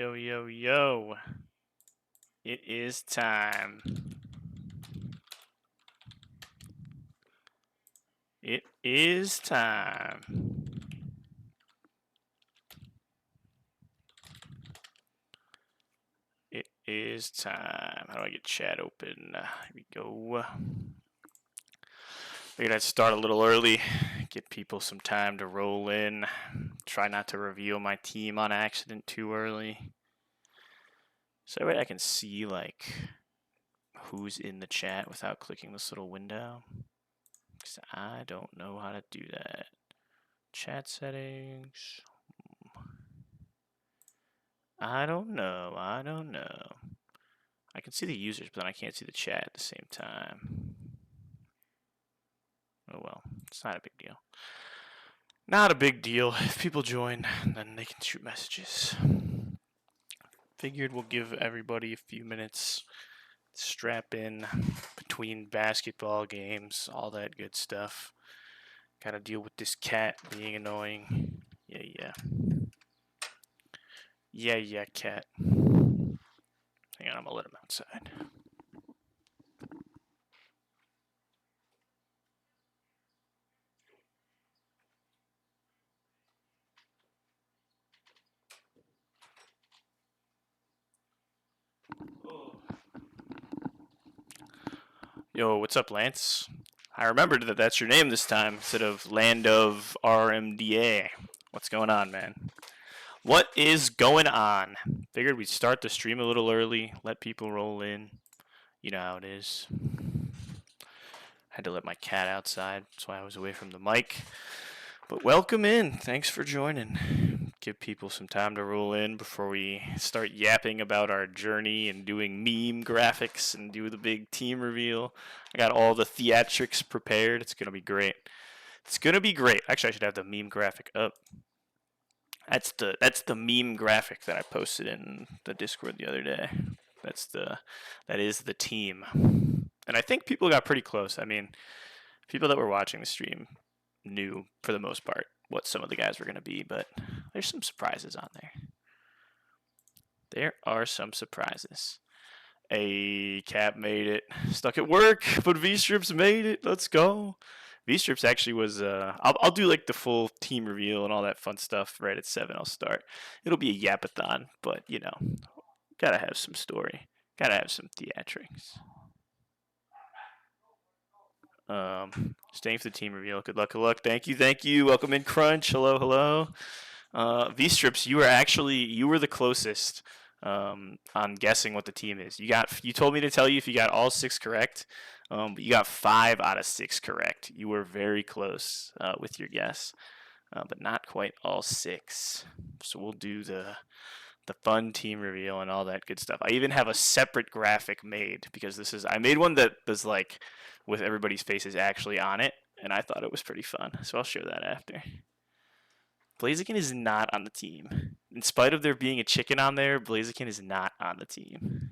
Yo, yo, yo. It is time. It is time. It is time. How do I get chat open? Here we go. Figured I'd start a little early, give people some time to roll in. Try not to reveal my team on accident too early. So that way I can see like who's in the chat without clicking this little window. Because I don't know how to do that. Chat settings. I don't know. I can see the users, but then I can't see the chat at the same time. Oh well, it's not a big deal. Not a big deal. If people join, then they can shoot messages. Figured we'll give everybody a few minutes. Strap in between basketball games, all that good stuff. Gotta deal with this cat being annoying. Yeah, cat. Hang on, I'm gonna let him outside. Yo, what's up, Lance? I remembered that that's your name this time instead of Land of RMDA. What's going on, man? What is going on? Figured we'd start the stream a little early, let people roll in. You know how it is. Had to let my cat outside, that's why I was away from the mic. But welcome in. Thanks for joining. Give people some time to roll in before we start yapping about our journey and doing meme graphics and do the big team reveal. I got all the theatrics prepared. It's going to be great. It's going to be great. Actually, I should have the meme graphic up. That's the meme graphic that I posted in the Discord the other day. That is the team. And I think people got pretty close. I mean, people that were watching the stream knew for the most part what some of the guys were going to be, but there's some surprises on there. There are some surprises. A Cap made it. Stuck at work, but V-Strips made it. Let's go. V-Strips actually was, I'll do like the full team reveal and all that fun stuff right at 7. I'll start. It'll be a yapathon, but you know, gotta have some story. Gotta have some theatrics. Staying for the team reveal. Good luck, good luck. Thank you. Welcome in, Crunch. Hello. V-Strips, you were the closest on guessing what the team is. You told me to tell you if you got all 6 correct, but you got 5 out of 6 correct. You were very close with your guess, but not quite all 6. So we'll do the fun team reveal and all that good stuff. I even have a separate graphic made because I made one that was like with everybody's faces actually on it, and I thought it was pretty fun. So I'll share that after. Blaziken is not on the team. In spite of there being a chicken on there, Blaziken is not on the team.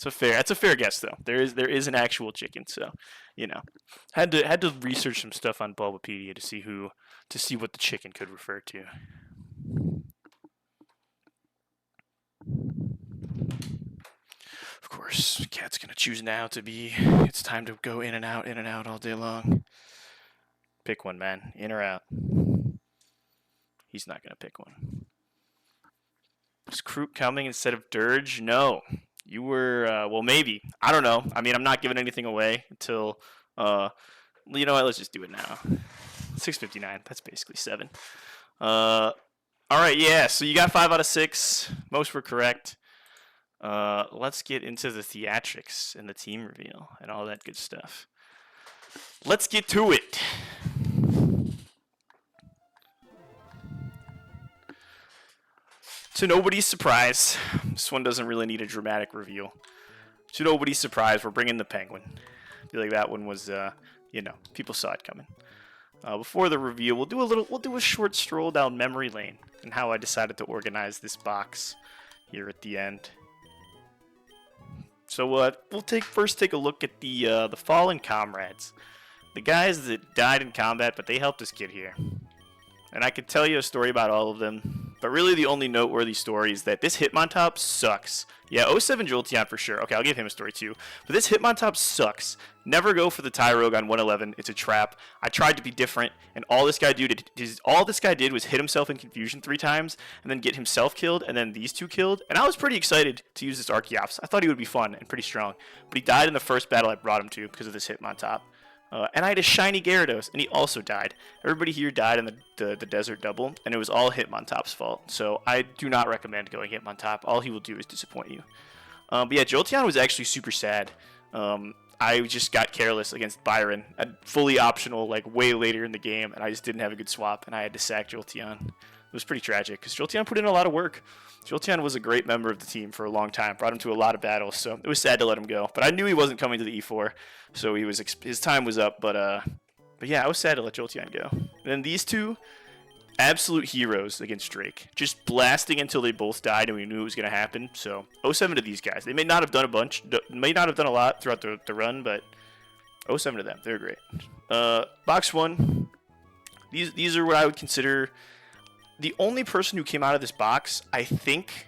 That's a fair guess though. There is an actual chicken, so you know. Had to research some stuff on Bulbapedia to see what the chicken could refer to. Of course, Cat's gonna choose now to be. It's time to go in and out all day long. Pick one, man. In or out. He's not gonna pick one. Is Kroot coming instead of Dirge? No. You were, well, maybe. I don't know. I mean, I'm not giving anything away until, you know what? Let's just do it now. 6:59. That's basically 7. All right, yeah. So you got 5 out of 6. Most were correct. Let's get into the theatrics and the team reveal and all that good stuff. Let's get to it. To nobody's surprise, this one doesn't really need a dramatic reveal. To nobody's surprise, we're bringing the penguin. I feel like that one was, you know, people saw it coming. Before the reveal, we'll do a short stroll down memory lane and how I decided to organize this box here at the end. So we'll first take a look at the fallen comrades, the guys that died in combat, but they helped us get here. And I could tell you a story about all of them, But really the only noteworthy story is that this Hitmontop sucks. Yeah, oh 07 Jolteon for sure. Okay, I'll give him a story too. But this Hitmontop sucks. Never go for the Tyrogue on 111. It's a trap. I tried to be different, and all this guy did was hit himself in confusion 3 times, and then get himself killed, and then these 2 killed. And I was pretty excited to use this Archeops. I thought he would be fun and pretty strong. But he died in the first battle I brought him to because of this Hitmontop. And I had a shiny Gyarados, and he also died. Everybody here died in the Desert Double, and it was all Hitmontop's fault. So I do not recommend going Hitmontop. All he will do is disappoint you. But yeah, Jolteon was actually super sad. I just got careless against Byron, a fully optional, like way later in the game, and I just didn't have a good swap, and I had to sack Jolteon. It was pretty tragic, because Jolteon put in a lot of work. Jolteon was a great member of the team for a long time, brought him to a lot of battles, so it was sad to let him go. But I knew he wasn't coming to the E4, so his time was up. But yeah, I was sad to let Jolteon go. And then these 2, absolute heroes against Drake, just blasting until they both died, and we knew it was going to happen. So 07 to these guys. They may not have done a lot throughout the run, but 07 to them. They're great. Box 1. These are what I would consider. The only person who came out of this box, I think,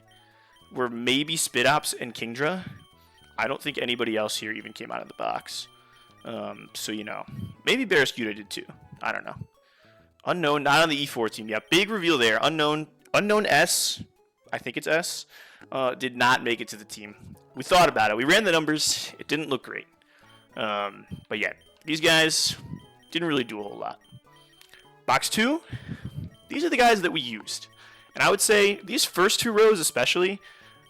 were maybe Spidops and Kingdra. I don't think anybody else here even came out of the box. So, you know, maybe Barraskewda did too. I don't know. Unknown, not on the E4 team. Yeah, big reveal there. Unknown S, I think it's S, did not make it to the team. We thought about it. We ran the numbers. It didn't look great. But yeah, these guys didn't really do a whole lot. Box 2. These are the guys that we used. And I would say these first 2 rows especially,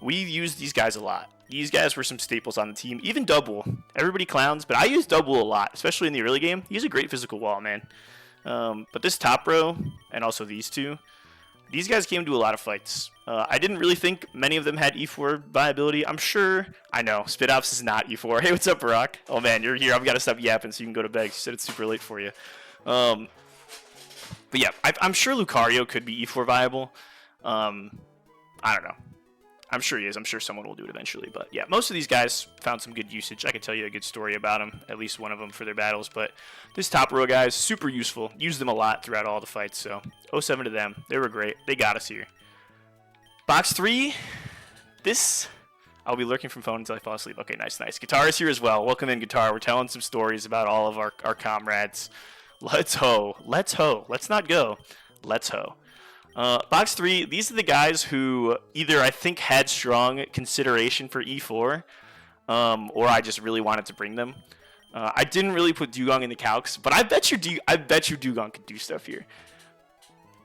we used these guys a lot. These guys were some staples on the team. Even Double. Everybody clowns, but I used Double a lot, especially in the early game. He's a great physical wall, man. But this top row, and also these 2, these guys came to a lot of fights. I didn't really think many of them had E4 viability. I'm sure. I know. Spidops is not E4. Hey, what's up, Barack? Oh, man, you're here. I've got to stop yapping so you can go to bed. You said it's super late for you. But yeah, I'm sure Lucario could be E4 viable. I don't know. I'm sure he is. I'm sure someone will do it eventually. But yeah, most of these guys found some good usage. I can tell you a good story about them, at least one of them for their battles. But this top row guys, super useful. Used them a lot throughout all the fights. So 07 to them. They were great. They got us here. Box 3. This, I'll be lurking from phone until I fall asleep. Okay, nice. Guitar is here as well. Welcome in, Guitar. We're telling some stories about all of our comrades. Let's ho. Let's not go. Let's ho. Box 3, these are the guys who either I think had strong consideration for E4, or I just really wanted to bring them. I didn't really put Dugong in the calcs, but I bet you Dugong could do stuff here.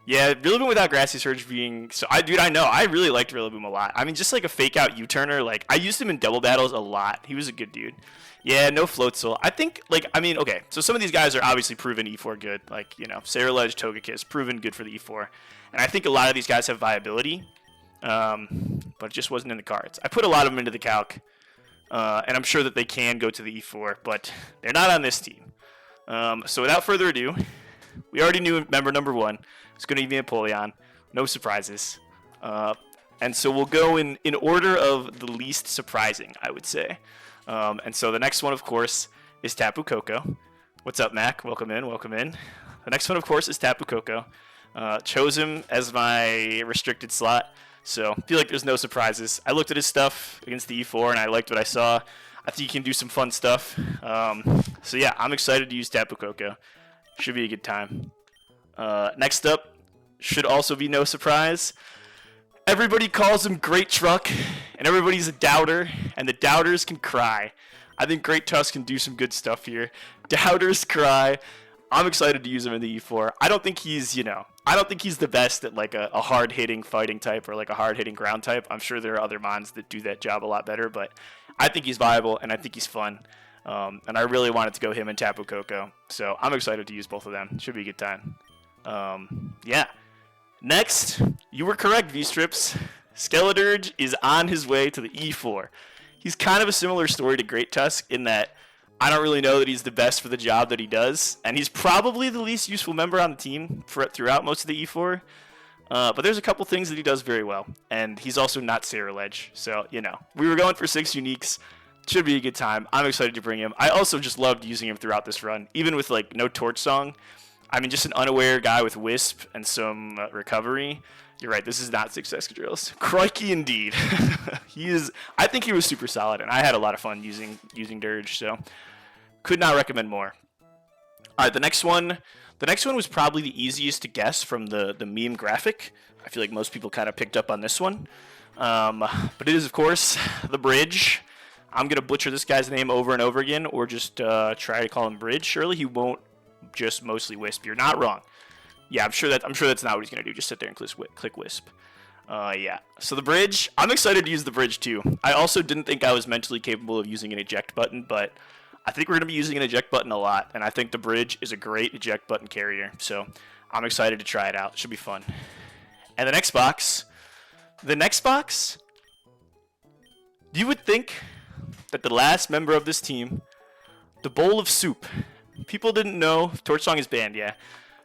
Yeah, Rillaboom without Grassy Surge being I know I really liked Rillaboom a lot. I mean, just like a fake out U-turner, like I used him in double battles a lot. He was a good dude. Yeah, no Floatzel. I think, okay, so some of these guys are obviously proven E4 good. Like, you know, Ceruledge, Togekiss, proven good for the E4. And I think a lot of these guys have viability, but it just wasn't in the cards. I put a lot of them into the calc, and I'm sure that they can go to the E4, but they're not on this team. So without further ado, we already knew member number 1. It's going to be Empoleon. No surprises. And so we'll go in order of the least surprising, I would say. And so the next one, of course, is Tapu Koko. What's up, Mac? Welcome in. The next one, of course, is Tapu Koko. Chose him as my restricted slot, so I feel like there's no surprises. I looked at his stuff against the E4, and I liked what I saw. I think he can do some fun stuff. So yeah, I'm excited to use Tapu Koko. Should be a good time. Next up, should also be no surprise. Everybody calls him Great Truck, and everybody's a doubter, and the doubters can cry. I think Great Tusk can do some good stuff here. Doubters cry. I'm excited to use him in the E4. I don't think he's the best at like a hard-hitting fighting type or like a hard-hitting ground type. I'm sure there are other mons that do that job a lot better, but I think he's viable, and I think he's fun. And I really wanted to go him and Tapu Koko, so I'm excited to use both of them. Should be a good time. Yeah. Next, you were correct, V-Strips. Skeledirge is on his way to the E4. He's kind of a similar story to Great Tusk in that I don't really know that he's the best for the job that he does, and he's probably the least useful member on the team throughout most of the E4. But there's a couple things that he does very well, and he's also not Ceruledge. So, you know, we were going for 6 uniques. Should be a good time. I'm excited to bring him. I also just loved using him throughout this run, even with like no Torch Song. I mean, just an unaware guy with Wisp and some recovery You're right. This is not 6 Excadrills. Crikey, indeed. He is. I think he was super solid, and I had a lot of fun using Dirge. So, could not recommend more. All right, the next one. The next one was probably the easiest to guess from the meme graphic. I feel like most people kind of picked up on this one. But it is, of course, the Bridge. I'm gonna butcher this guy's name over and over again, or just try to call him Bridge. Surely he won't just mostly Wisp. You're not wrong. Yeah, I'm sure that's not what he's gonna do. Just sit there and click Wisp. Yeah. So the Bridge, I'm excited to use the Bridge too. I also didn't think I was mentally capable of using an eject button, but I think we're gonna be using an eject button a lot, and I think the Bridge is a great eject button carrier. So I'm excited to try it out. It should be fun. And the next box, you would think that the last member of this team, the Bowl of Soup, people didn't know. Torch Song is banned, yeah.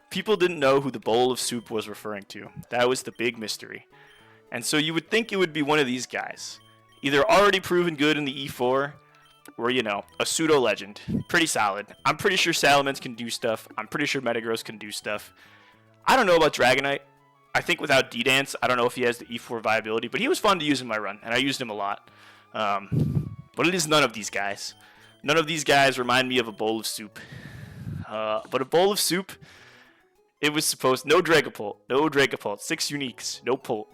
People didn't know who the Bowl of Soup was referring to. That was the big mystery. And so you would think it would be one of these guys. Either already proven good in the E4, or, you know, a pseudo-legend. Pretty solid. I'm pretty sure Salamence can do stuff. I'm pretty sure Metagross can do stuff. I don't know about Dragonite. I think without D-Dance, I don't know if he has the E4 viability, but he was fun to use in my run, and I used him a lot. But it is none of these guys. None of these guys remind me of a Bowl of Soup. But a Bowl of Soup, it was supposed... No Dragapult. 6 uniques. No Pult.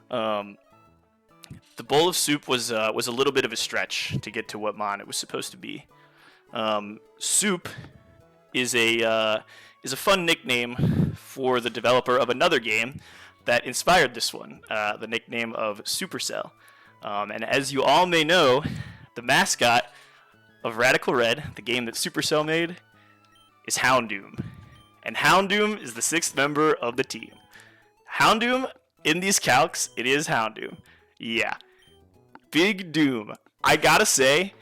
The Bowl of Soup was a little bit of a stretch to get to what Mon it was supposed to be. Soup is a fun nickname for the developer of another game that inspired this one, the nickname of Supercell. And as you all may know, the mascot of Radical Red, the game that Supercell made, is Houndoom. And Houndoom is the 6th member of the team. Houndoom, in these calcs, it is Houndoom. Yeah. Big Doom. I gotta say,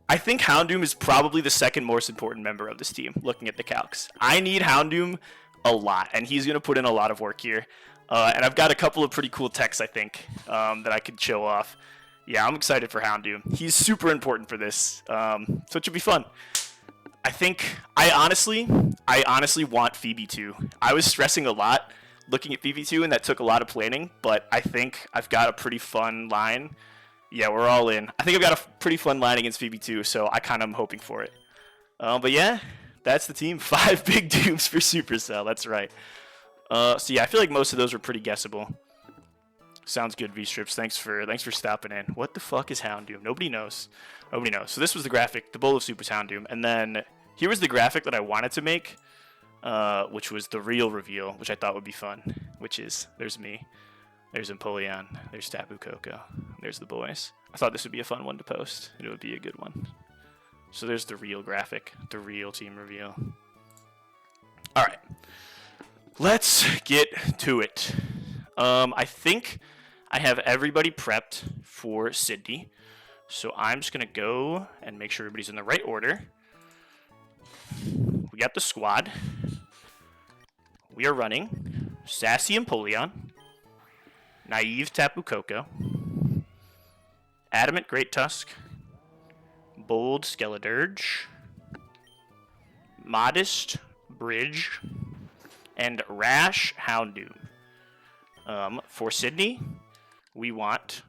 I think Houndoom is probably the 2nd most important member of this team, looking at the calcs. I need Houndoom a lot, and he's going to put in a lot of work here. And I've got a couple of pretty cool techs, I think, that I could show off. Yeah, I'm excited for Houndoom. He's super important for this, so it should be fun. I honestly want Phoebe 2. I was stressing a lot looking at Phoebe 2, and that took a lot of planning, but I think I've got a pretty fun line. Yeah, we're all in. I think I've got a pretty fun line against Phoebe 2, so I kind of am hoping for it. But yeah, that's the team. 5 big dooms for Supercell. That's right. So yeah, I feel like most of those were pretty guessable. Sounds good, V-Strips. Thanks for stopping in. What the fuck is Houndoom? Nobody knows. Nobody knows. So this was the graphic. The Bowl of Soup was Houndoom. And then here was the graphic that I wanted to make, which was the real reveal, which I thought would be fun, which is, there's me. There's Empoleon. There's Tapu Koko. There's the boys. I thought this would be a fun one to post. It would be a good one. So there's the real graphic, the real team reveal. All right. Let's get to it. I think I have everybody prepped for Sydney. So I'm just going to go and make sure everybody's in the right order. We got the squad. We are running Sassy Empoleon, Naive Tapu Koko, Adamant Great Tusk, Bold Skeledirge, Modest Bridge, and Rash Houndoom. For Sydney, we want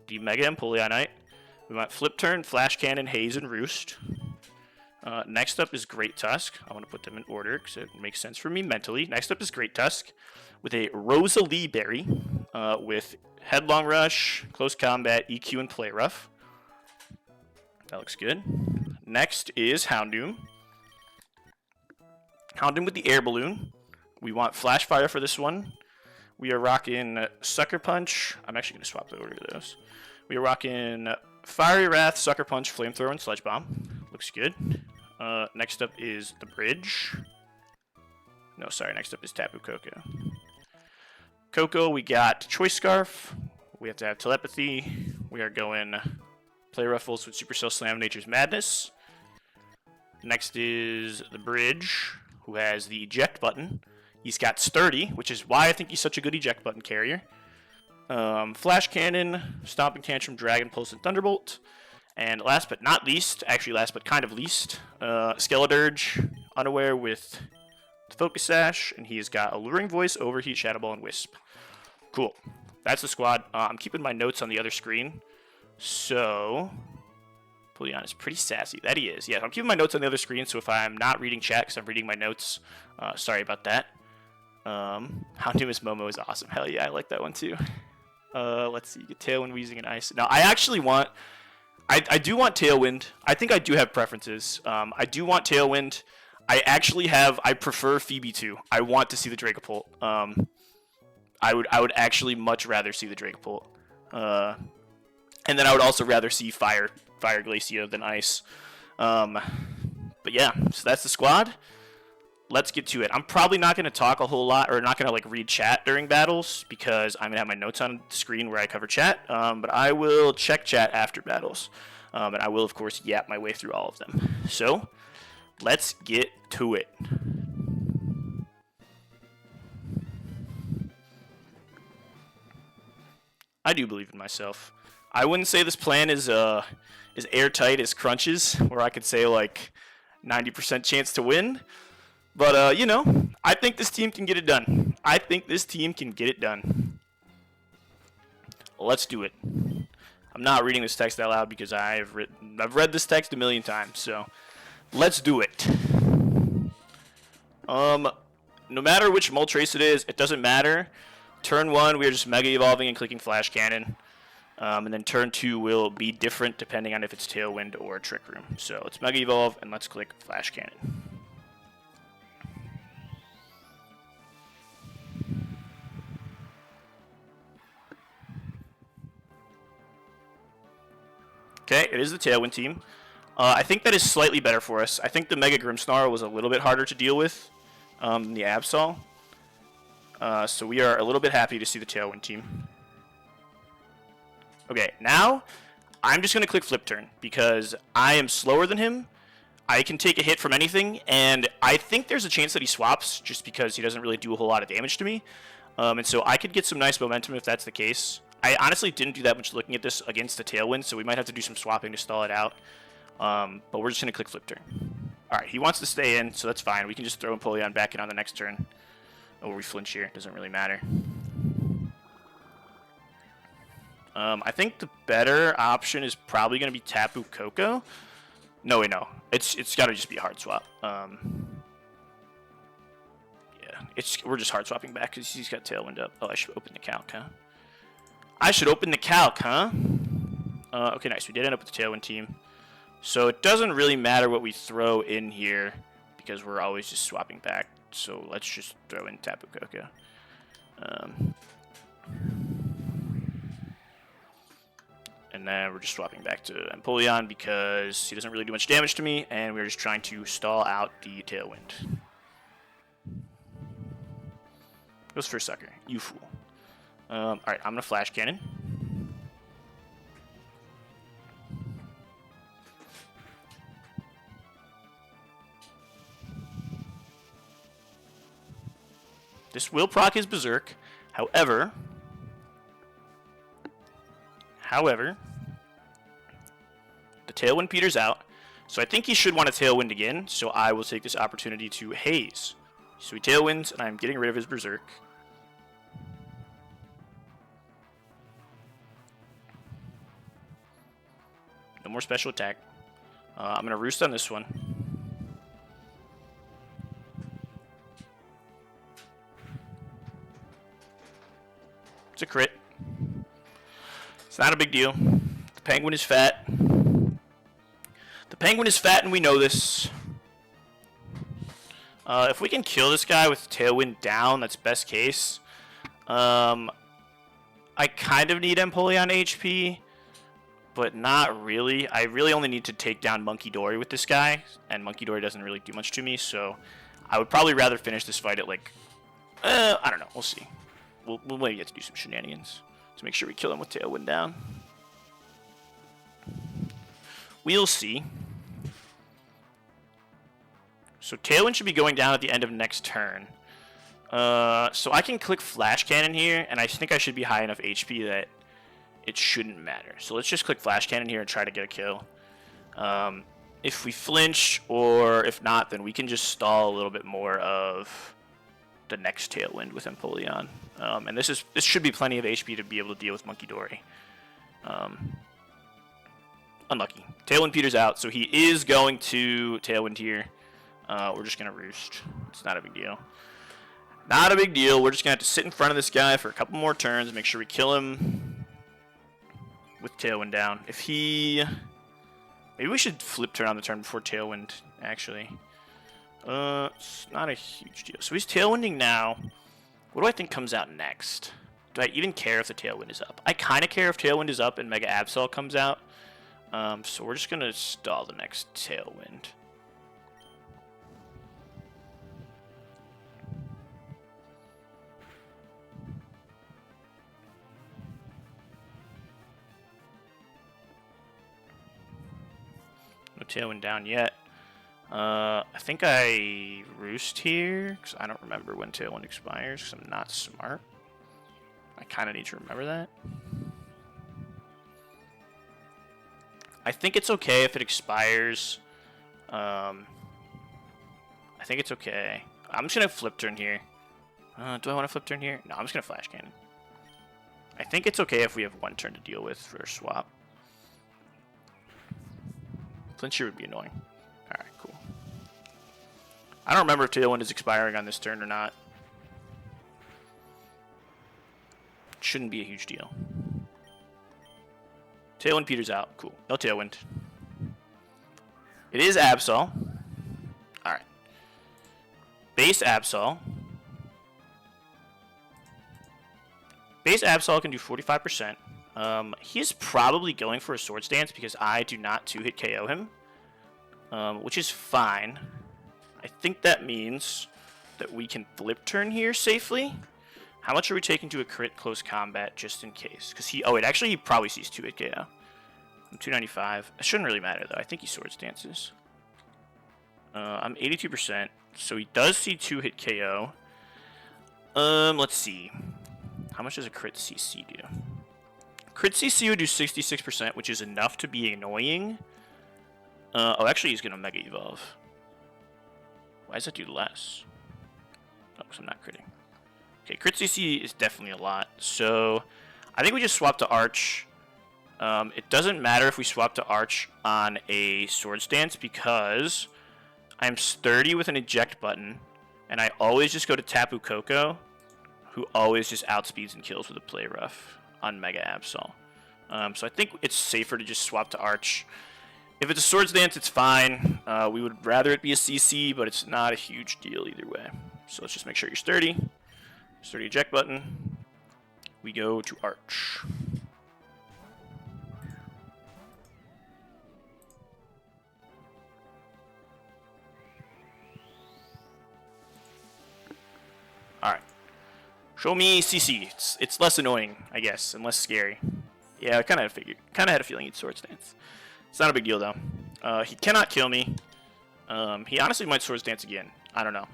the Mega Empoleonite. We want Flip Turn, Flash Cannon, Haze, and Roost. Next up is Great Tusk. I want to put them in order because it makes sense for me mentally. Next up is Great Tusk with a Rosalie Berry with Headlong Rush, Close Combat, EQ, and Play Rough. That looks good. Next is Houndoom. Houndoom with the Air Balloon. We want Flash Fire for this one. We are rocking Sucker Punch. I'm actually going to swap the order of those. We are rocking Fiery Wrath, Sucker Punch, Flamethrower, and Sludge Bomb. Looks good. Next up is the Bridge. No, sorry. Next up is Tapu Koko. Koko, we got Choice Scarf. We have to have Telepathy. We are going Play Ruffles with Supercell Slam, Nature's Madness. Next is the Bridge, who has the Eject button. He's got Sturdy, which is why I think he's such a good Eject button carrier. Flash Cannon, Stomping Tantrum, Dragon Pulse, and Thunderbolt. And last but not least, actually last but kind of least, Skeledirge, Unaware with Focus Sash, and he's got Alluring Voice, Overheat, Shadow Ball, and Wisp. Cool. That's the squad. I'm keeping my notes on the other screen. So, Empoleon is pretty sassy. That he is. Yeah, I'm keeping my notes on the other screen, so if I'm not reading chat because I'm reading my notes, sorry about that. Houndoom's Momo is awesome. Hell yeah, I like that one too. Let's see. Get Tailwind, Weezing, and Ice. Now, I actually want... I do want Tailwind. I think I do have preferences. I do want Tailwind. I prefer Phoebe too. I want to see the Dragapult. I would actually much rather see the Dragapult. And then I would also rather see Fire Glacia than Ice. But yeah, so that's the squad. Let's get to it. I'm probably not going to talk a whole lot, or not going to like read chat during battles, because I'm going to have my notes on the screen where I cover chat. But I will check chat after battles. And I will, of course, yap my way through all of them. So, let's get to it. I do believe in myself. I wouldn't say this plan is airtight as Crunches, where I could say like 90% chance to win. But, you know, I think this team can get it done. I think this team can get it done. Let's do it. I'm not reading this text out loud because I've read this text a million times, so let's do it. No matter which Moltres it is, it doesn't matter. Turn 1, we are just Mega Evolving and clicking Flash Cannon. And then turn 2 will be different depending on if it's Tailwind or Trick Room. So let's Mega Evolve and let's click Flash Cannon. Okay, it is the Tailwind team. I think that is slightly better for us. I think the Mega Grimmsnarl was a little bit harder to deal with than the Absol. So we are a little bit happy to see the Tailwind team. Okay, now I'm just going to click Flip Turn because I am slower than him. I can take a hit from anything, and I think there's a chance that he swaps just because he doesn't really do a whole lot of damage to me. And so I could get some nice momentum if that's the case. I honestly didn't do that much looking at this against the Tailwind, so we might have to do some swapping to stall it out. But we're just going to click Flip Turn. Alright, he wants to stay in, so that's fine. We can just throw Empoleon back in on the next turn. Or we flinch here. It doesn't really matter. I think the better option is probably going to be Tapu Koko. No, wait, no. It's got to just be a hard swap. Yeah, we're just hard swapping back because he's got Tailwind up. Oh, I should open the calc, huh? I should open the calc, huh? Okay, nice. We did end up with the Tailwind team. So it doesn't really matter what we throw in here because we're always just swapping back. So let's just throw in Tapu Koko. And then we're just swapping back to Empoleon because he doesn't really do much damage to me, and we're just trying to stall out the Tailwind. Goes for a sucker. You fool. Alright, I'm going to Flash Cannon. This will proc his Berserk. However, the Tailwind peters out. So I think he should want to Tailwind again. So I will take this opportunity to Haze. So he Tailwinds, and I'm getting rid of his Berserk. No more special attack. I'm going to Roost on this one. It's a crit. It's not a big deal. The Penguin is fat. The Penguin is fat, and we know this. If we can kill this guy with Tailwind down, that's best case. I kind of need Empoleon HP, but not really. I really only need to take down Monkey Dory with this guy, and Monkey Dory doesn't really do much to me, so I would probably rather finish this fight at, like, I don't know. We'll see. We'll maybe get to do some shenanigans to make sure we kill him with Tailwind down. We'll see. So Tailwind should be going down at the end of next turn. So I can click Flash Cannon here, and I think I should be high enough HP that it shouldn't matter. So let's just click Flash Cannon here and try to get a kill. if we flinch, or if not, then we can just stall a little bit more of the next Tailwind with Empoleon. And this should be plenty of HP to be able to deal with Monkey Dory. Unlucky. Tailwind peters out, so he is going to Tailwind here. We're just going to Roost. It's not a big deal. Not a big deal. We're just going to have to sit in front of this guy for a couple more turns and make sure we kill him with Tailwind down. If he... Maybe we should flip turn on the turn before Tailwind, actually. It's not a huge deal. So he's Tailwinding now. What do I think comes out next? Do I even care if the Tailwind is up? I kind of care if Tailwind is up and Mega Absol comes out. So we're just going to stall the next Tailwind. No Tailwind down yet. I think I Roost here, because I don't remember when Tailwind expires, because I'm not smart. I kind of need to remember that. I think it's okay if it expires. I think it's okay. I'm just going to flip turn here. Do I want to flip turn here? No, I'm just going to Flash Cannon. I think it's okay if we have one turn to deal with for a swap. Flinch here would be annoying. Alright, cool. I don't remember if Tailwind is expiring on this turn or not. Shouldn't be a huge deal. Tailwind peters out. Cool. No Tailwind. It is Absol. Alright. Base Absol. Base Absol can do 45%. He is probably going for a Swords Dance because I do not 2-hit KO him. Which is fine. I think that means that we can flip turn here safely. How much are we taking to a crit close combat just in case? Because he... Oh, wait, actually he probably sees 2-hit KO. I'm 295. It shouldn't really matter, though. I think he Swords Dances. I'm 82%, so he does see 2-hit KO. Let's see. How much does a crit CC do? Crit CC would do 66%, which is enough to be annoying. Oh, actually, he's going to Mega Evolve. Why does that do less? Oh, because I'm not critting. Okay, crit CC is definitely a lot. So, I think we just swap to Arch. It doesn't matter if we swap to Arch on a Swords Dance because I'm sturdy with an eject button, and I always just go to Tapu Koko, who always just outspeeds and kills with a Play Rough on Mega Absol. So I think it's safer to just swap to Arch. If it's a Swords Dance, it's fine. We would rather it be a CC, but it's not a huge deal either way. So let's just make sure you're sturdy. Sturdy eject button. We go to Arch. Alright. Show me CC. It's less annoying, I guess, and less scary. Yeah, I kind of had a feeling he'd Swords Dance. It's not a big deal, though. He cannot kill me. He honestly might Swords Dance again. I don't know.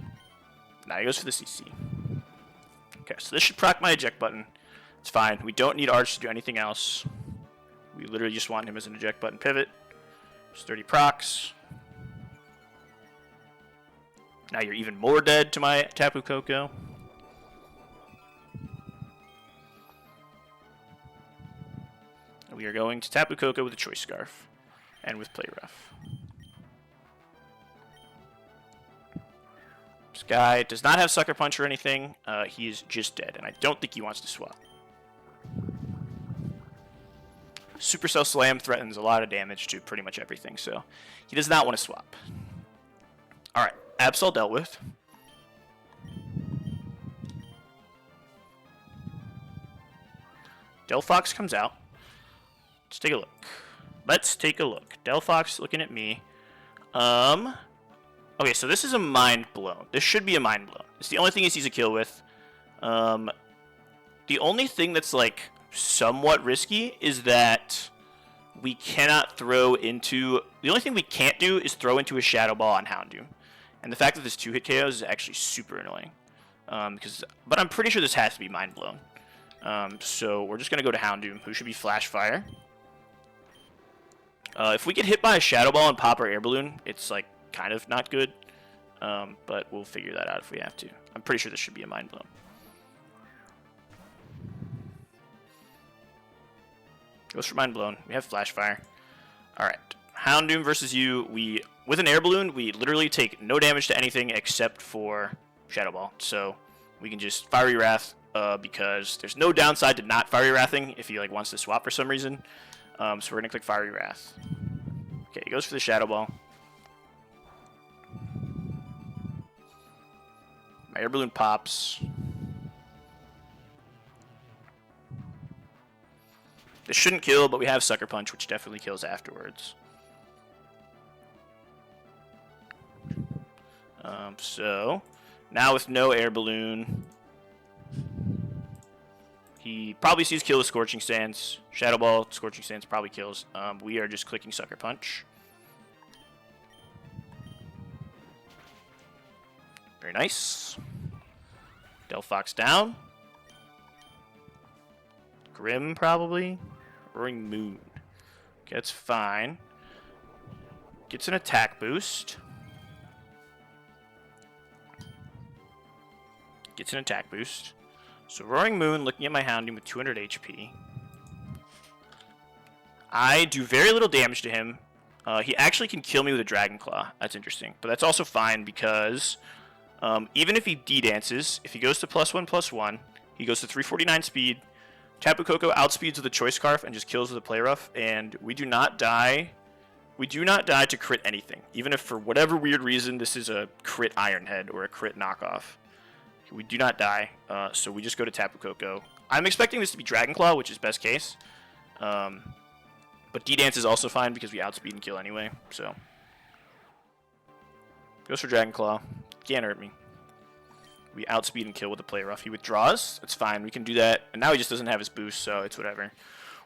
Now he goes for the CC. Okay, so this should proc my eject button. It's fine. We don't need Arch to do anything else. We literally just want him as an eject button pivot. Sturdy procs. Now you're even more dead to my Tapu Koko. We are going to Tapu Koko with a Choice Scarf. And with Play Rough. This guy does not have Sucker Punch or anything. He is just dead, and I don't think he wants to swap. Supercell Slam threatens a lot of damage to pretty much everything, so he does not want to swap. Alright, Absol dealt with. Delphox comes out. Let's take a look. Let's take a look. Delphox looking at me. Okay, so this is a Mind Blown. This should be a Mind Blown. It's the only thing he sees a kill with. The only thing that's, like, somewhat risky is that we cannot throw into... The only thing we can't do is throw into a Shadow Ball on Houndoom. And the fact that this 2-hit KOs is actually super annoying. But I'm pretty sure this has to be Mind Blown. So we're just going to go to Houndoom, who should be Flash Fire. If we get hit by a Shadow Ball and pop our air balloon, it's like kind of not good. But we'll figure that out if we have to. I'm pretty sure this should be a Mind Blown. Goes for Mind Blown. We have Flash Fire. Alright. Houndoom versus you. With an air balloon, we literally take no damage to anything except for Shadow Ball. So we can just Fiery Wrath because there's no downside to not Fiery Wrathing if he like wants to swap for some reason. So we're going to click Fiery Wrath. Okay, he goes for the Shadow Ball. My air balloon pops. This shouldn't kill, but we have Sucker Punch, which definitely kills afterwards. So, now with no air balloon, he probably sees kill with Scorching Sands. Shadow Ball, Scorching Sands probably kills. We are just clicking Sucker Punch. Very nice. Delphox down. Grim, probably. Roaring Moon. Okay, that's fine. Gets an attack boost. Gets an attack boost. So Roaring Moon, looking at my Houndoom with 200 HP. I do very little damage to him. He actually can kill me with a Dragon Claw. That's interesting. But that's also fine because even if he D-dances, if he goes to +1/+1, he goes to 349 speed. Tapu Koko outspeeds with a Choice Scarf and just kills with a Play Rough, and we do not die. We do not die to crit anything, even if for whatever weird reason this is a crit Iron Head or a crit knockoff. We do not die, so we just go to Tapu Koko. I'm expecting this to be Dragon Claw, which is best case, but D-Dance is also fine because we outspeed and kill anyway. So goes for Dragon Claw. Can't hurt me. We outspeed and kill with a Play Rough. He withdraws. It's fine. We can do that. And now he just doesn't have his boost, so it's whatever.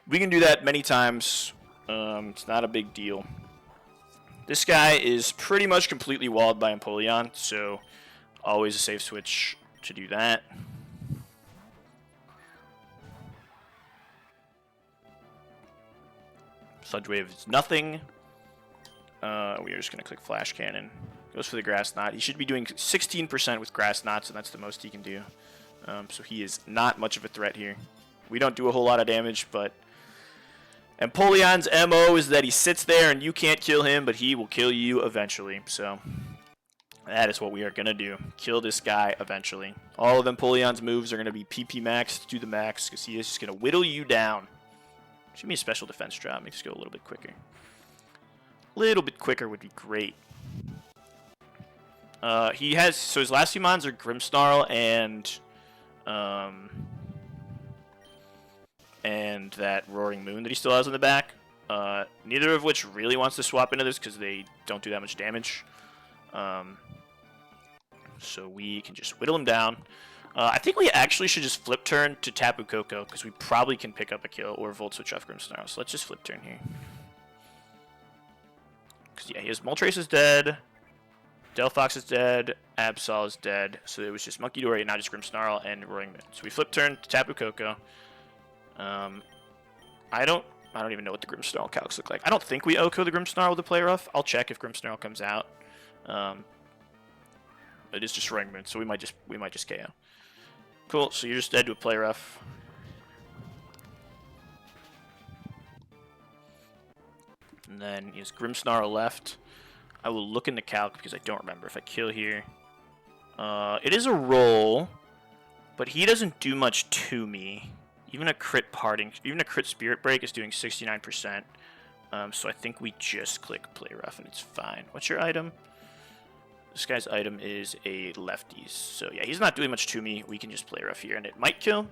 We can do that many times. It's not a big deal. This guy is pretty much completely walled by Empoleon, so always a safe switch to do that. Sludge Wave is nothing. We are just going to click Flash Cannon. Goes for the Grass Knot. He should be doing 16% with Grass Knots, and that's the most he can do. So he is not much of a threat here. We don't do a whole lot of damage, but Empoleon's MO is that he sits there and you can't kill him, but he will kill you eventually. So that is what we are going to do. Kill this guy eventually. All of Empoleon's moves are going to be PP max to the max because he is just going to whittle you down. Should be a special defense drop. Makes us go a little bit quicker. A little bit quicker would be great. He has, so his last few mons are Grimmsnarl and that Roaring Moon that he still has in the back. Neither of which really wants to swap into this because they don't do that much damage. So we can just whittle him down. I think we actually should just flip turn to Tapu Koko because we probably can pick up a kill or Volt Switch off Grimmsnarl. So let's just flip turn here. Because yeah, his Moltres is dead. Delphox is dead, Absol is dead, so it was just Monkey Dory and now just Grimmsnarl and Roaring Moon. So we flip turn to Tapu Koko. I don't even know what the Grimmsnarl calcs look like. I don't think we OHKO the Grimmsnarl with the Play Rough. I'll check if Grimmsnarl comes out. It is just Roaring Moon, so we might just KO. Cool, so you're just dead to a Play Rough. And then he has Grimmsnarl left. I will look in the calc because I don't remember if I kill here. It is a roll, but he doesn't do much to me. Even a crit Spirit Break is doing 69%. So I think we just click Play Rough and it's fine. What's your item? This guy's item is a Lefties. So yeah, he's not doing much to me. We can just Play Rough here and it might kill.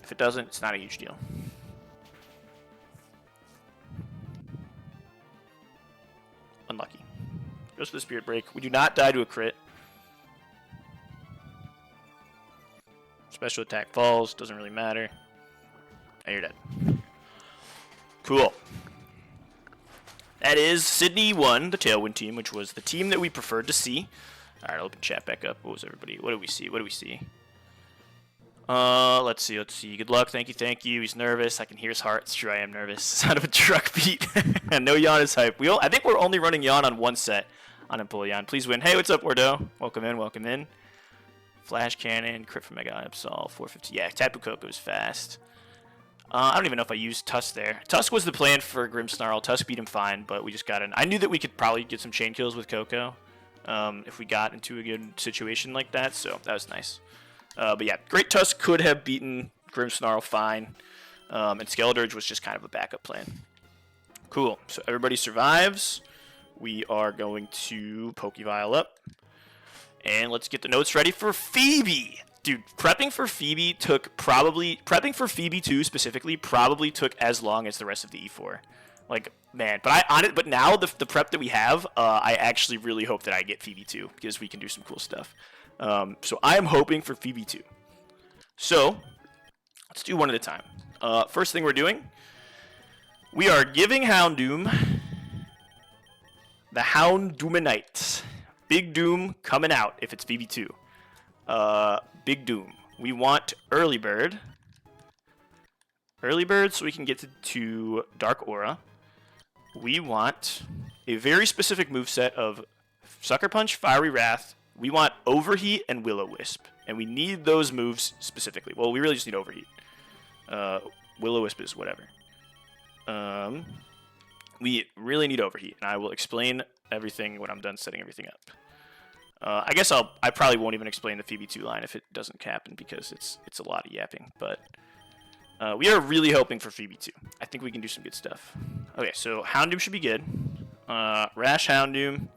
If it doesn't, it's not a huge deal. Unlucky. Goes for the Spirit Break. We do not die to a crit. Special attack falls. Doesn't really matter. And you're dead. Cool. That is Sydney 1, the Tailwind team, which was the team that we preferred to see. Alright, I'll open chat back up. What was everybody? What do we see? What do we see? Let's see, let's see. Good luck, thank you, thank you. He's nervous. I can hear his heart. It's true, I am nervous. Sound of a truck beat. And no yawn is hype. I think we're only running yawn on one set on Imperium. Please win. Hey, what's up, Bordeaux? Welcome in, welcome in. Flash cannon, crit from Mega Absol, 450. Yeah, Tapu Koko is fast. I don't even know if I used Tusk there. Tusk was the plan for Grimmsnarl. Tusk beat him fine, but we just got in. I knew that we could probably get some chain kills with Koko if we got into a good situation like that, so that was nice. But yeah, Great Tusk could have beaten Grimmsnarl fine, and Skeledirge was just kind of a backup plan. Cool, so everybody survives. We are going to Pokevile up. And let's get the notes ready for Phoebe. Dude, prepping for Phoebe for Phoebe 2 specifically probably took as long as the rest of the E4. Like, man, but now the prep that we have, I actually really hope that I get Phoebe 2 because we can do some cool stuff. So I am hoping for Phoebe 2. So let's do one at a time. First thing we're doing, we are giving Houndoom the Houndoominite. Big Doom coming out if it's Phoebe 2. Big Doom. We want Early Bird. Early Bird so we can get to Dark Aura. We want a very specific moveset of Sucker Punch, Fiery Wrath. We want Overheat and Will-O-Wisp. And we need those moves specifically. Well, we really just need Overheat. Will-O-Wisp is whatever. We really need Overheat. And I will explain everything when I'm done setting everything up. I guess I probably won't even explain the Phoebe 2 line if it doesn't happen because it's a lot of yapping. But we are really hoping for Phoebe 2. I think we can do some good stuff. Okay, so Houndoom should be good. Rash Houndoom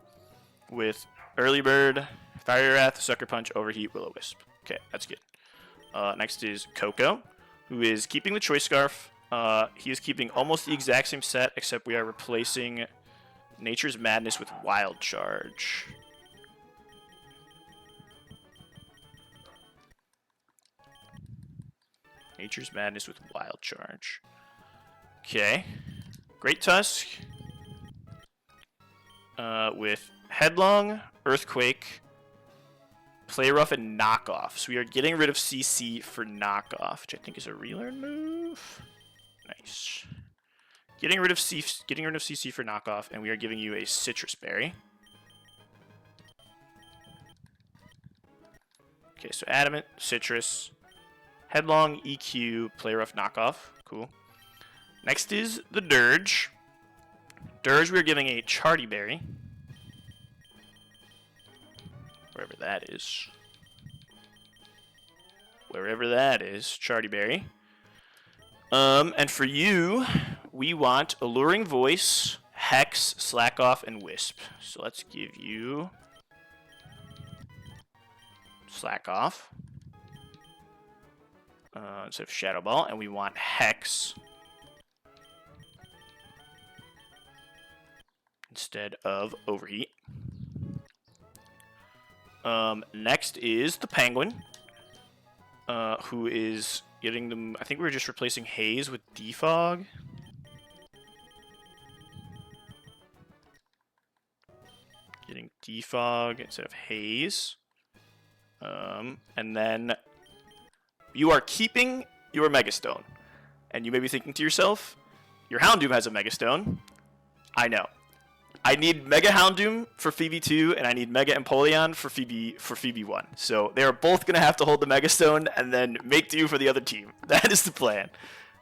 with Early Bird, Fiery Wrath, Sucker Punch, Overheat, Will-O-Wisp. Okay, that's good. Next is Koko, who is keeping the Choice Scarf. He is keeping almost the exact same set, except we are replacing Nature's Madness with Wild Charge. Nature's Madness with Wild Charge. Okay. Great Tusk. With Headlong, Earthquake, Play Rough, and Knockoff. So we are getting rid of CC for Knockoff, which I think is a relearn move. Nice. Getting rid of CC for Knockoff, and we are giving you a Citrus Berry. Okay, so Adamant, Citrus, Headlong, EQ, Play Rough, Knockoff. Cool. Next is the Dirge. Dirge, we are giving a Charty Berry. Wherever that is. Wherever that is, Charty Berry. And for you, we want Alluring Voice, Hex, Slack Off, and Wisp. So let's give you Slack Off instead of Shadow Ball, and we want Hex instead of Overheat. Next is the Penguin, who is getting them. I think we were just replacing Haze with Defog. Getting Defog instead of Haze. And then you are keeping your Megastone. And you may be thinking to yourself, your Houndoom has a Megastone. I know. I need Mega Houndoom for Phoebe 2, and I need Mega Empoleon for Phoebe 1. So they are both going to have to hold the Megastone and then make do for the other team. That is the plan.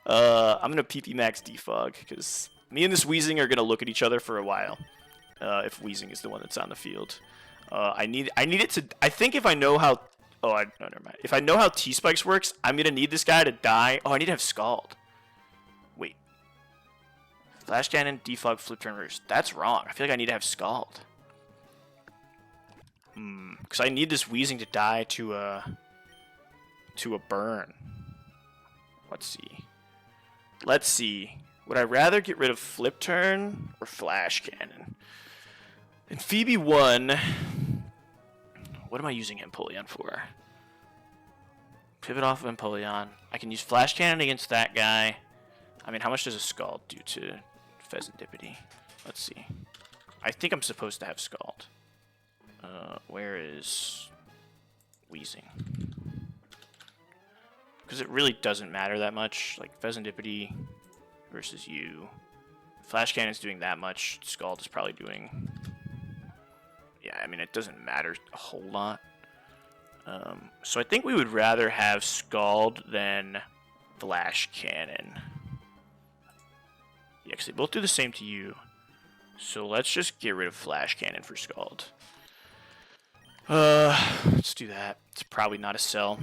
I'm going to PP Max Defog, because me and this Weezing are going to look at each other for a while, if Weezing is the one that's on the field. I need it to... I think if I know how... Oh, no, never mind. If I know how T-Spikes works, I'm going to need this guy to die. Oh, I need to have Scald. Wait. Flash Cannon, Defog, Flip Turn, Roost. That's wrong. I feel like I need to have Scald. Because I need this Weezing to die to a burn. Let's see. Let's see. Would I rather get rid of Flip Turn or Flash Cannon? In Phoebe 1, what am I using Empoleon for? Pivot off of Empoleon. I can use Flash Cannon against that guy. I mean, how much does a Scald do to Pheasantipity? Let's see. I think I'm supposed to have Scald. Where is Weezing? because it really doesn't matter that much. Like Pheasantipity versus you. Flash Cannon's doing that much. Scald is probably doing... Yeah, I mean, it doesn't matter a whole lot. So I think we would rather have Scald than Flash Cannon. Yeah, because they both do the same to you. So let's just get rid of Flash Cannon for Scald. Let's do that. It's probably not a sell.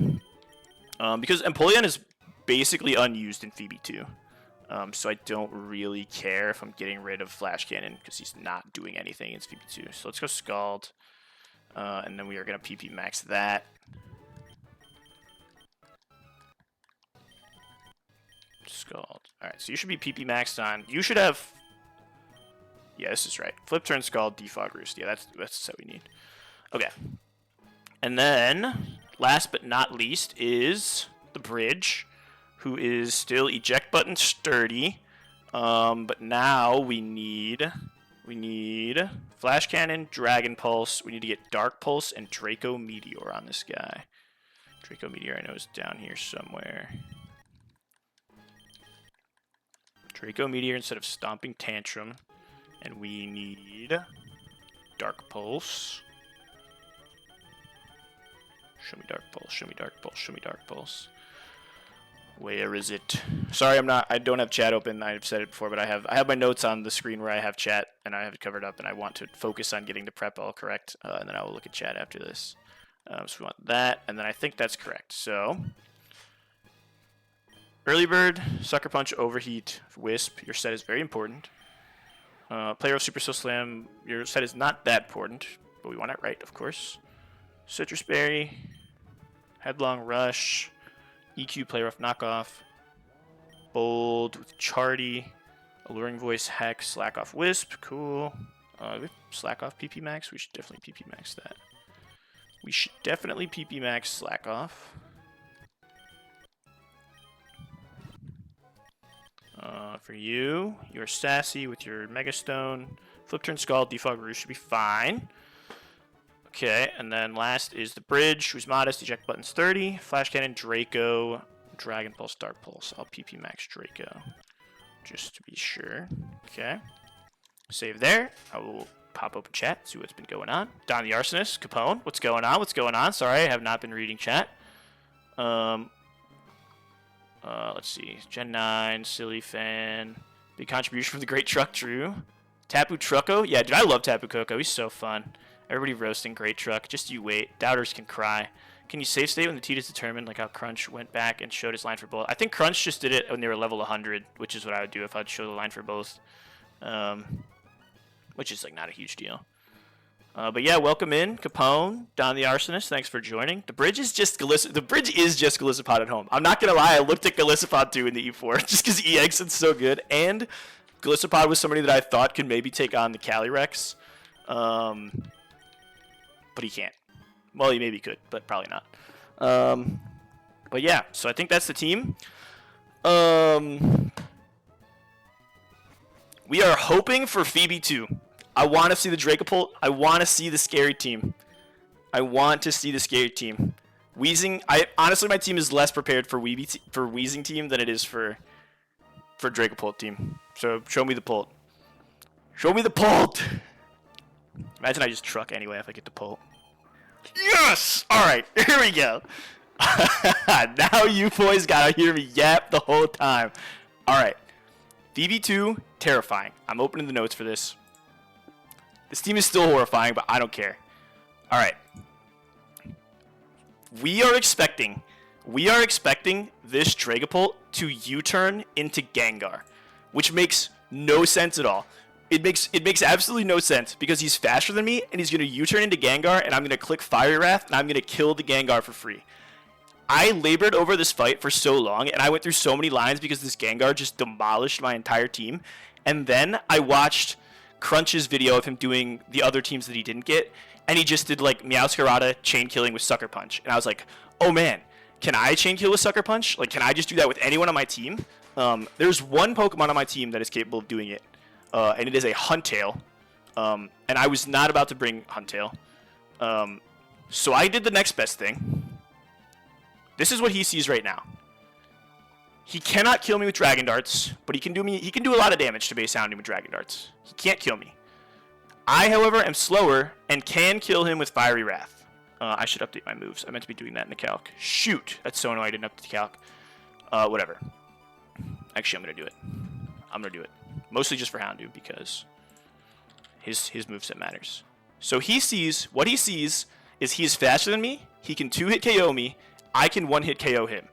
Because Empoleon is basically unused in Phoebe 2. So I don't really care if I'm getting rid of Flash Cannon because he's not doing anything against Phoebe 2. So let's go Scald. And then we are going to PP max that. Scald. Alright, so you should be PP maxed on. You should have... Yeah, this is right. Flip turn, Scald, Defog Roost. Yeah, that's what we need. Okay. And then, last but not least, is the Bridge, who is still eject button sturdy. But now we need Flash Cannon, Dragon Pulse. We need to get Dark Pulse and Draco Meteor on this guy. Draco Meteor I know is down here somewhere. Draco Meteor instead of Stomping Tantrum. And we need Dark Pulse. Show me Dark Pulse, show me Dark Pulse, show me Dark Pulse. Where is it? Sorry, I don't have chat open. I've said it before, but I have my notes on the screen where I have chat, and I have it covered up, and I want to focus on getting the prep all correct, and then I will look at chat after this. So we want that, and then I think that's correct. So, Early Bird, Sucker Punch, Overheat, Wisp. Your set is very important. Player of Super Soul Slam. Your set is not that important, but we want it right, of course. Citrus Berry, Headlong Rush, EQ Player of Knockoff, Bold with Charty, Alluring Voice, Hex, Slack Off Wisp, cool. Slack Off PP Max, we should definitely PP Max that. We should definitely PP Max Slack Off. For you, you're sassy with your Mega Stone. Flip turn Scald, Defog Roost should be fine. Okay, and then last is the Bridge, who's modest, eject button's 30. Flash Cannon, Draco, Dragon Pulse, Dark Pulse. I'll PP max Draco, just to be sure. Okay, save there. I will pop open chat, see what's been going on. Don the Arsonist, Capone, what's going on? What's going on? Sorry, I have not been reading chat. Let's see. Gen 9, Silly Fan. Big contribution from the Great Truck Drew. Tapu Trucko? Yeah, dude, I love Tapu Koko. He's so fun. Everybody roasting Great Truck. Just you wait. Doubters can cry. Can you save state when the teat is determined, like how Crunch went back and showed his line for both? I think Crunch just did it when they were level 100, which is what I would do if I'd show the line for both. Which is like not a huge deal. But yeah, welcome in, Capone, Don the Arsonist. Thanks for joining. The bridge is just Galissapod at home. I'm not gonna lie, I looked at Galissapod 2 in the E4 just because EX is so good, and Galissapod was somebody that I thought could maybe take on the Calyrex, but he can't. Well, he maybe could, but probably not. But yeah, so I think that's the team. We are hoping for Phoebe 2. I want to see the Dracopult. I want to see the scary team. Wheezing. Honestly, my team is less prepared for Wheezing team than it is for Dracopult team. So show me the Pult. Show me the Pult. Imagine I just truck anyway if I get the Pult. Yes. All right. Here we go. Now you boys gotta hear me yap the whole time. All right. VB2 terrifying. I'm opening the notes for this. This team is still horrifying, but I don't care. All right. We are expecting this Dragapult to U-turn into Gengar, which makes no sense at all. It makes absolutely no sense because he's faster than me and he's going to U-turn into Gengar and I'm going to click Fiery Wrath and I'm going to kill the Gengar for free. I labored over this fight for so long and I went through so many lines because this Gengar just demolished my entire team. And then I watched Crunch's video of him doing the other teams that he didn't get, and he just did like Meowscarada chain killing with Sucker Punch, and I was like, oh man, can I chain kill with Sucker Punch? Like, can I just do that with anyone on my team? There's one Pokemon on my team that is capable of doing it, and it is a Huntail, and I was not about to bring Huntail, so I did the next best thing. This is what he sees right now. He cannot kill me with Dragon Darts, but he can do a lot of damage to base Houndoom with Dragon Darts. He can't kill me. I, however, am slower and can kill him with Fiery Wrath. I should update my moves. I meant to be doing that in the calc. Shoot! That's so annoying I didn't update the calc. Whatever. Actually, I'm going to do it. I'm going to do it. Mostly just for Houndoom because his moveset matters. So what he sees is he is faster than me, he can 2-hit KO me, I can 1-hit KO him.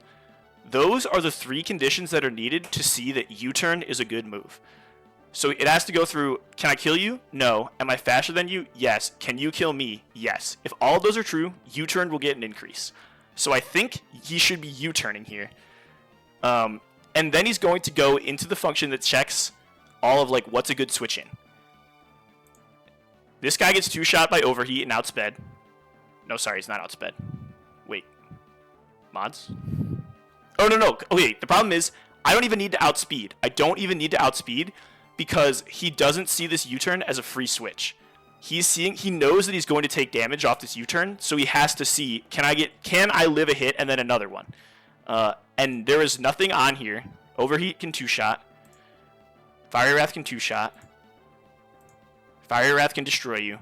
Those are the 3 conditions that are needed to see that U-turn is a good move. So it has to go through, can I kill you? No. Am I faster than you? Yes. Can you kill me? Yes. If all of those are true, U-turn will get an increase. So I think he should be U-turning here. And then he's going to go into the function that checks all of like what's a good switch in. This guy gets 2-shot by overheat and outsped. No, sorry, he's not outsped. Wait. Mods? Oh, no. Okay, the problem is I don't even need to outspeed. I don't even need to outspeed because he doesn't see this U-turn as a free switch. He knows that he's going to take damage off this U-turn, so he has to see, can I live a hit and then another one? And there is nothing on here. Overheat can 2-shot. Fiery Wrath can 2-shot. Fiery Wrath can destroy you.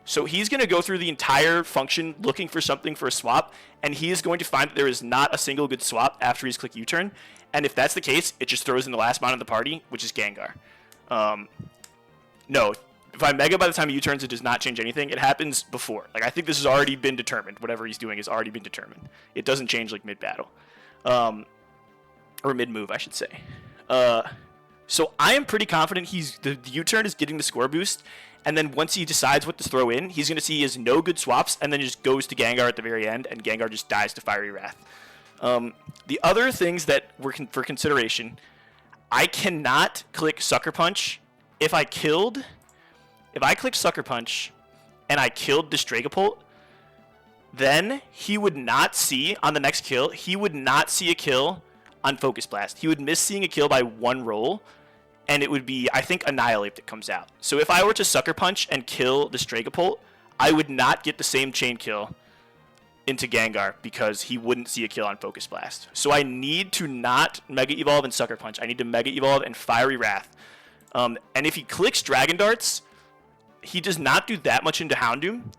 So he's going to go through the entire function looking for something for a swap, and he is going to find that there is not a single good swap after he's clicked U-turn. And if that's the case, it just throws in the last mod of the party, which is Gengar. No, if I Mega by the time he U-turns, it does not change anything. It happens before. Like, I think this has already been determined. Whatever he's doing has already been determined. It doesn't change, like, mid-battle. Or mid-move, I should say. So I am pretty confident the U-turn is getting the score boost, and then once he decides what to throw in, he's going to see he has no good swaps, and then just goes to Gengar at the very end, and Gengar just dies to Fiery Wrath. The other things that were for consideration, I cannot click Sucker Punch. If I clicked Sucker Punch and I killed this Dragapult, then he would not see, on the next kill, he would not see a kill on Focus Blast. He would miss seeing a kill by 1 roll, and it would be, I think, Annihilate that comes out. So if I were to Sucker Punch and kill this Dragapult, I would not get the same chain kill into Gengar because he wouldn't see a kill on Focus Blast. So I need to not Mega Evolve and Sucker Punch. I need to Mega Evolve and Fiery Wrath. And if he clicks Dragon Darts, he does not do that much into Houndoom.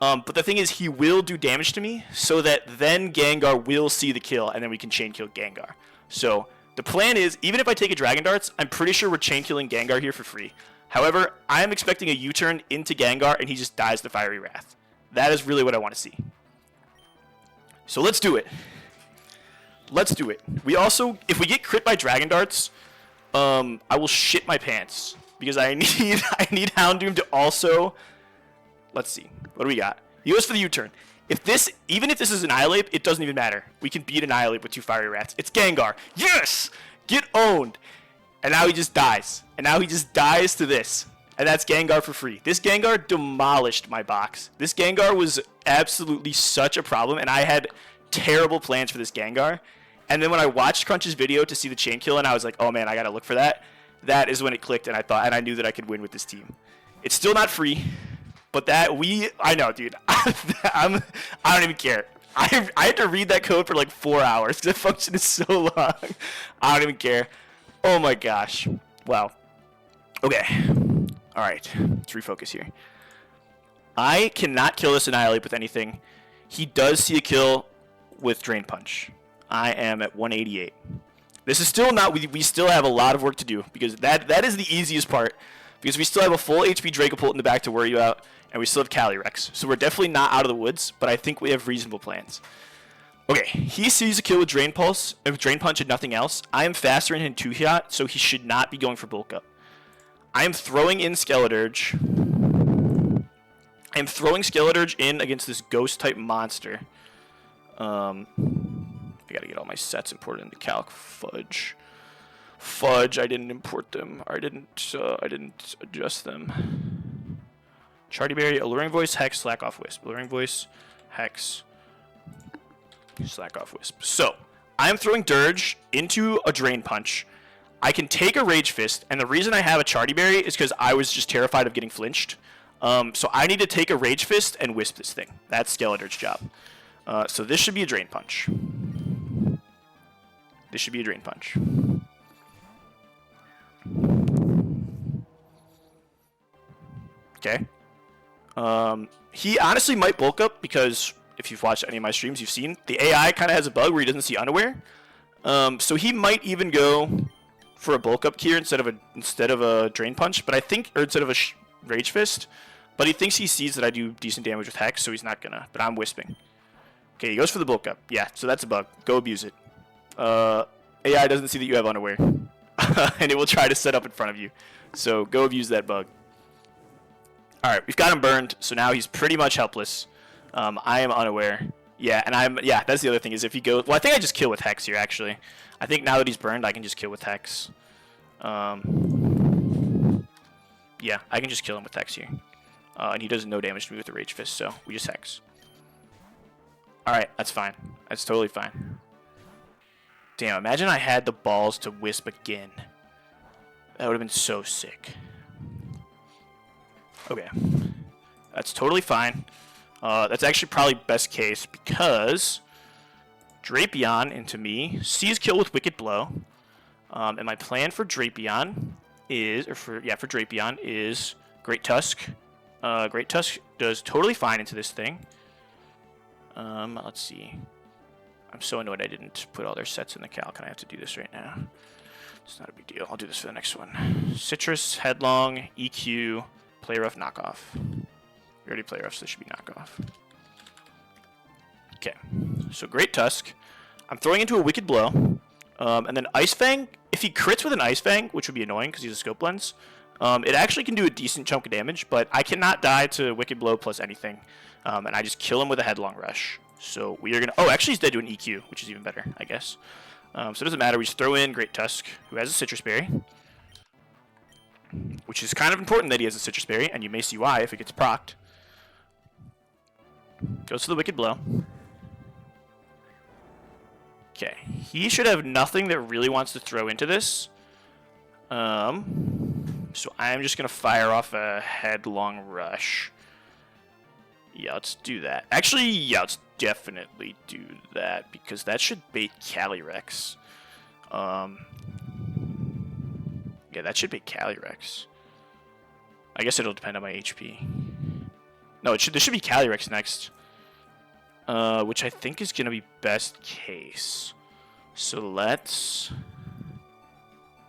But the thing is, he will do damage to me so that then Gengar will see the kill, and then we can chain kill Gengar. So the plan is, even if I take a Dragon Darts, I'm pretty sure we're chain killing Gengar here for free. However, I am expecting a U-turn into Gengar, and he just dies to Fiery Wrath. That is really what I want to see. So let's do it. Let's do it. We also, if we get crit by Dragon Darts, I will shit my pants because I need Houndoom to also. Let's see. What do we got? He goes for the U-turn. Even if this is Annihilate, it doesn't even matter. We can beat Annihilate with 2 Fiery Wraths. It's Gengar. Yes! Get owned. And now he just dies. And now he just dies to this. And that's Gengar for free. This Gengar demolished my box. This Gengar was absolutely such a problem, and I had terrible plans for this Gengar. And then when I watched Crunch's video to see the chain kill, and I was like, oh man, I gotta look for that. That is when it clicked, and I knew that I could win with this team. It's still not free, but I know, dude. I don't even care. I had to read that code for like 4 hours. The function is so long. I don't even care. Oh my gosh. Wow. Okay. All right. Let's refocus here. I cannot kill this Annihilate with anything. He does see a kill with Drain Punch. I am at 188. This is still not... We still have a lot of work to do because that is the easiest part because we still have a full HP Dragapult in the back to worry about, and we still have Calyrex. So we're definitely not out of the woods, but I think we have reasonable plans. Okay, he sees a kill with Drain Punch and nothing else. I am faster in 2-shot, so he should not be going for Bulk Up. I am throwing in Skeledirge. I am throwing Skeledirge in against this Ghost-type monster. I gotta get all my sets imported into Calc. Fudge, I didn't import them. I didn't adjust them. Charty Berry, Alluring Voice, Hex, Slack Off Wisp. Alluring Voice, Hex, Slack Off Wisp. So, I'm throwing Dirge into a Drain Punch. I can take a Rage Fist, and the reason I have a Charty Berry is because I was just terrified of getting flinched. So I need to take a Rage Fist and Wisp this thing. That's Skeledirge's job. So this should be a Drain Punch. This should be a Drain Punch. Okay. He honestly might bulk up because if you've watched any of my streams, you've seen the AI kind of has a bug where he doesn't see Unaware. So he might even go for a bulk up here instead of a Drain Punch, but I think, or instead of a Rage Fist. But he thinks he sees that I do decent damage with Hex, so he's not gonna. But I'm Wisping. Okay, he goes for the bulk up. Yeah, so that's a bug. Go abuse it. AI doesn't see that you have Unaware, and it will try to set up in front of you. So go abuse that bug. All right, we've got him burned, so now he's pretty much helpless. I am Unaware. Yeah, and that's the other thing is if he goes. Well, I think I just kill with Hex here actually. I think now that he's burned, I can just kill with Hex. Yeah, I can just kill him with Hex here. And he does no damage to me with the Rage Fist, so we just Hex. Alright, that's fine. That's totally fine. Damn, imagine I had the balls to Wisp again. That would have been so sick. Okay. That's totally fine. That's actually probably best case because Drapion into me sees kill with Wicked Blow. And my plan for Drapion is, for Drapion is Great Tusk. Great Tusk does totally fine into this thing. Let's see. I'm so annoyed I didn't put all their sets in the calc, and I have to do this right now. It's not a big deal. I'll do this for the next one. Citrus, Headlong, EQ, Play Rough, Knockoff. We already Play Rough, so this should be Knockoff. Okay. So Great Tusk. I'm throwing into a Wicked Blow. And then Ice Fang. If he crits with an Ice Fang, which would be annoying because he's a Scope Lens, it actually can do a decent chunk of damage, but I cannot die to Wicked Blow plus anything. And I just kill him with a Headlong Rush. So we are going to... Oh, actually he's dead to an EQ, which is even better, I guess. So it doesn't matter. We just throw in Great Tusk, who has a Citrus Berry. Which is kind of important that he has a Citrus Berry, and you may see why if it gets procced. Goes to the Wicked Blow. Okay. He should have nothing that really wants to throw into this. So I'm just going to fire off a Headlong Rush. Yeah, let's do that. Actually, yeah, let's definitely do that, because that should bait Calyrex. Yeah, that should bait Calyrex. I guess it'll depend on my HP. No, this should be Calyrex next. Which I think is going to be best case. So let's...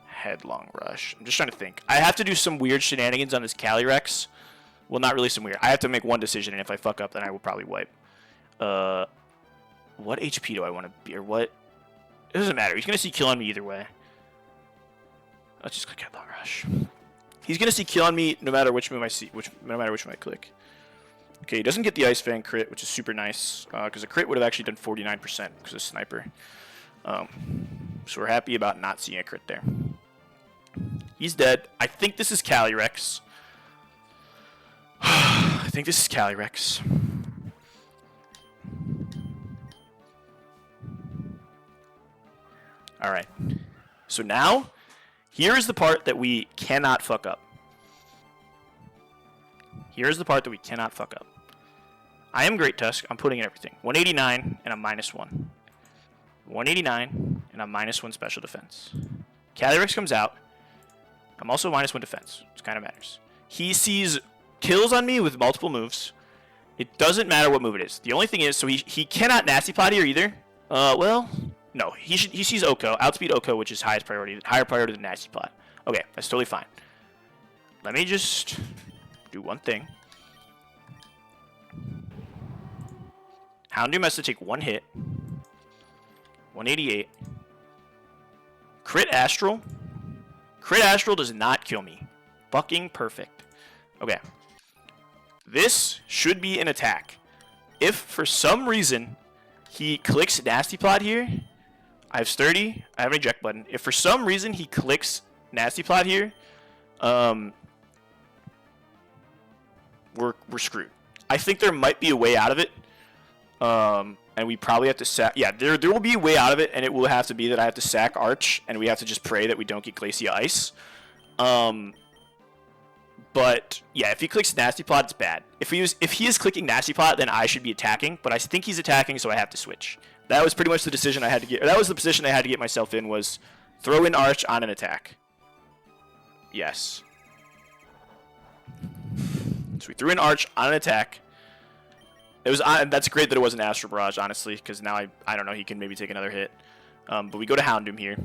Headlong Rush. I'm just trying to think. I have to do some weird shenanigans on this Calyrex. Well, not really some weird. I have to make one decision, and if I fuck up, then I will probably wipe. What HP do I want to be, or what? It doesn't matter. He's going to see kill on me either way. Let's just click Headlong Rush. He's going to see kill on me no matter which move I see, no matter which one I click. Okay, he doesn't get the Ice Fang crit, which is super nice, because a crit would have actually done 49% because of Sniper. So we're happy about not seeing a crit there. He's dead. I think this is Calyrex. I think this is Calyrex. Alright. So now, here is the part that we cannot fuck up. Here's the part that we cannot fuck up. I am Great Tusk. I'm putting in everything. 189, and I'm -1. 189, and I'm -1 special defense. Calyrex comes out. I'm also -1 defense, which kind of matters. He sees kills on me with multiple moves. It doesn't matter what move it is. The only thing is, so he cannot Nasty Plot here either. Well, no. He sees Oko, outspeed Oko, which is higher priority than Nasty Plot. Okay, that's totally fine. Let me just do one thing. Houndoom has to take one hit. 188. Crit Astral. Crit Astral does not kill me. Fucking perfect. Okay. This should be an attack. If for some reason he clicks Nasty Plot here, I have Sturdy, I have an eject button. If for some reason he clicks Nasty Plot here, we're screwed. I think there might be a way out of it. And we probably have to sack... Yeah, there will be a way out of it, and it will have to be that I have to sack Arch, and we have to just pray that we don't get Glacia Ice. But yeah, if he clicks Nasty Plot, it's bad. If he is clicking Nasty Plot, then I should be attacking. But I think he's attacking, so I have to switch. That was pretty much the decision I had to get. That was the position I had to get myself in, was throw in Arch on an attack. Yes. So we threw in Arch on an attack. It was that's great that it wasn't Astral Barrage, honestly, because now I don't know, he can maybe take another hit. But we go to Houndoom here.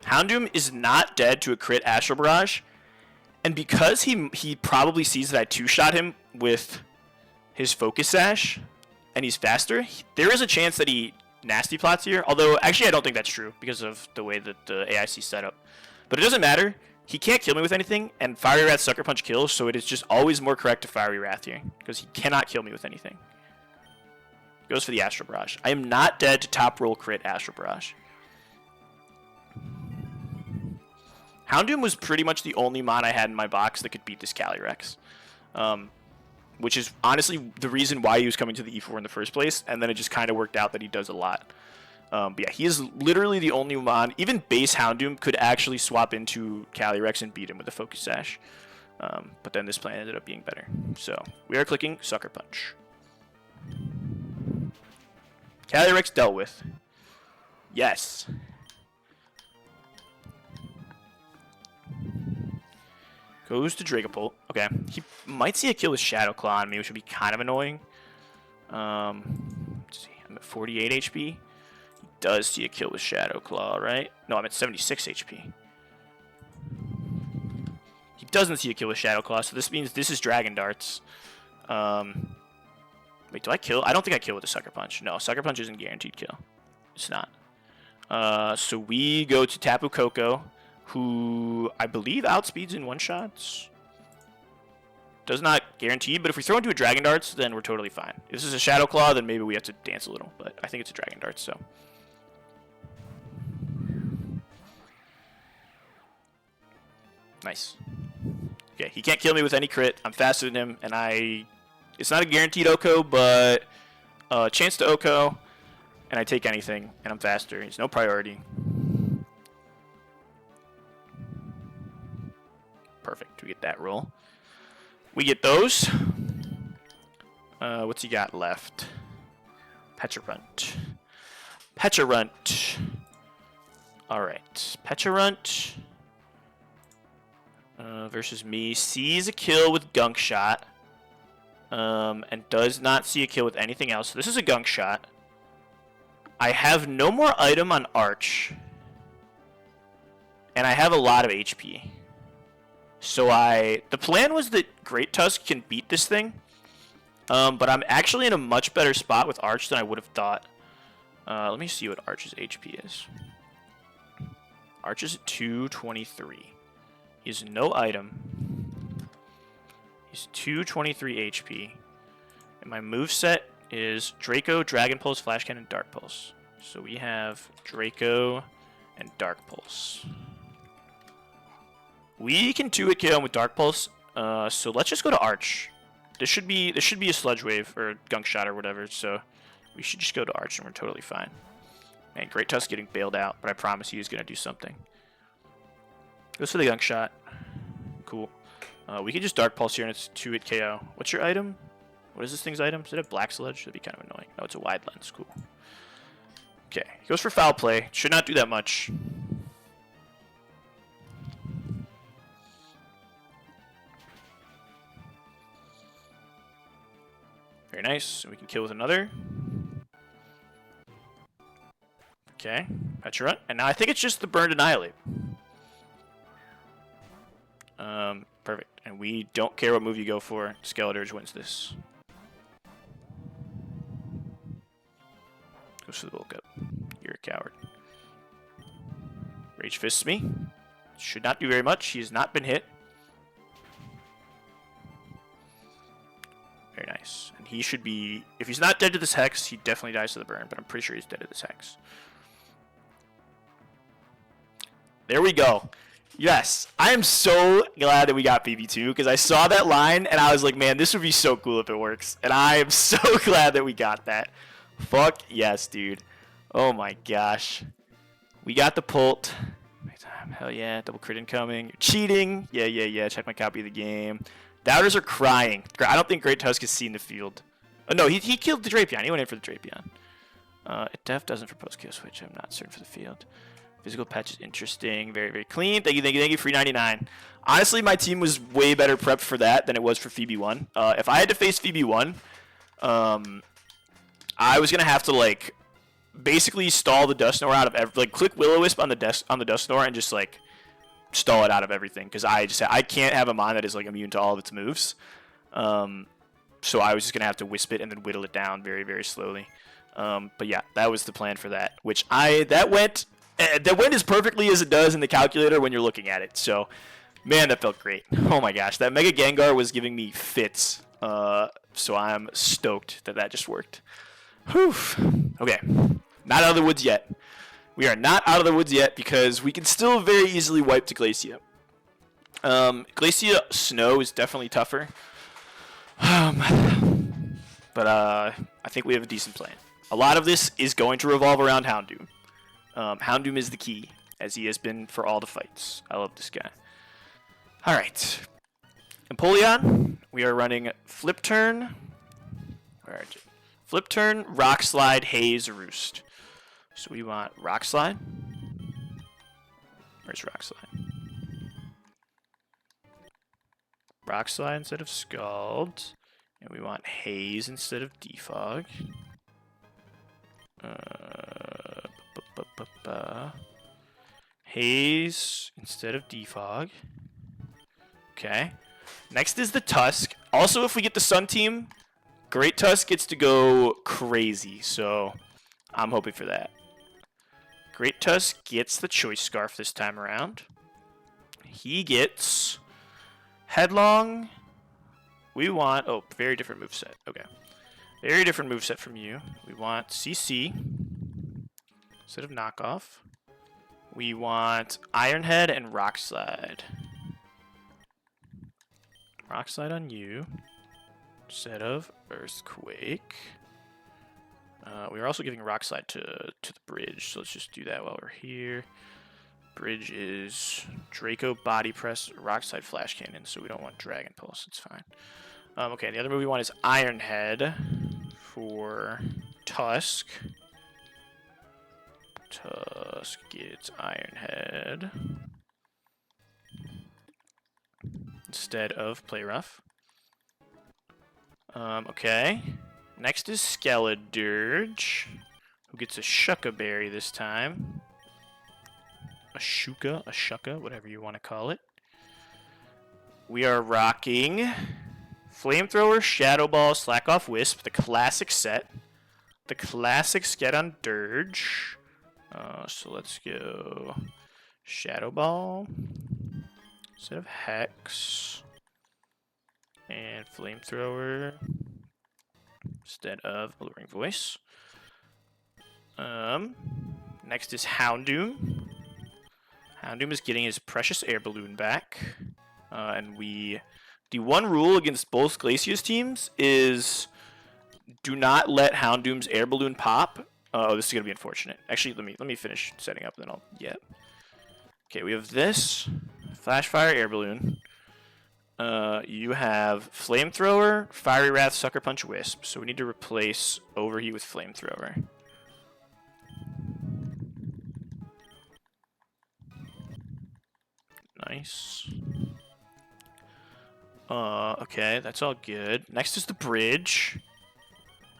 Houndoom is not dead to a crit Astral Barrage. And because he probably sees that I two-shot him with his Focus Sash, and he's faster, there is a chance that he Nasty Plots here. Although, actually, I don't think that's true because of the way that the AIC is set up. But it doesn't matter. He can't kill me with anything, and Fiery Wrath Sucker Punch kills, so it is just always more correct to Fiery Wrath here, because he cannot kill me with anything. Goes for the Astral Barrage. I am not dead to top roll crit Astral Barrage. Houndoom was pretty much the only mon I had in my box that could beat this Calyrex. Which is honestly the reason why he was coming to the E4 in the first place, and then it just kind of worked out that he does a lot. But yeah, he is literally the only mon. Even base Houndoom could actually swap into Calyrex and beat him with a Focus Sash. But then this plan ended up being better. So we are clicking Sucker Punch. Calyrex dealt with. Yes. Goes to Dragapult. Okay. He might see a kill with Shadow Claw on me, which would be kind of annoying. Let's see. I'm at 48 HP. He does see a kill with Shadow Claw, right? No, I'm at 76 HP. He doesn't see a kill with Shadow Claw, so this means this is Dragon Darts. Wait, do I kill? I don't think I kill with a Sucker Punch. No, Sucker Punch isn't guaranteed kill. It's not. So we go to Tapu Koko, who I believe outspeeds in one-shots. Does not guarantee, but if we throw into a Dragon Darts, then we're totally fine. If this is a Shadow Claw, then maybe we have to dance a little, but I think it's a Dragon Darts, so. Nice. Okay, he can't kill me with any crit. I'm faster than him, and it's not a guaranteed Oko, but a chance to Oko, and I take anything, and I'm faster. It's no priority. Perfect. We get that roll. We get those. What's he got left? Pecharunt. Pecharunt. Alright. Pecharunt versus me. Sees a kill with Gunk Shot. And does not see a kill with anything else. So this is a Gunk Shot. I have no more item on Arch. And I have a lot of HP. So the plan was that Great Tusk can beat this thing, but I'm actually in a much better spot with Arch than I would have thought. Let me see what Arch's HP is. Arch is at 223. He has no item. He's 223 HP. And my moveset is Draco, Dragon Pulse, Flash Cannon, Dark Pulse. So we have Draco and Dark Pulse. We can 2-hit KO him with Dark Pulse, so let's just go to Arch. This should be a Sludge Wave or Gunk Shot or whatever, so we should just go to Arch and we're totally fine. Man, Great Tusk getting bailed out, but I promise he is going to do something. Goes for the Gunk Shot. Cool. We can just Dark Pulse here and it's 2-hit KO. What's your item? What is this thing's item? Does it have Black Sludge? That'd be kind of annoying. No, it's a Wide Lens. Cool. Okay, he goes for Foul Play. Should not do that much. Very nice. We can kill with another. Okay. Pecharunt. And now I think it's just the Burned Annihilate. Perfect. And we don't care what move you go for. Skeletorge wins this. Goes for the bulk up. You're a coward. Rage Fists me. Should not do very much. He has not been hit. Very nice. And he should be... If he's not dead to this Hex, he definitely dies to the burn, but I'm pretty sure he's dead to this Hex. There we go. Yes. I am so glad that we got BB2, because I saw that line, and I was like, man, this would be so cool if it works. And I am so glad that we got that. Fuck yes, dude. Oh my gosh. We got the Pult. Hell yeah. Double crit incoming. You're cheating. Yeah. Check my copy of the game. Doubters are crying. I don't think Great Tusk has seen the field. Oh, no, he killed the Drapion. He went in for the Drapion. It def doesn't for post-kill switch. I'm not certain for the field. Physical patch is interesting. Very clean. Thank you. Free 99. Honestly, my team was way better prepped for that than it was for Phoebe 1. If I had to face Phoebe 1, I was going to have to, like, basically stall the Dusknoir out of like click Will-O-Wisp on the Dusknoir and just like stall it out of everything, because I can't have a mon that is like immune to all of its moves. So I was just gonna have to wisp it and then whittle it down very slowly. But yeah, that was the plan for that, which that went as perfectly as it does in the calculator when you're looking at it. So man, that felt great. Oh my gosh, that Mega Gengar was giving me fits. So I'm stoked that just worked. Whew. Okay. Not out of the woods yet. We are not out of the woods yet because we can still very easily wipe to Glacia. Glacia Snow is definitely tougher. But I think we have a decent plan. A lot of this is going to revolve around Houndoom. Houndoom is the key, as he has been for all the fights. I love this guy. Alright. Empoleon, we are running Flip Turn. Where are you? Flip Turn, Rock Slide, Haze, Roost. So we want Rock Slide. Where's Rock Slide? Rock Slide instead of Scald. And we want Haze instead of Defog. Haze instead of Defog. Okay. Next is the Tusk. Also, if we get the Sun Team, Great Tusk gets to go crazy, so I'm hoping for that. Great Tusk gets the Choice Scarf this time around. He gets Headlong. We want... Oh, very different moveset. Okay. Very different moveset from you. We want CC instead of Knockoff. We want Iron Head and Rock Slide. Rock Slide on you instead of Earthquake. We are also giving Rock Slide to the bridge, so let's just do that while we're here. Bridge is Draco, Body Press, Rock Slide, Flash Cannon, so we don't want Dragon Pulse. It's fine. Okay, the other move we want is Iron Head for Tusk. Tusk gets Iron Head instead of Play Rough. Okay. Next is Skeledirge, who gets a Shucka Berry this time. A Shucka, whatever you want to call it. We are rocking Flamethrower, Shadow Ball, Slack Off Wisp, the classic set. The classic set on Dirge. So let's go Shadow Ball instead of Hex. And Flamethrower instead of Alluring Voice. Next is Houndoom. Houndoom is getting his precious air balloon back. And the one rule against both Glacia's teams is do not let Houndoom's air balloon pop. Oh, this is gonna be unfortunate. Actually, let me finish setting up, then I'll Okay, we have this Flash Fire air balloon. You have Flamethrower, Fiery Wrath, Sucker Punch, Wisp. So we need to replace Overheat with Flamethrower. Nice. Okay, that's all good. Next is the bridge.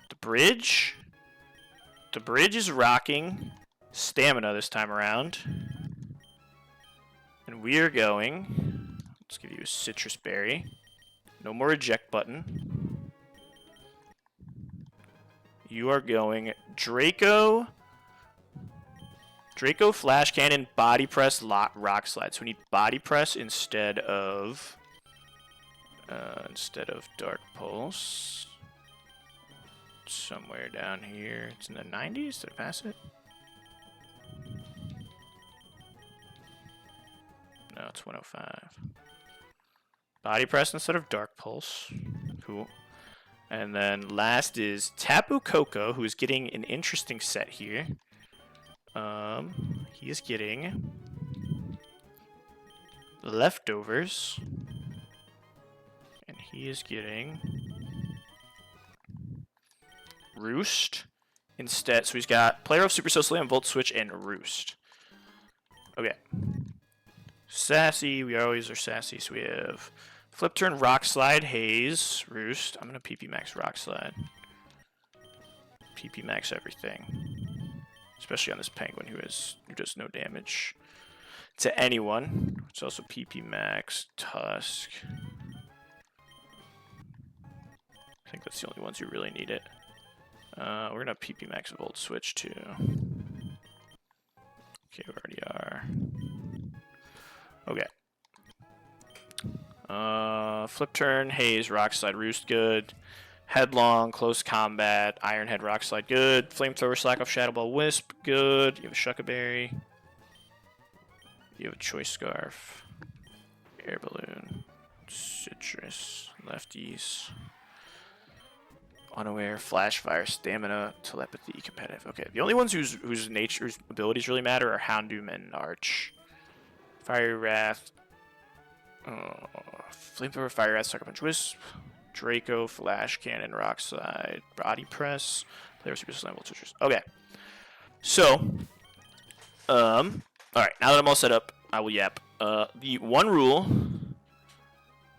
The bridge is rocking Stamina this time around. And we are going... Let's give you a Citrus Berry. No more eject button. You are going Draco, Flash Cannon, Body Press, Rock Slide. So we need Body Press instead of Dark Pulse. Somewhere down here. It's in the 90s. Did I pass it? No, it's 105. Body Press instead of Dark Pulse. Cool. And then last is Tapu Koko, who is getting an interesting set here. He is getting leftovers. And he is getting Roost instead. So he's got Player of Supercell Slam, Volt Switch, and Roost. Okay. Sassy. We always are sassy. So we have Flip Turn, Rock Slide, Haze, Roost. I'm going to PP Max Rock Slide. PP Max everything. Especially on this Penguin who does no damage to anyone. It's also PP Max Tusk. I think that's the only ones who really need it. We're gonna PP Max Volt Switch too. Okay, we already are. Okay. Flip Turn, Haze, Rock Slide, Roost, good. Headlong, Close Combat, Ironhead, Rock Slide, good. Flamethrower, Slack Off, Shadow Ball, Wisp, good. You have a Shuckaberry. You have a Choice Scarf. Air Balloon. Citrus. Lefties. Unaware, Flash Fire, Stamina, Telepathy, Competitive. Okay, the only ones whose abilities really matter are Houndoom and Arch. Fiery Wrath. Flamethrower, Fire Wrath, Sucker Punch, Wisp. Draco, Flash Cannon, Rock Slide, Body Press, Player Super Slam, Volt Switchers. Okay. So, alright, now that I'm all set up, I will yap. The one rule,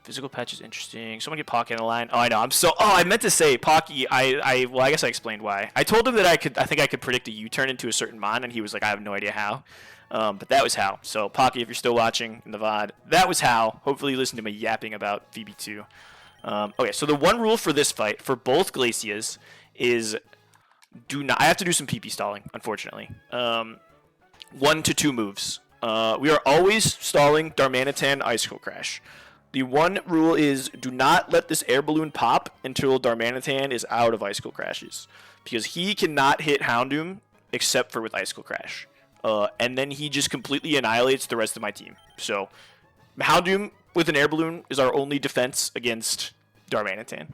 physical patch is interesting. Someone get Pocky on the line. Oh, I know, I meant to say, Pocky, well, I guess I explained why. I told him that I think I could predict a U-turn into a certain mon, and he was like, I have no idea how. But that was how. So, Pocky, if you're still watching in the VOD, that was how. Hopefully you listened to me yapping about VB2. Okay, so the one rule for this fight, for both Glacias, is I have to do some PP stalling, unfortunately. 1 to 2 moves. We are always stalling Darmanitan Icicle Crash. The one rule is do not let this air balloon pop until Darmanitan is out of Icicle Crashes. Because he cannot hit Houndoom except for with Icicle Crash. And then he just completely annihilates the rest of my team. So, Houndoom with an air balloon is our only defense against Darmanitan.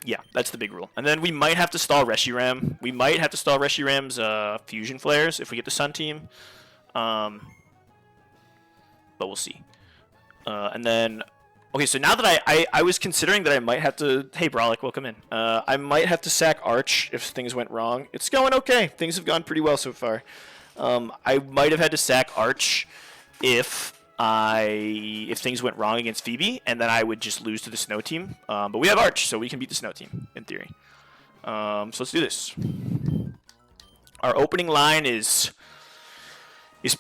Yeah, that's the big rule. And then we might have to stall Reshiram. We might have to stall Reshiram's Fusion Flares if we get the Sun team. But we'll see. And then, okay, so now that I was considering that I might have to, hey Brolic, welcome in. I might have to sack Arch if things went wrong. It's going okay. Things have gone pretty well so far. I might have had to sack Arch if things went wrong against Phoebe, and then I would just lose to the Snow team. But we have Arch, so we can beat the Snow team, in theory. So let's do this. Our opening line is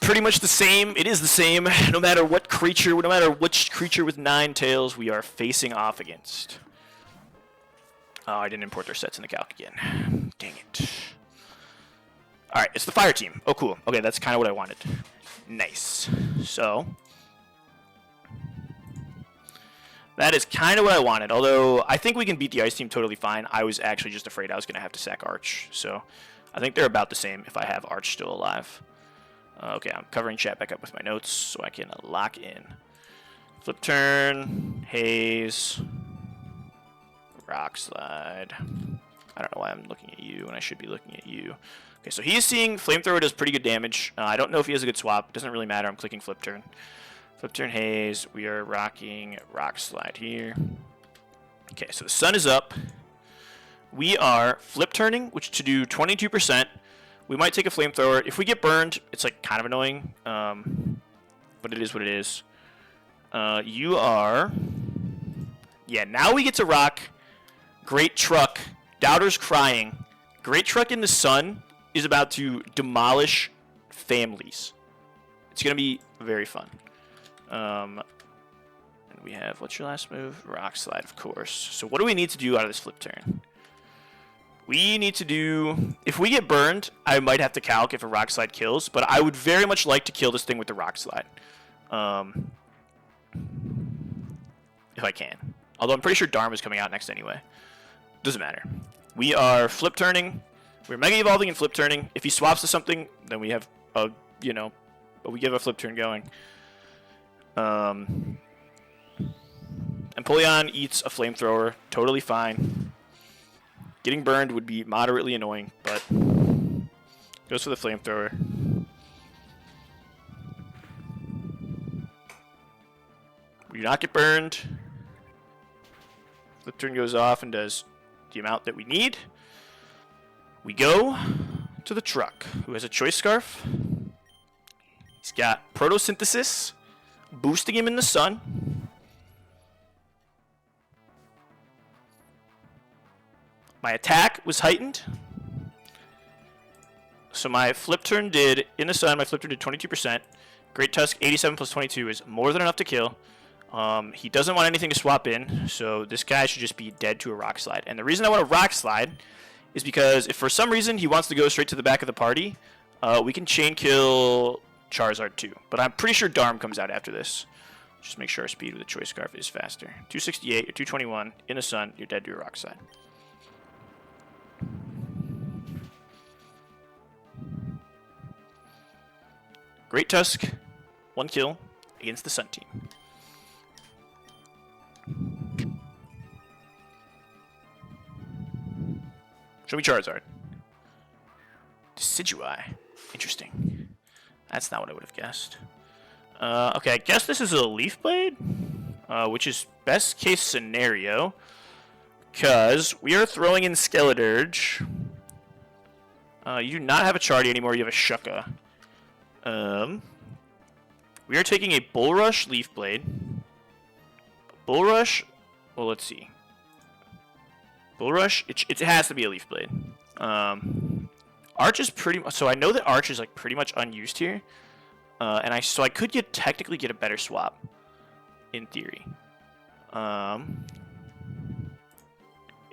pretty much the same. It is the same, no matter what creature, no matter which creature with 9 tails we are facing off against. Oh, I didn't import their sets in the calc again. Dang it. Alright, it's the Fire team. Oh, cool. Okay, that's kind of what I wanted. Nice. So, that is kind of what I wanted, although I think we can beat the Ice team totally fine. I was actually just afraid I was going to have to sack Arch, so I think they're about the same if I have Arch still alive. Okay, I'm covering chat back up with my notes so I can lock in. Flip Turn, Haze, Rock Slide. I don't know why I'm looking at you when I should be looking at you. Okay, so he is seeing Flamethrower does pretty good damage. I don't know if he has a good swap. Doesn't really matter. I'm clicking Flip Turn. Flip Turn, Haze. We are rocking Rock Slide here. Okay, so the sun is up. We are Flip Turning, which to do 22%. We might take a Flamethrower. If we get burned, it's like kind of annoying. But it is what it is. You are... Yeah, now we get to rock Great Truck. Doubter's Crying. Great Truck in the sun is about to demolish families. It's going to be very fun. And we have, what's your last move? Rock Slide, of course. So what do we need to do out of this Flip Turn? We need to do... If we get burned, I might have to calc if a Rock Slide kills, but I would very much like to kill this thing with the Rock Slide. If I can. Although I'm pretty sure Dharma's coming out next anyway. Doesn't matter. We are Flip Turning. We're Mega Evolving and Flip Turning. If he swaps to something, then we have a, we get a Flip Turn going. Empoleon eats a Flamethrower. Totally fine. Getting burned would be moderately annoying, but goes for the Flamethrower. We do not get burned. Flip turn goes off and does the amount that we need. We go to the truck, who has a choice scarf. He's got photosynthesis, boosting him in the sun. My attack was heightened. So my flip turn did, in the sun, my flip turn did 22%. Great Tusk, 87 plus 22 is more than enough to kill. He doesn't want anything to swap in, so this guy should just be dead to a rock slide. And the reason I want a rock slide is because if for some reason he wants to go straight to the back of the party, we can chain kill Charizard too. But I'm pretty sure Darm comes out after this. Just make sure our speed with the choice scarf is faster. 268 or 221 in the sun, you're dead to a rock slide. Great Tusk, 1 kill against the Sun team. Show me Charizard. Decidui. Interesting. That's not what I would have guessed. Okay, I guess this is a Leaf Blade, which is best case scenario, because we are throwing in Skeledirge. You do not have a Chardy anymore, you have a Shucka. We are taking a Bull Rush Leaf Blade. Bull Rush, well, let's see. Bull Rush, it has to be a Leaf Blade. Arch is pretty much, so I know that Arch is like pretty much unused here. So I could technically get a better swap, in theory.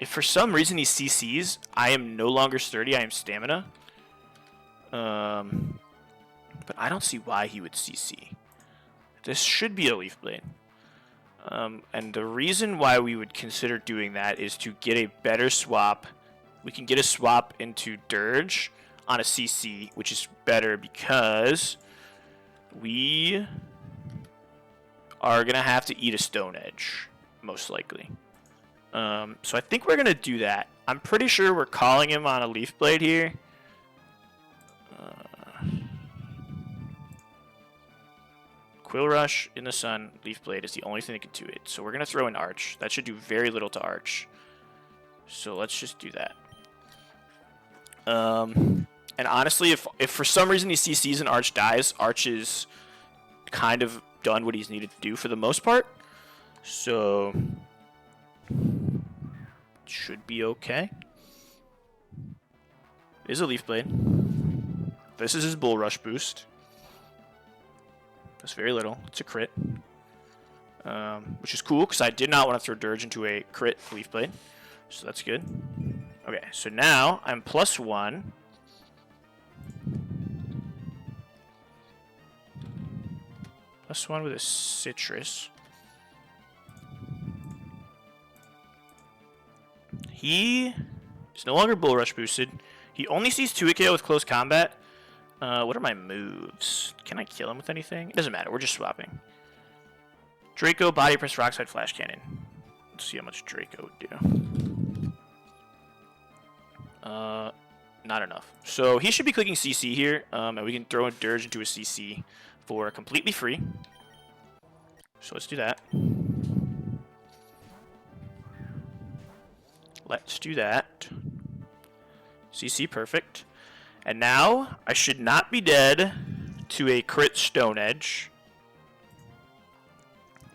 If for some reason he CCs, I am no longer sturdy, I am stamina. But I don't see why he would CC. This should be a Leaf Blade. And the reason why we would consider doing that is to get a better swap. We can get a swap into Dirge on a CC, which is better because we are going to have to eat a Stone Edge, most likely. So I think we're going to do that. I'm pretty sure we're calling him on a Leaf Blade here. Quill Rush in the sun, Leaf Blade is the only thing that can do it. So we're going to throw in Arch. That should do very little to Arch. So let's just do that. And honestly, if for some reason he CCs and Arch dies, Arch is kind of done what he's needed to do for the most part. So should be okay. It is a Leaf Blade. This is his Bull Rush boost. That's very little. It's a crit. Which is cool, because I did not want to throw Dirge into a crit Leaf Blade. So that's good. Okay, so now I'm +1. +1 with a Citrus. He is no longer Bull Rush boosted. He only sees 2 KO with close combat. What are my moves? Can I kill him with anything? It doesn't matter. We're just swapping. Draco, Body Press, Rockside, Flash Cannon. Let's see how much Draco would do. Not enough. So he should be clicking CC here, and we can throw a Dirge into a CC for completely free. So let's do that. Let's do that. CC, perfect. And now, I should not be dead to a crit Stone Edge.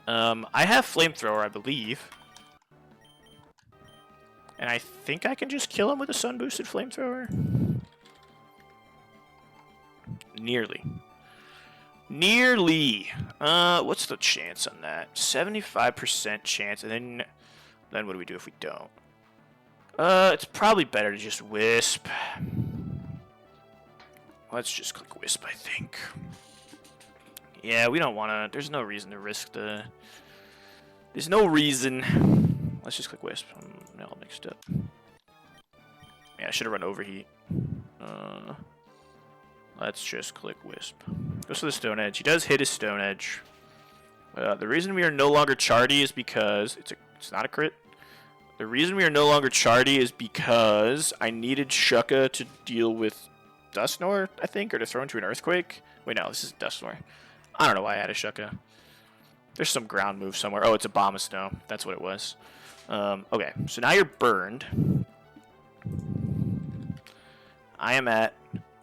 I have Flamethrower, I believe. And I think I can just kill him with a Sun-boosted Flamethrower. Nearly. Nearly. What's the chance on that? 75% chance, and then what do we do if we don't? It's probably better to just Wisp. Let's just click Wisp, I think. Yeah, we don't want to... There's no reason to risk the... There's no reason. Let's just click Wisp. I'm all mixed up. Yeah, I should have run Overheat. Let's just click Wisp. Goes for the Stone Edge. He does hit his Stone Edge. The reason we are no longer Chardy is because... It's not a crit. The reason we are no longer Chardy is because I needed Shucka to deal with Dusknoir, I think, or to throw into an Earthquake. Wait, no, this is Dusknoir. I don't know why I had a Shucka. There's some ground move somewhere. Oh, it's a bomb of snow. That's what it was. Okay, so now you're burned. I am at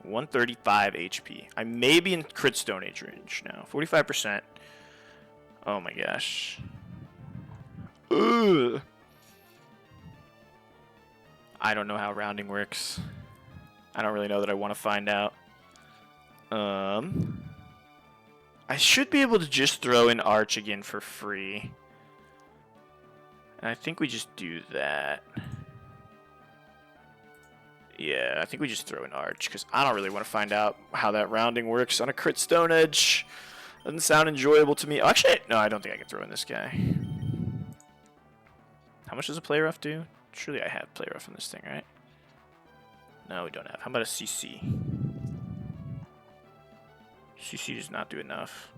135 HP. I may be in crit Stone Age range now. 45%. Oh my gosh. Ugh. I don't know how rounding works. I don't really know that I want to find out. I should be able to just throw in Arch again for free. And I think we just do that. Yeah, I think we just throw in Arch, because I don't really want to find out how that rounding works on a crit Stone Edge. Doesn't sound enjoyable to me. Oh, actually, no, I don't think I can throw in this guy. How much does a play rough do? Surely I have play rough in this thing, right? No, we don't have. How about a CC? CC does not do enough.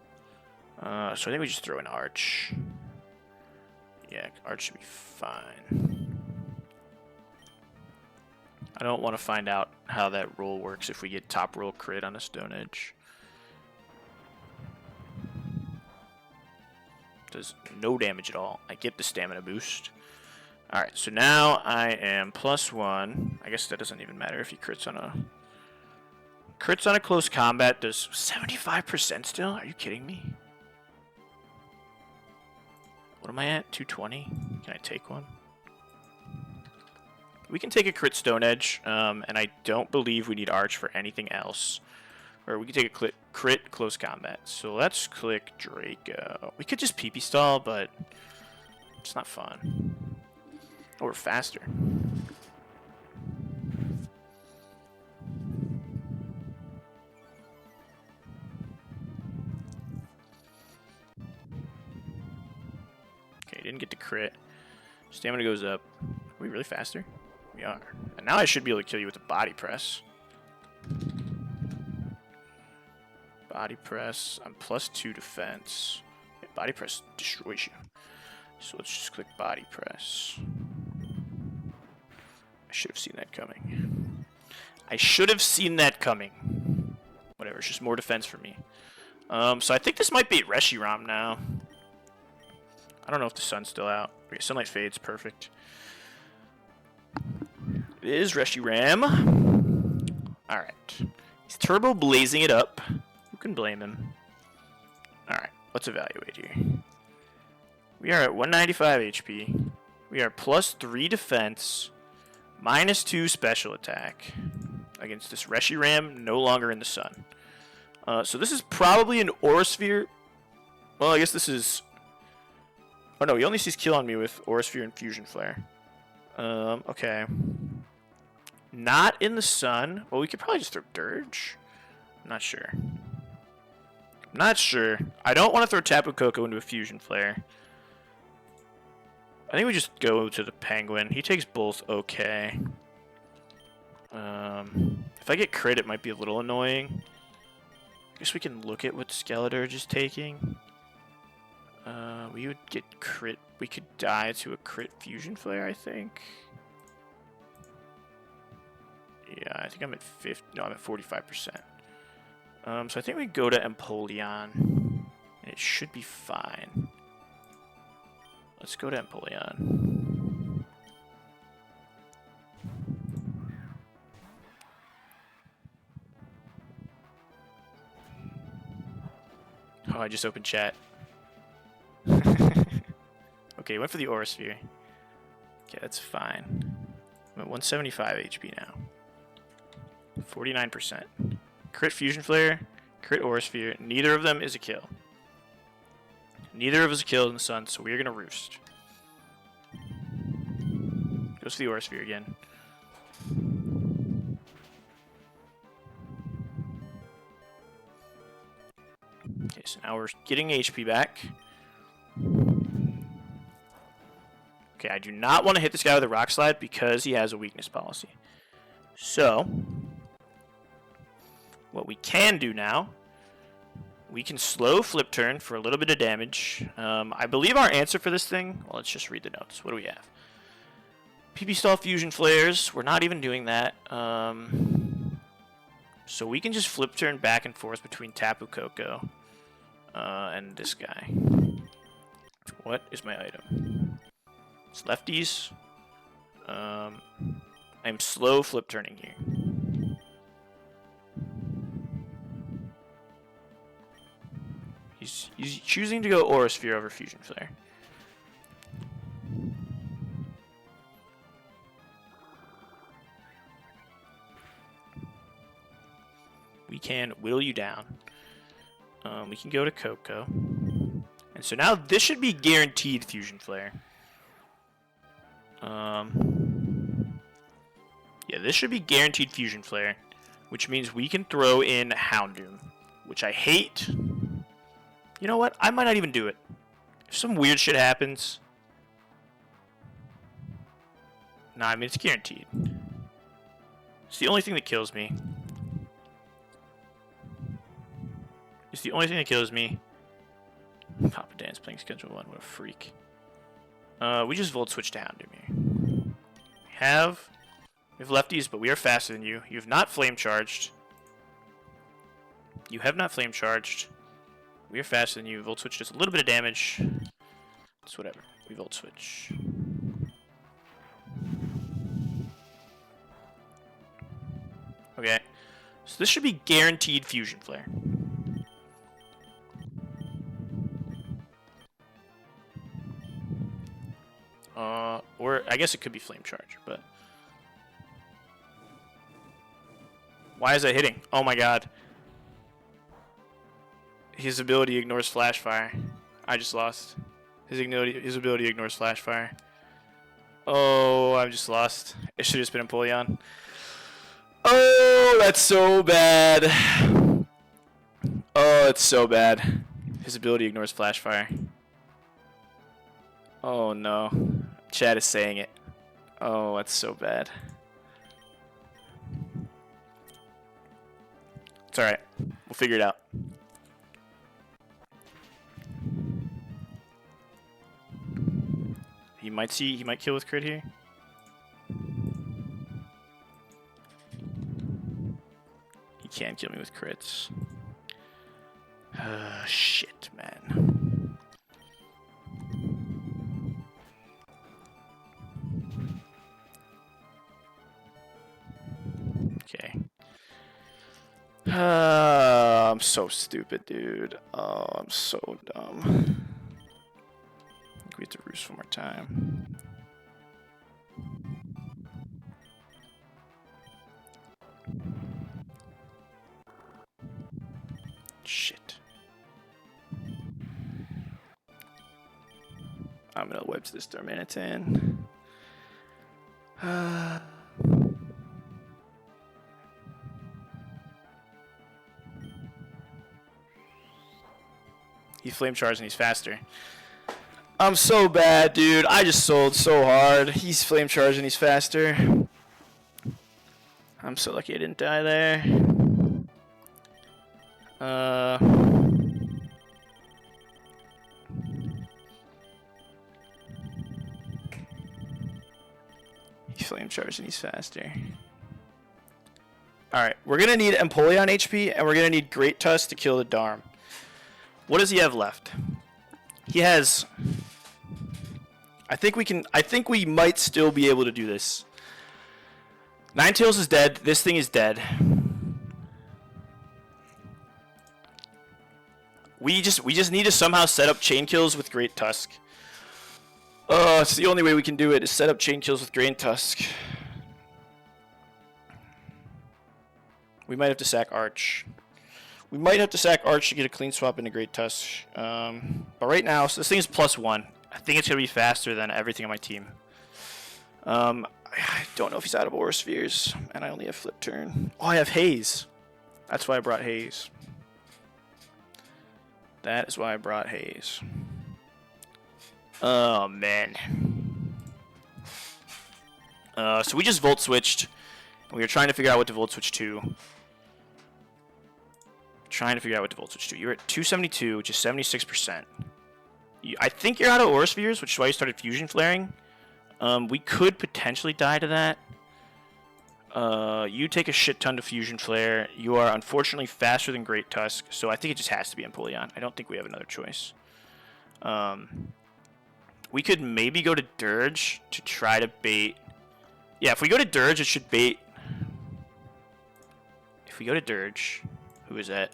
So I think we just throw in Arch. Yeah, Arch should be fine. I don't want to find out how that roll works if we get top roll crit on a Stone Edge. Does no damage at all. I get the stamina boost. Alright, so now I am +1. I guess that doesn't even matter if he crits on a... Crits on a close combat does 75% still? Are you kidding me? What am I at? 220? Can I take one? We can take a crit Stone Edge, and I don't believe we need Arch for anything else. Or we can take a crit close combat. So let's click Draco. We could just PP stall, but it's not fun. Oh, we're faster. Okay, didn't get the crit. Stamina goes up. Are we really faster? We are. And now I should be able to kill you with a body press. Body press. I'm +2 defense. Yeah, body press destroys you. So let's just click body press. I should have seen that coming. I should have seen that coming. Whatever, it's just more defense for me. So I think this might be Reshiram now. I don't know if the sun's still out. Okay, sunlight fades, perfect. It is Reshiram. Alright. He's turbo blazing it up. Who can blame him? Alright, let's evaluate here. We are at 195 HP. We are +3 defense, -2 special attack against this Reshiram no longer in the sun. So this is probably an Aura Sphere. Well, I guess this is... Oh no, he only sees kill on me with Aura Sphere and Fusion Flare. Okay. Not in the sun. Well, we could probably just throw Dirge. I'm not sure. Not sure. I don't want to throw Tapu Koko into a Fusion Flare. I think we just go to the Penguin. He takes both okay. If I get crit, it might be a little annoying. I guess we can look at what Skeledirge is taking. We would get crit. We could die to a crit Fusion Flare, I think. Yeah, I think I'm at 50. No, I'm at 45%. So I think we go to Empoleon. And it should be fine. Let's go to Empoleon. Oh, I just opened chat. Okay, went for the Aura Sphere. Okay, that's fine. I'm at 175 HP now. 49%. Crit Fusion Flare, crit Aura Sphere. Neither of them is a kill. Neither of us killed in the sun, so we're gonna roost. Goes to the Aura Sphere again. Okay, so now we're getting HP back. Okay, I do not want to hit this guy with a Rock Slide because he has a weakness policy. So, what we can do now, we can slow Flip Turn for a little bit of damage. I believe our answer for this thing, well, let's just read the notes. What do we have? PP Stall Fusion Flares, we're not even doing that. So we can just Flip Turn back and forth between Tapu Koko and this guy. What is my item? It's lefties. I'm slow flip turning here. He's choosing to go Aura Sphere over Fusion Flare. We can whittle you down. We can go to Coco. And so now this should be guaranteed Fusion Flare. Yeah, this should be guaranteed Fusion Flare, which means we can throw in Houndoom, which I hate. You know what? I might not even do it. If some weird shit happens... Nah, I mean, it's guaranteed. It's the only thing that kills me. It's the only thing that kills me. Papa Dan's playing Schedule 1. What a freak. We just Volt Switch to Houndoom here. We have lefties, but we are faster than you. You have not Flame Charged. You have not Flame Charged. We are faster than you. Volt Switch does a little bit of damage. It's whatever. We Volt Switch. Okay. So this should be guaranteed Fusion Flare. Or I guess it could be Flame Charge, but... Why is that hitting? Oh my god. His ability ignores Flash Fire. I just lost. His ability ignores Flash Fire. Oh, I've just lost. It should have just been Empoleon. Oh, that's so bad. Oh, it's so bad. His ability ignores Flash Fire. Oh no. Chat is saying it. Oh, that's so bad. It's alright. We'll figure it out. He might kill with crit here. He can kill me with crits. Shit, man. Okay. I'm so stupid, dude. Oh, I'm so dumb. We have to roost one more time. Shit. I'm gonna web to this Darmanitan. He flame charged and he's faster. I'm so bad, dude. I just sold so hard. He's flame charged and he's faster. I'm so lucky I didn't die there. He's flame charged and he's faster. Alright, we're going to need Empoleon HP, and we're going to need Great Tusk to kill the Darm. What does he have left? He has... I think we might still be able to do this. Ninetales is dead. This thing is dead. We just need to somehow set up chain kills with Great Tusk. It's the only way we can do it, is set up chain kills with Great Tusk. We might have to sack Arch. We might have to sack Arch to get a clean swap into Great Tusk. But right now, so this thing is +1. I think it's going to be faster than everything on my team. I don't know if he's out of Aura Spheres, and I only have Flip Turn. Oh, I have Haze. That's why I brought Haze. That is why I brought Haze. Oh, man. So we just Volt Switched. We were trying to figure out what to Volt Switch to. You're at 272, which is 76%. I think you're out of Aura Spheres, which is why you started Fusion Flaring. We could potentially die to that. You take a shit ton to Fusion Flare. You are unfortunately faster than Great Tusk, so I think it just has to be Empoleon. I don't think we have another choice. We could maybe go to Dirge to try to bait. Yeah, if we go to Dirge, it should bait. If we go to Dirge, who is that?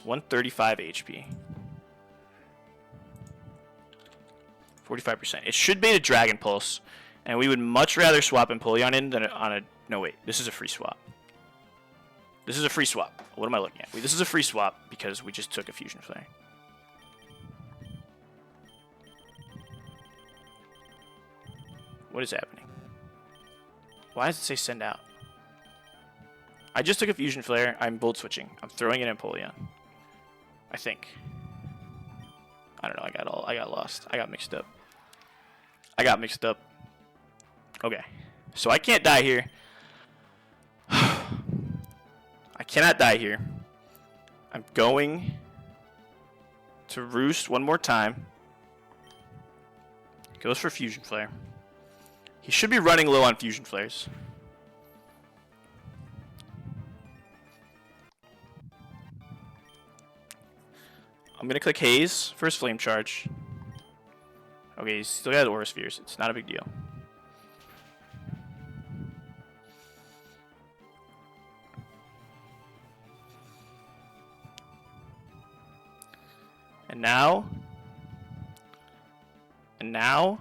135 HP. 45%. It should bait a Dragon Pulse. And we would much rather swap Imperium in than on a... No, wait. This is a free swap. This is a free swap. What am I looking at? This is a free swap because we just took a Fusion Flare. What is happening? Why does it say send out? I just took a Fusion Flare. I'm bold switching. I'm throwing in Empoleon. I think. I don't know. I got lost. I got mixed up. Okay. So I can't die here. I cannot die here. I'm going to Roost one more time. Goes for Fusion Flare. He should be running low on Fusion Flares. I'm going to click Haze for his Flame Charge. Okay, he's still got Aura Spheres. It's not a big deal. And now,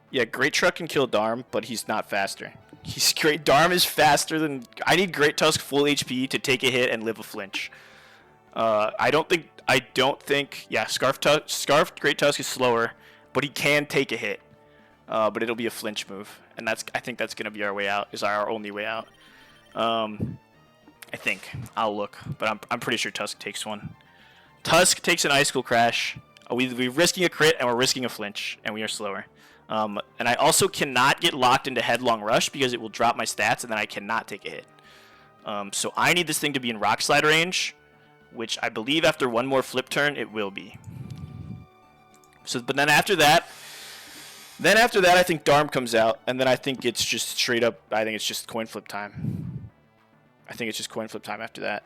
yeah, Great Truck can kill Darm, but he's not faster. He's great. Darm is faster than... I need Great Tusk full HP to take a hit and live a flinch. I don't think... Yeah, Scarf Great Tusk is slower, but he can take a hit. But it'll be a flinch move. And I think that's going to be our way out, is our only way out. I think. I'll look, but I'm pretty sure Tusk takes one. Tusk takes an Icicle Crash. We're risking a crit, and we're risking a flinch, and we are slower. And I also cannot get locked into Headlong Rush because it will drop my stats, and then I cannot take a hit. So I need this thing to be in Rock Slide range, which I believe after one more flip turn, it will be. So, but then after that, I think Darm comes out, and then I think it's just straight up, I think it's just coin flip time. I think it's just coin flip time after that.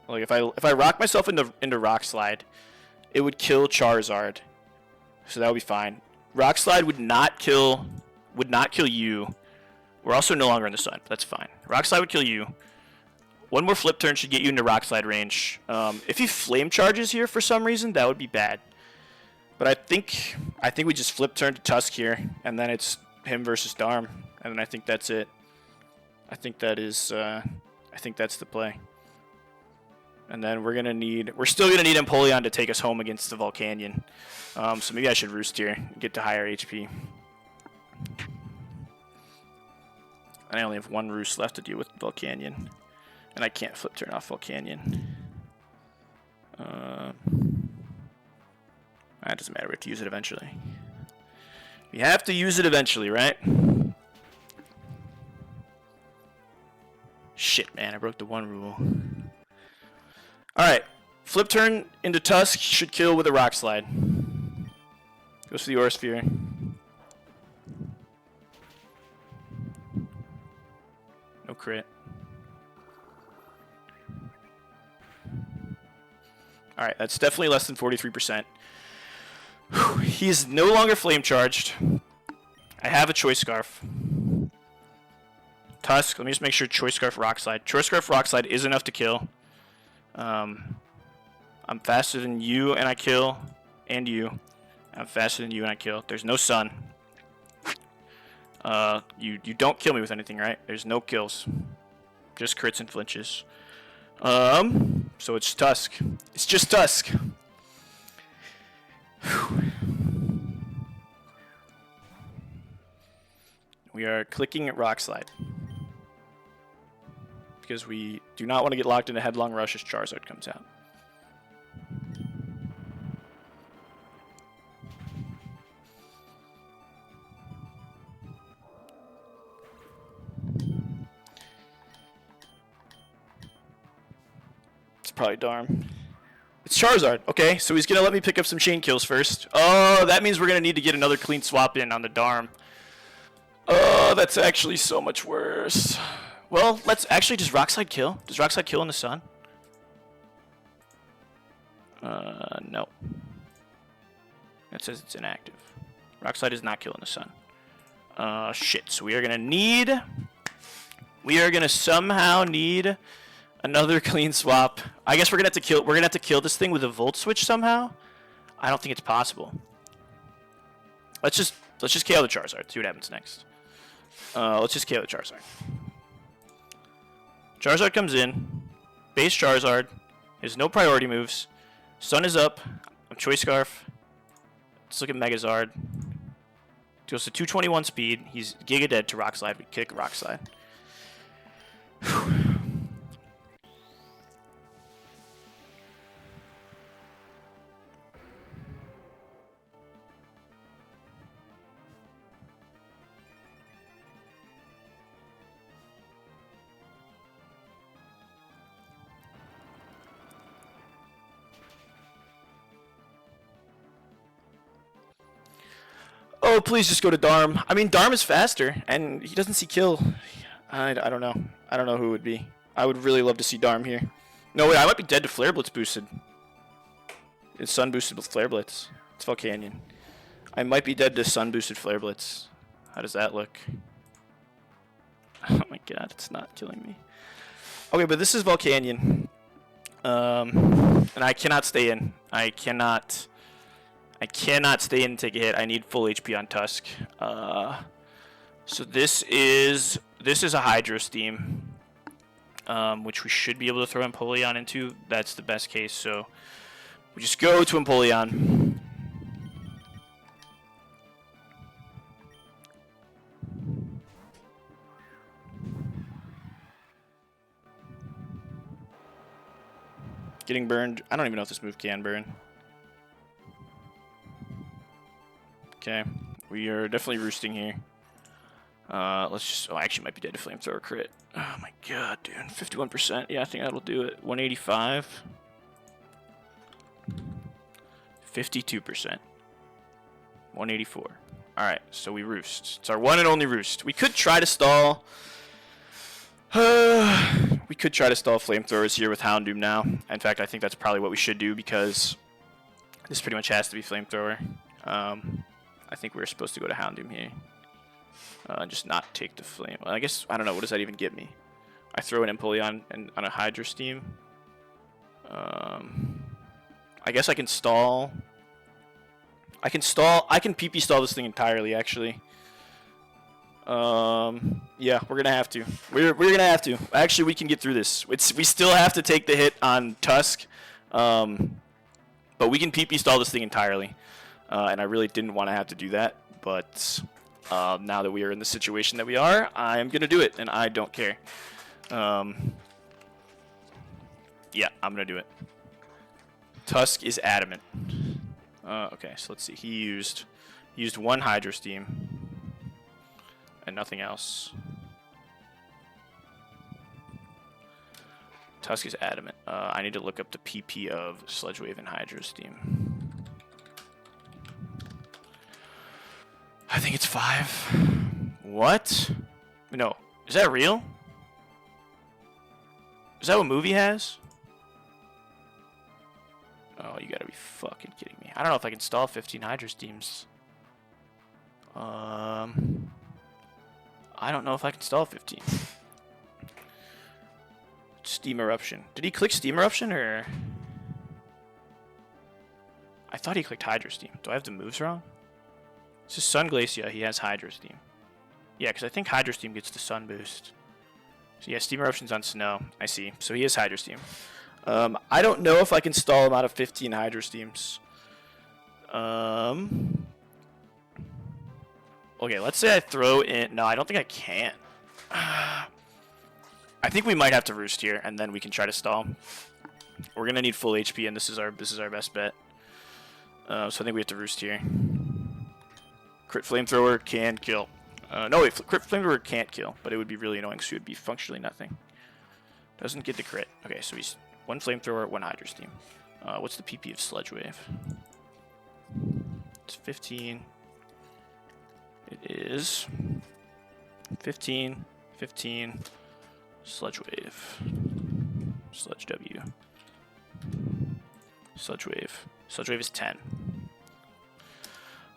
Like if I rock myself into Rock Slide, it would kill Charizard. So that would be fine. Rock Slide would not kill you. We're also no longer in the sun, but that's fine. Rock Slide would kill you. One more flip turn should get you into Rock Slide range. If he Flame Charges here for some reason, that would be bad. But I think we just flip turn to Tusk here, and then it's him versus Darm, and then I think that's it. I think that's the play. And then we're still gonna need Empoleon to take us home against the Volcanion. So maybe I should Roost here and get to higher HP. I only have one Roost left to deal with Volcanion. And I can't flip turn off Volcanion. That doesn't matter, we have to use it eventually. We have to use it eventually, right? Shit, man, I broke the one rule. Alright, flip turn into Tusk should kill with a Rock Slide. Goes for the Aura Sphere. No crit. Alright, that's definitely less than 43%. He's no longer Flame Charged. I have a Choice Scarf. Tusk, let me just make sure Choice Scarf Rock Slide. Choice Scarf Rock Slide is enough to kill. I'm faster than you and I kill. And you. I'm faster than you and I kill. There's no sun. You don't kill me with anything, right? There's no kills. Just crits and flinches. So it's Tusk. It's just Tusk. We are clicking at Rock Slide. Because we do not want to get locked into Headlong Rush as Charizard comes out. It's probably Darm. It's Charizard. Okay, so he's going to let me pick up some chain kills first. Oh, that means we're going to need to get another clean swap in on the Darm. Oh, that's actually so much worse. Well, let's actually, does Rock Slide kill? Does Rock Slide kill in the sun? No. It says it's inactive. Rock Slide is not killing the sun. Shit. So we are gonna somehow need another clean swap. I guess we're gonna have to kill this thing with a Volt Switch somehow. I don't think it's possible. Let's just KO the Charizard. See what happens next. Let's just KO the Charizard. Charizard comes in. Base Charizard. There's no priority moves. Sun is up. I'm Choice Scarf. Let's look at Megazard. Goes to 221 speed. He's Giga Dead to Rock Slide. We kick Rock Slide. Oh, please just go to Darm. I mean, Darm is faster, and he doesn't see kill. I don't know. I don't know who it would be. I would really love to see Darm here. No, wait, I might be dead to Flare Blitz boosted. It's Sun boosted with Flare Blitz. It's Volcanion. I might be dead to Sun boosted Flare Blitz. How does that look? Oh my god, it's not killing me. Okay, but this is Volcanion. And I cannot stay in. I cannot stay in and take a hit. I need full HP on Tusk. So this is a Hydro Steam, which we should be able to throw Empoleon into. That's the best case. So we just go to Empoleon. Getting burned. I don't even know if this move can burn. Okay, we are definitely roosting here. Let's just... Oh, I actually might be dead to Flamethrower crit. Oh my god, dude. 51%. Yeah, I think that'll do it. 185. 52%. 184. Alright, so we roost. It's our one and only roost. We could try to stall... we could try to stall Flamethrowers here with Houndoom now. In fact, I think that's probably what we should do because this pretty much has to be Flamethrower. I think we're supposed to go to Houndoom here. Just not take the flame. Well, I guess, I don't know, what does that even get me? I throw an Empoleon on a Hydro Steam. I guess I can stall. I can PP stall this thing entirely, actually. Yeah, we're gonna have to. We're gonna have to. Actually, we can get through this. We still have to take the hit on Tusk. But we can PP stall this thing entirely. And I really didn't want to have to do that, but now that we are in the situation that we are, I am going to do it, and I don't care. Yeah, I'm going to do it. Tusk is adamant. Okay, so let's see. He used one Hydro Steam and nothing else. Tusk is adamant. I need to look up the PP of Sludge Wave and Hydro Steam. I think it's 5. What? No. Is that real? Is that what movie has? Oh, you gotta be fucking kidding me. I don't know if I can stall 15 Hydro Steams. I don't know if I can stall 15. Steam Eruption. Did he click Steam Eruption or... I thought he clicked Hydro Steam. Do I have the moves wrong? This is Sun Glacia. He has Hydro Steam. Yeah, because I think Hydro Steam gets the Sun boost. So yeah, Steam Eruption's on Snow. I see. So he has Hydro Steam. I don't know if I can stall him out of 15 Hydro Steams. Okay, let's say I throw in... No, I don't think I can. I think we might have to roost here, and then we can try to stall. We're gonna need full HP, and this is our best bet. So I think we have to roost here. Crit Flamethrower can kill. No, wait, Crit Flamethrower can't kill, but it would be really annoying, so it would be functionally nothing. Doesn't get the crit. Okay, so he's one Flamethrower, one Hydro Steam. What's the PP of Sludge Wave? It's 15. It is 15, 15, Sludge Wave, Sludge W, Sludge Wave. Sludge Wave is 10.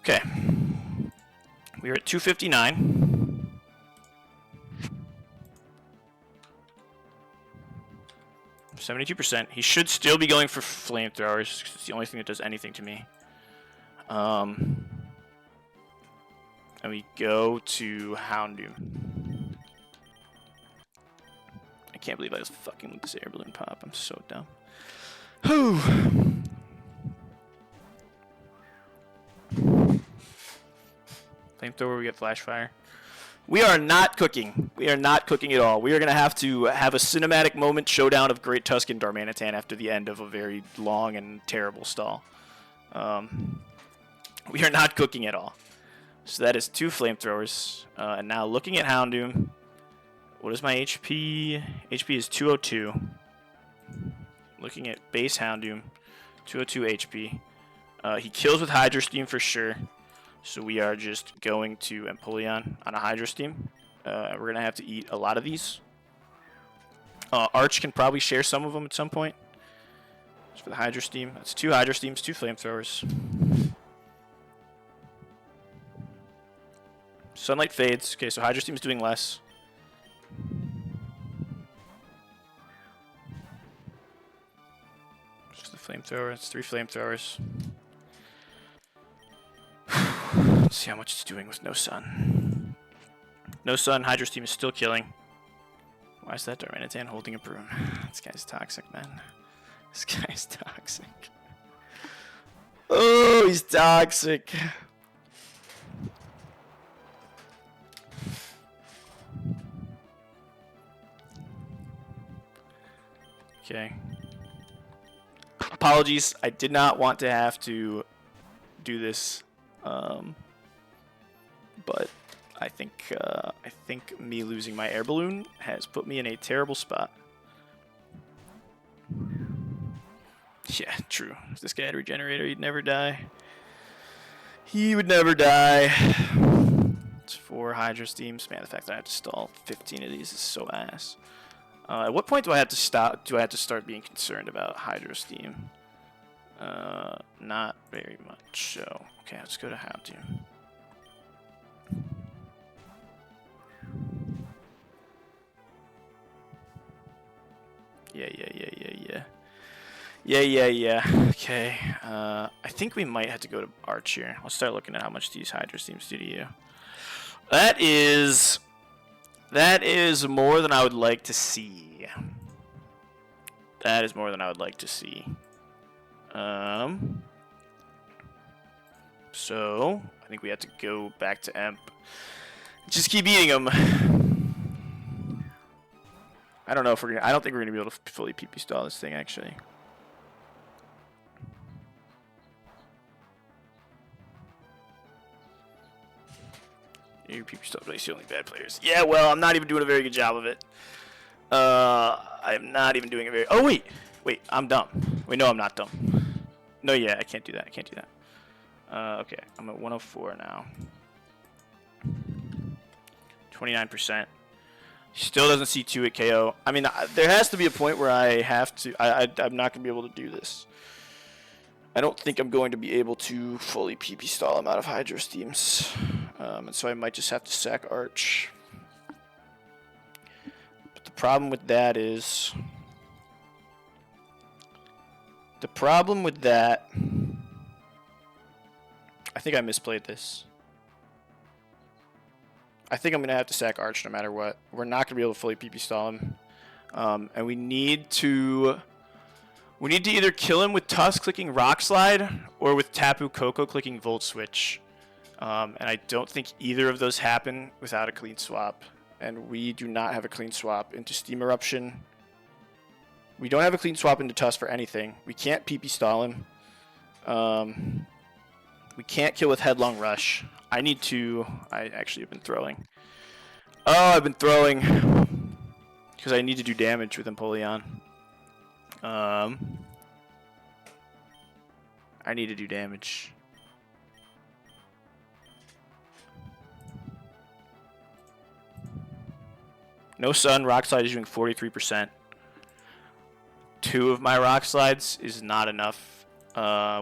Okay. We're at 259. %. He should still be going for flamethrowers. It's the only thing that does anything to me. And we go to Houndoom. I can't believe I just fucking let this air balloon pop. I'm so dumb. Whew. Flamethrower, we get flash fire. We are not cooking. We are not cooking at all. We are going to have a cinematic moment showdown of Great Tuscan Darmanitan after the end of a very long and terrible stall. We are not cooking at all. So that is 2 flamethrowers. And now looking at Houndoom, what is my HP? HP is 202. Looking at base Houndoom, 202 HP. He kills with Hydro Steam for sure. So we are just going to Empoleon on a Hydro Steam. We're going to have to eat a lot of these. Arch can probably share some of them at some point. Just for the Hydro Steam. That's 2 Hydro Steams, 2 flamethrowers. Sunlight fades. Okay, so Hydro Steam's doing less. Just the flamethrower. It's 3 flamethrowers. Let's see how much it's doing with no sun. No sun, Hydro Steam is still killing. Why is that Darmanitan holding a broom? This guy's toxic, man. This guy's toxic. Oh, he's toxic. Okay. Apologies, I did not want to have to do this. But I think me losing my air balloon has put me in a terrible spot. Yeah, true. If this guy had a regenerator, he'd never die. He would never die. It's 4 Hydro Steams. Man, the fact that I have to stall 15 of these is so ass. At what point do I have to stop? Do I have to start being concerned about Hydro Steam? Not very much. So, okay, let's go to Houndoom. Yeah. Okay. I think we might have to go to Arch here. Let's start looking at how much these Hydro Steams do to you. That is more than I would like to see. That is more than I would like to see. So I think we have to go back to Emp. Just keep eating them. I don't know if we're gonna. I don't think we're gonna be able to fully PP stall this thing actually. Your PP stall is the only bad players. Yeah, well, I'm not even doing a very good job of it. I'm not even doing a very. Oh wait, I'm dumb. Wait, no, I'm not dumb. No, yeah, I can't do that. Okay, I'm at 104 now. 29%. Still doesn't see 2 at KO. I mean, there has to be a point where I have to. I'm not gonna be able to do this. I don't think I'm going to be able to fully PP stall him out of Hydro Steams, and so I might just have to sack Arch. But the problem with that is. I think I misplayed this. I think I'm going to have to sack Arch no matter what. We're not going to be able to fully PP stall him. And we need to either kill him with Tusk clicking Rock Slide or with Tapu Koko clicking Volt Switch. And I don't think either of those happen without a clean swap. And we do not have a clean swap into Steam Eruption. We don't have a clean swap into Tusk for anything. We can't PP stall him. We can't kill with Headlong Rush. I actually have been throwing. Oh, I've been throwing. Because I need to do damage with Empoleon. I need to do damage. No Sun, Rock Slide is doing 43%. 2 of my Rock Slides is not enough.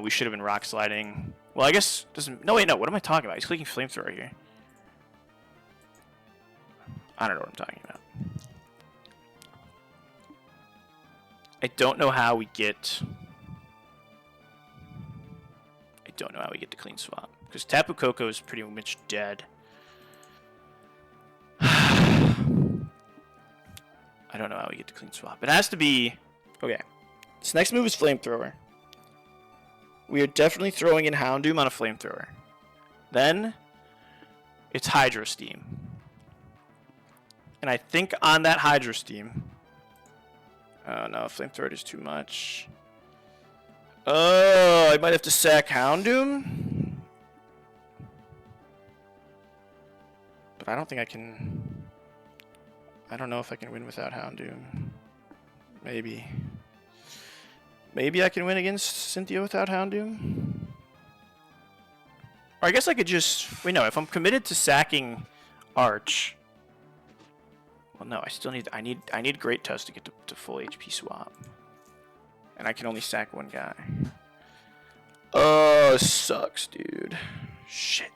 We should have been Rock Sliding Well, I guess doesn't. No, wait, no. What am I talking about? He's clicking flamethrower here. I don't know what I'm talking about. I don't know how we get. I don't know how we get the clean swap because Tapu Koko is pretty much dead. I don't know how we get the clean swap. It has to be okay. This next move is flamethrower. We are definitely throwing in Houndoom on a flamethrower. Then it's Hydro Steam. And I think on that Hydro Steam. Oh no, flamethrower is too much. Oh, I might have to sack Houndoom. But I don't think I can. I don't know if I can win without Houndoom. Maybe. Maybe I can win against Cynthia without Houndoom. Or I guess I could just... Wait, no. If I'm committed to sacking Arch... Well, no. I still need... I need Great Tusk to get to full HP swap. And I can only sack one guy. Oh, sucks, dude. Shit.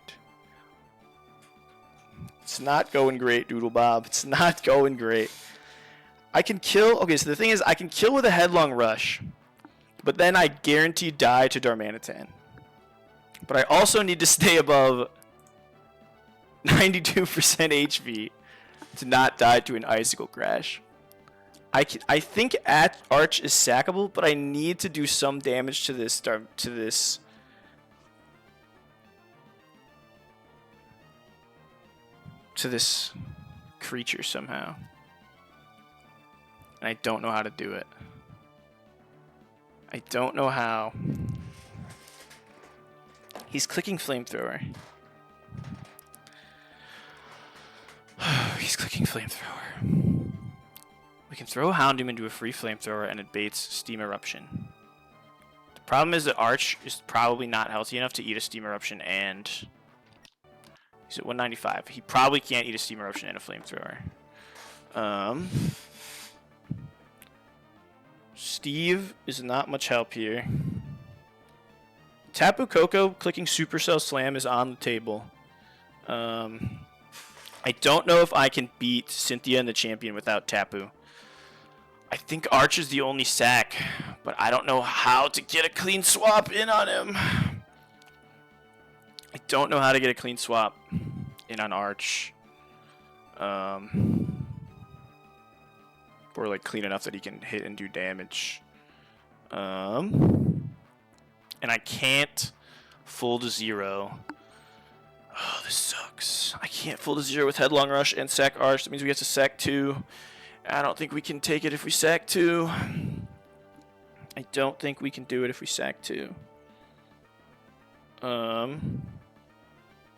It's not going great, Doodle Bob. It's not going great. I can kill... Okay, so the thing is, I can kill with a Headlong Rush. But then I guarantee die to Darmanitan. But I also need to stay above 92% HP to not die to an Icicle Crash. I think Arch is sackable, but I need to do some damage to this creature somehow. And I don't know how to do it. I don't know how. He's clicking flamethrower. He's clicking flamethrower. We can throw Houndoom into a free flamethrower and it baits Steam Eruption. The problem is that Arch is probably not healthy enough to eat a Steam Eruption and... He's at 195. He probably can't eat a Steam Eruption and a flamethrower. Steve is not much help here. Tapu Koko clicking Supercell Slam is on the table. I don't know if I can beat Cynthia in the champion without Tapu. I think Arch is the only sack, but I don't know how to get a clean swap in on him. I don't know how to get a clean swap in on Arch. Or like clean enough that he can hit and do damage. And I can't full to 0. Oh, this sucks. I can't full to 0 with Headlong Rush and sack Arch. That means we have to sack 2. I don't think we can take it if we sack 2. I don't think we can do it if we sack 2.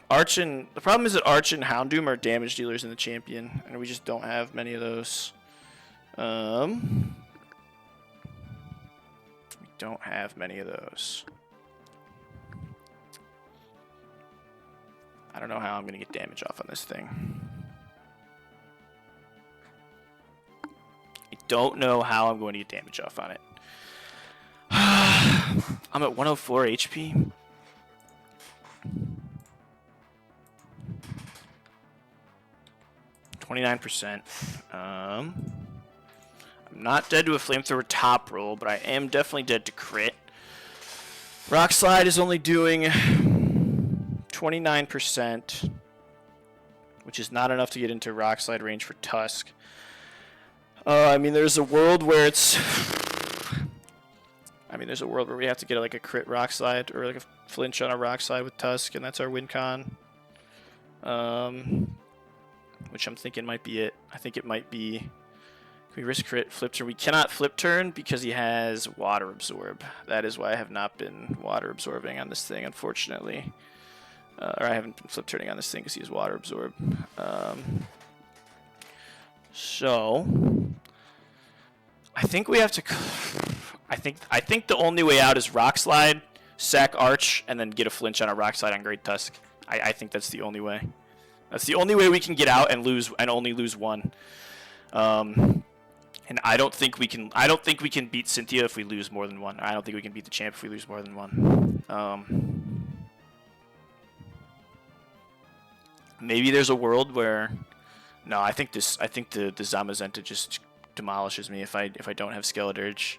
Arch and... The problem is that Arch and Houndoom are damage dealers in the champion. And we just don't have many of those. We don't have many of those. I don't know how I'm going to get damage off on this thing. I don't know how I'm going to get damage off on it. I'm at 104 HP. %. I'm not dead to a flamethrower top roll, but I am definitely dead to crit. Rock Slide is only doing 29%, which is not enough to get into Rock Slide range for Tusk. I mean, there's a world where it's... I mean, there's a world where we have to get like a crit Rock Slide or like a flinch on a Rock Slide with Tusk, and that's our win con. Which I'm thinking might be it. I think it might be... Can we risk crit flip turn? We cannot flip turn because he has Water Absorb. That is why I have not been Water Absorbing on this thing, unfortunately. Or I haven't been flip turning on this thing because he has Water Absorb. So I think we have to... I think the only way out is Rock Slide, sack Arch, and then get a flinch on a Rock Slide on Great Tusk. I think that's the only way. That's the only way we can get out and lose and only lose one. And I don't think we can. I don't think we can beat Cynthia if we lose more than one. I don't think we can beat the champ if we lose more than one. Maybe there's a world where... No, I think the Zamazenta just demolishes me if I don't have Skeledirge.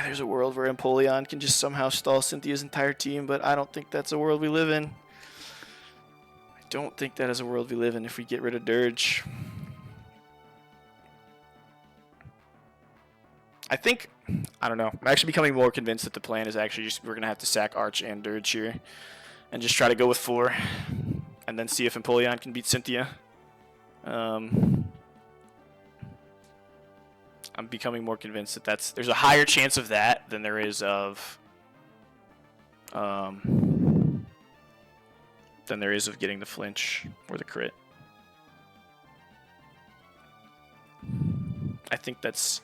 There's a world where Empoleon can just somehow stall Cynthia's entire team, but I don't think that's a world we live in. I don't think that is a world we live in if we get rid of Dirge. I think, I don't know, I'm actually becoming more convinced that the plan is actually just we're going to have to sack Arch and Dirge here and just try to go with 4 and then see if Empoleon can beat Cynthia. I'm becoming more convinced that there's a higher chance of that than there is of getting the flinch or the crit. I think that's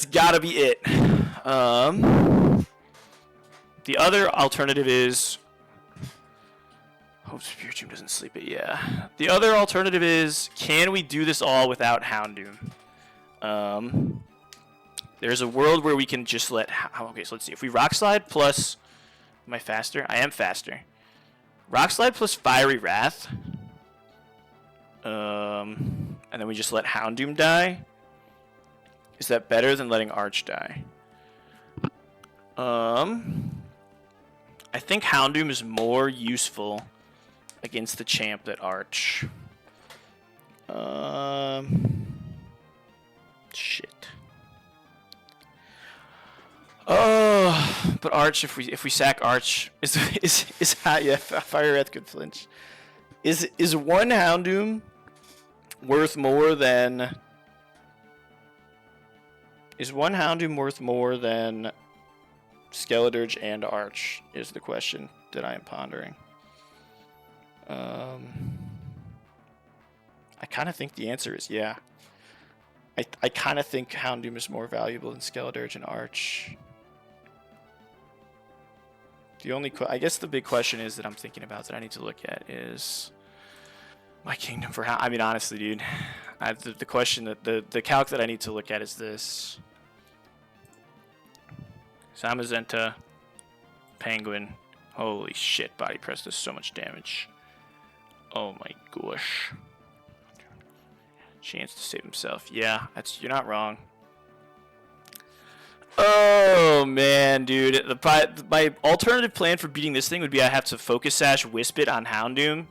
gotta be it. The other alternative is hope Imperium doesn't sleep it. Yeah. The other alternative is, can we do this all without Houndoom? There's a world where we can just let... Okay, so let's see. If we Rock Slide plus... Am I faster? I am faster. Rock Slide plus Fiery Wrath. And then we just let Houndoom die. Is that better than letting Arch die? I think Houndoom is more useful against the champ than Arch. Shit. Oh, but Arch, if we sack Arch, is yeah, Fire Wrath could flinch. Is one Houndoom worth more than? Is one Houndoom worth more than Skeledirge and Arch? Is the question that I am pondering. I kind of think the answer is yeah. I kind of think Houndoom is more valuable than Skeledirge and Arch. The only, I guess the big question is that I'm thinking about that I need to look at is my kingdom for I mean, honestly, dude, the question that the calc that I need to look at is this: Zamazenta, Penguin. Holy shit! Body press does so much damage. Oh my gosh. Chance to save himself. Yeah, you're not wrong. Oh man, dude. My alternative plan for beating this thing would be I have to Focus Sash Wisp it on Houndoom.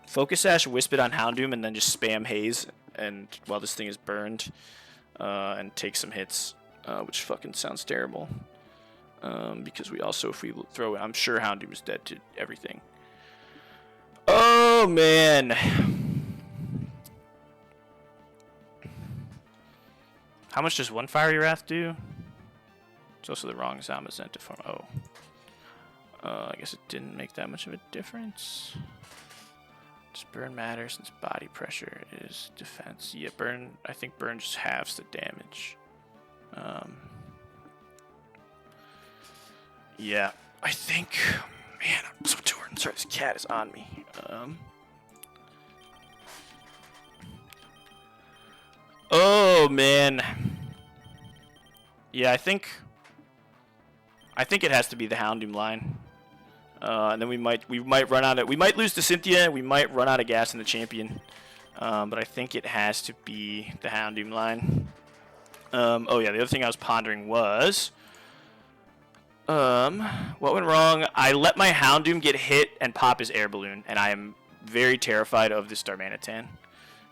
Focus Sash Wisp it on Houndoom and then just spam Haze and while this thing is burned and take some hits, which fucking sounds terrible. Because we also, if we throw it, I'm sure Houndoom is dead to everything. Oh man. How much does one Fiery Wrath do? It's also the wrong Zamazenta form. Oh. I guess it didn't make that much of a difference. Does burn matter since body pressure is defense? Yeah, burn. I think burn just halves the damage. Yeah, I think. Man, I'm so torn. Sorry, this cat is on me. Oh man. Yeah, I think it has to be the Houndoom line. And then we might run out of, we might lose to Cynthia, we might run out of gas in the champion. But I think it has to be the Houndoom line. Oh yeah, the other thing I was pondering was what went wrong? I let my Houndoom get hit and pop his air balloon, and I am very terrified of this Darmanitan.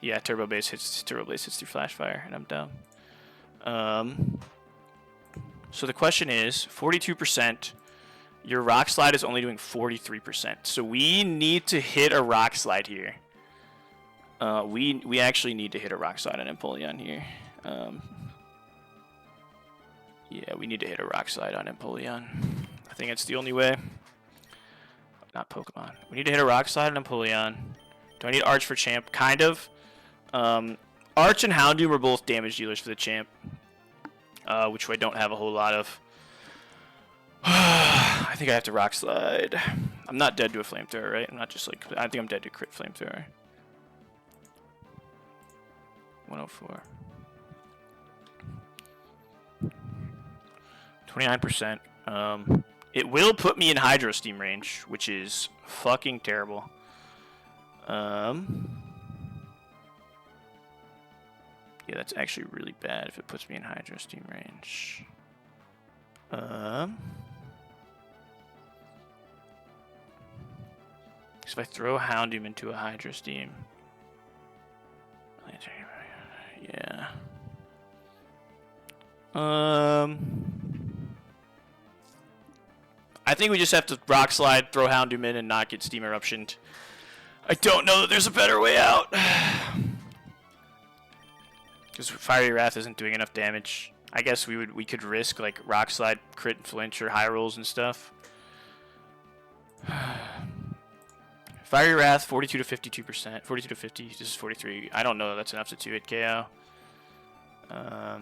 Yeah, Turbo Blaze hits through Flash Fire, and I'm dumb. So the question is, 42%. Your Rock Slide is only doing 43%. So we need to hit a Rock Slide here. We actually need to hit a Rock Slide on Empoleon here. Yeah, we need to hit a Rock Slide on Empoleon. I think it's the only way. Not Pokemon. We need to hit a Rock Slide on Empoleon. Do I need Arch for champ? Kind of. Arch and Houndoom are both damage dealers for the champ, which I don't have a whole lot of. I think I have to Rock Slide. I'm not dead to a Flamethrower, right? I'm not just like, I think I'm dead to crit Flamethrower. 104. 29%. It will put me in Hydro Steam range, which is fucking terrible. Yeah, that's actually really bad if it puts me in Hydro Steam range. Because if I throw Houndoom into a Hydro Steam, yeah. I think we just have to Rock Slide, throw Houndoom in, and not get Steam Eruptioned. I don't know that there's a better way out. Because Fiery Wrath isn't doing enough damage. I guess we could risk like Rock Slide, crit and flinch, or high rolls and stuff. Fiery Wrath, 42 to 52%. 42 to 50. This is 43. I don't know that that's enough to 2-hit KO. I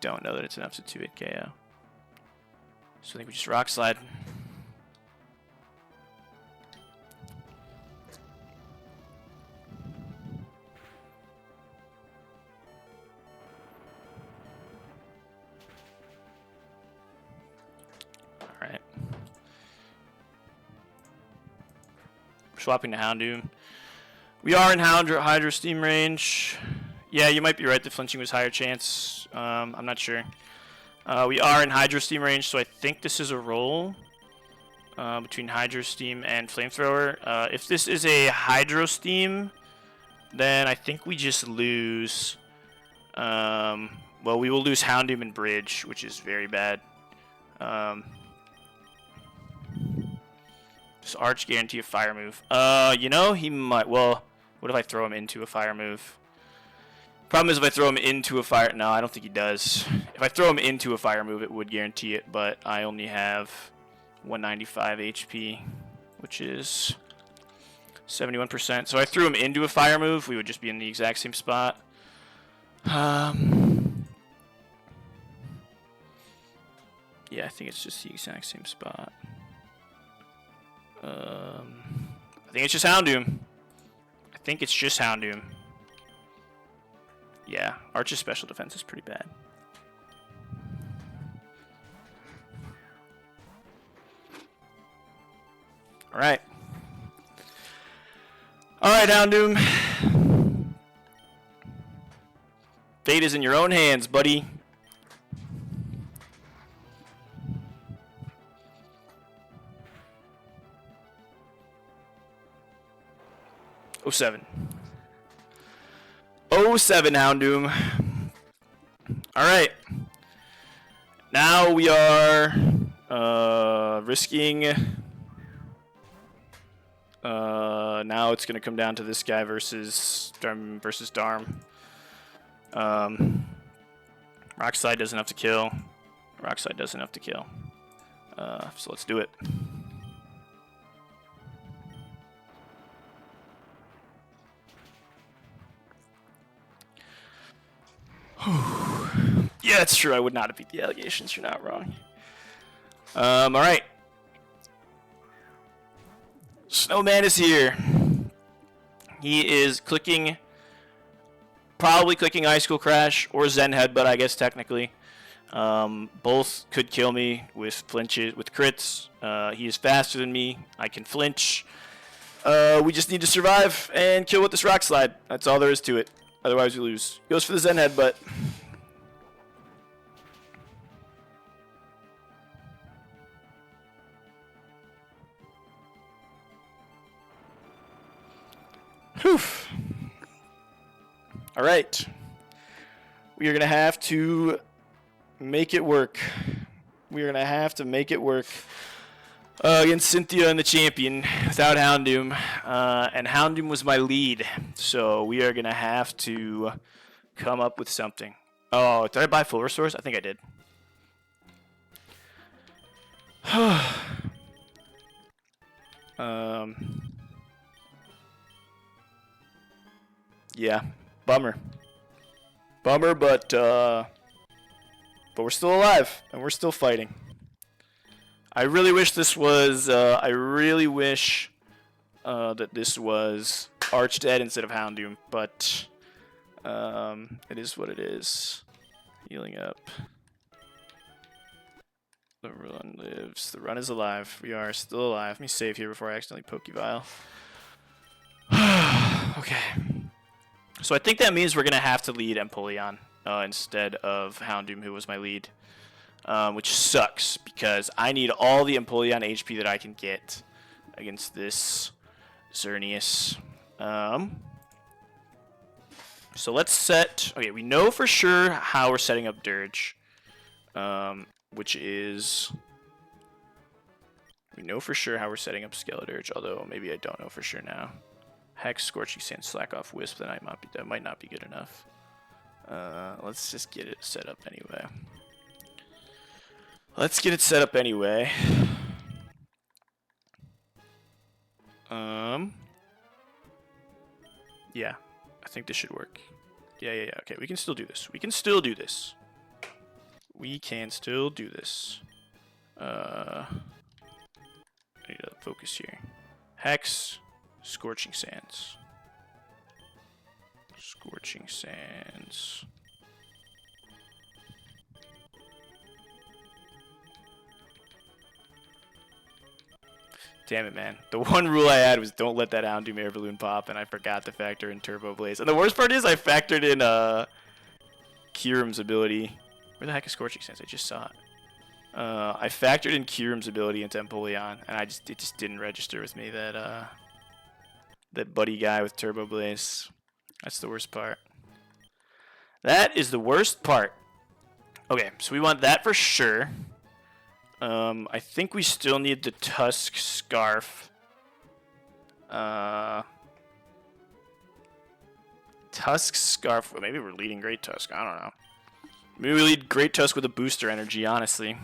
don't know that it's enough to 2-hit KO. So I think we just Rock Slide. Alright. We're swapping to Houndoom. We are in Hydro Steam range. Yeah, you might be right. The flinching was higher chance. I'm not sure. We are in Hydro Steam range, so I think this is a roll between Hydro Steam and Flamethrower. If this is a Hydro Steam, then I think we just lose. Well, we will lose Houndoom and Bridge, which is very bad. Does Arch guarantee a fire move? You know, he might. Well, what if I throw him into a fire move? Problem is if I throw him into a fire... No, I don't think he does. If I throw him into a fire move, it would guarantee it, but I only have 195 HP, which is 71%. So if I threw him into a fire move, we would just be in the exact same spot. Yeah, I think it's just the exact same spot. I think it's just Houndoom. I think it's just Houndoom. Yeah, Arch's special defense is pretty bad. Alright. Alright, Houndoom. Fate is in your own hands, buddy. Oh, 07. 07, Houndoom. Alright. Now we are risking... now it's going to come down to this guy versus Darm. Rockslide doesn't have to kill. Rockslide doesn't have to kill. So let's do it. Yeah, that's true. I would not have beat the allegations. You're not wrong. Alright. Snowman is here. He is clicking, probably clicking Icicle Crash or Zen Headbutt, I guess technically. Both could kill me with flinches, with crits. He is faster than me. I can flinch. We just need to survive and kill with this Rock Slide. That's all there is to it. Otherwise we lose. Goes for the Zen Headbutt. Whew. Alright. We are going to have to make it work. We are going to have to make it work against Cynthia and the champion without Houndoom. And Houndoom was my lead. So we are going to have to come up with something. Oh, did I buy full restores? I think I did. Yeah, bummer. Bummer, but we're still alive and we're still fighting. I really wish this was. I really wish that this was Arch Dead instead of Houndoom, but it is what it is. Healing up. The run lives. The run is alive. We are still alive. Let me save here before I accidentally Pokevile. Okay. So I think that means we're going to have to lead Empoleon instead of Houndoom, who was my lead. Which sucks, because I need all the Empoleon HP that I can get against this Xerneas. So let's set... Okay, we know for sure how we're setting up Dirge. Which is... We know for sure how we're setting up Skeledirge, although maybe I don't know for sure now. Hex, Scorching Sand, Slack Off, Wisp, that might not be good enough. Let's just get it set up anyway. Let's get it set up anyway. Yeah, I think this should work. Yeah. Okay, we can still do this. We can still do this. I need to focus here. Hex, Scorching Sands. Scorching Sands. Damn it, man. The one rule I had was don't let that Houndoom Air Balloon pop, and I forgot to factor in Turbo Blaze. And the worst part is I factored in Kyurem's ability. Where the heck is Scorching Sands? I just saw it. I factored in Kyurem's ability into Empoleon, and it just didn't register with me that that buddy guy with Turbo Blaze. That's the worst part. That is the worst part. Okay, so we want that for sure. I think we still need the Tusk Scarf. Tusk Scarf. Well, maybe we're leading Great Tusk. I don't know. Maybe we lead Great Tusk with a booster energy, honestly.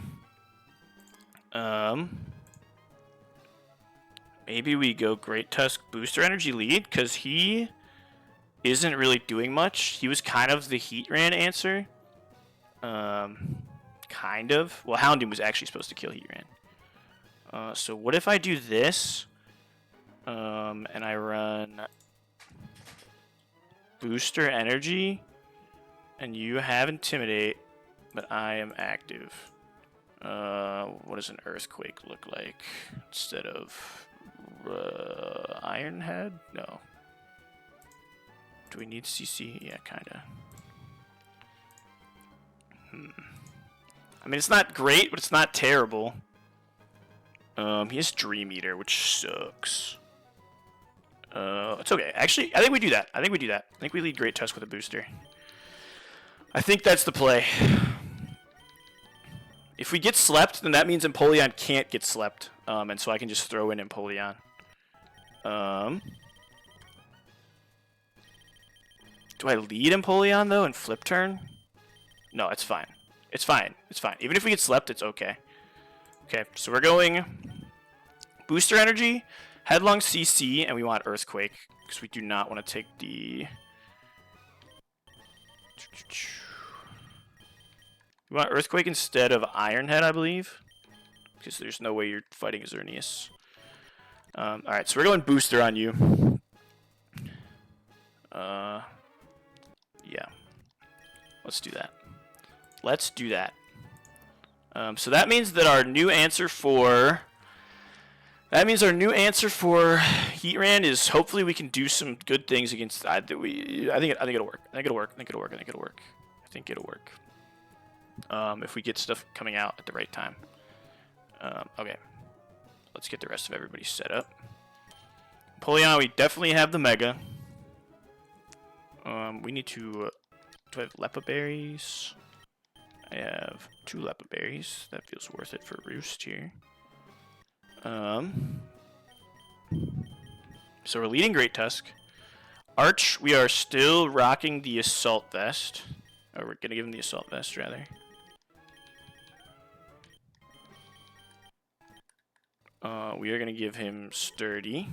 Maybe we go Great Tusk booster energy lead, because he isn't really doing much. He was kind of the Heatran answer. Kind of. Well, Houndoom was actually supposed to kill Heatran. So what if I do this, and I run booster energy, and you have Intimidate, but I am active. What does an Earthquake look like instead of Iron Head? No. Do we need CC? Yeah, kinda. I mean, it's not great, but it's not terrible. He has Dream Eater, which sucks. It's okay. Actually, I think we do that. I think we lead Great Tusk with a booster. I think that's the play. If we get slept, then that means Empoleon can't get slept. And so I can just throw in Empoleon. Do I lead Empoleon, though, and flip turn? No, it's fine. It's fine. It's fine. Even if we get slept, it's okay. Okay, so we're going Booster Energy, Headlong CC, and we want Earthquake, because we do not want to take the... We want Earthquake instead of Iron Head, I believe, because there's no way you're fighting Xerneas. Alright, so we're going Booster on you. Yeah. Let's do that. Let's do that. So that means that our new answer for... That means our new answer for Heatran is hopefully we can do some good things against... I think it'll work. I think it'll work. If we get stuff coming out at the right time. Okay. Let's get the rest of everybody set up. Empoleon, we definitely have the Mega. We need to... do I have Lepa Berries? I have 2 Lepa Berries. That feels worth it for Roost here. So we're leading Great Tusk. Arch, we are still rocking the Assault Vest. Or we're gonna give him the Assault Vest, rather. We are gonna give him Sturdy.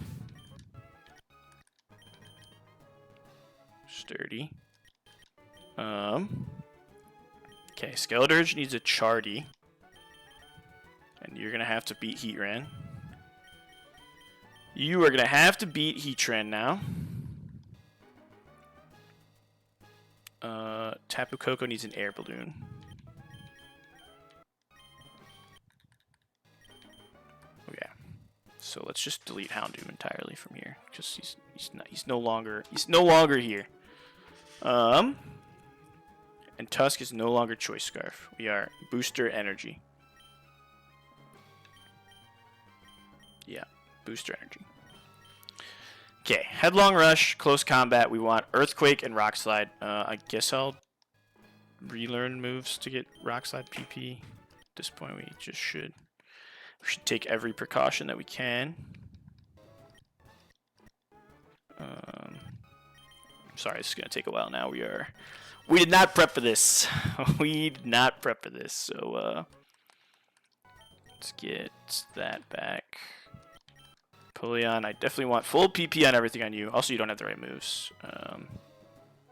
Okay, Skeledirge needs a Chardy. And you're gonna have to beat Heatran. You are gonna have to beat Heatran now. Tapu Koko needs an air balloon. Okay, so let's just delete Houndoom entirely from here, because he's no longer here. And Tusk is no longer Choice Scarf. We are Booster Energy. Yeah, Booster Energy. Okay, Headlong Rush, Close Combat. We want Earthquake and Rock Slide. I guess I'll relearn moves to get Rock Slide PP. At this point, we just should. We should take every precaution that we can. Sorry, this is going to take a while now. We did not prep for this. We did not prep for this. So, let's get that back. Polion, I definitely want full PP on everything on you. Also, you don't have the right moves.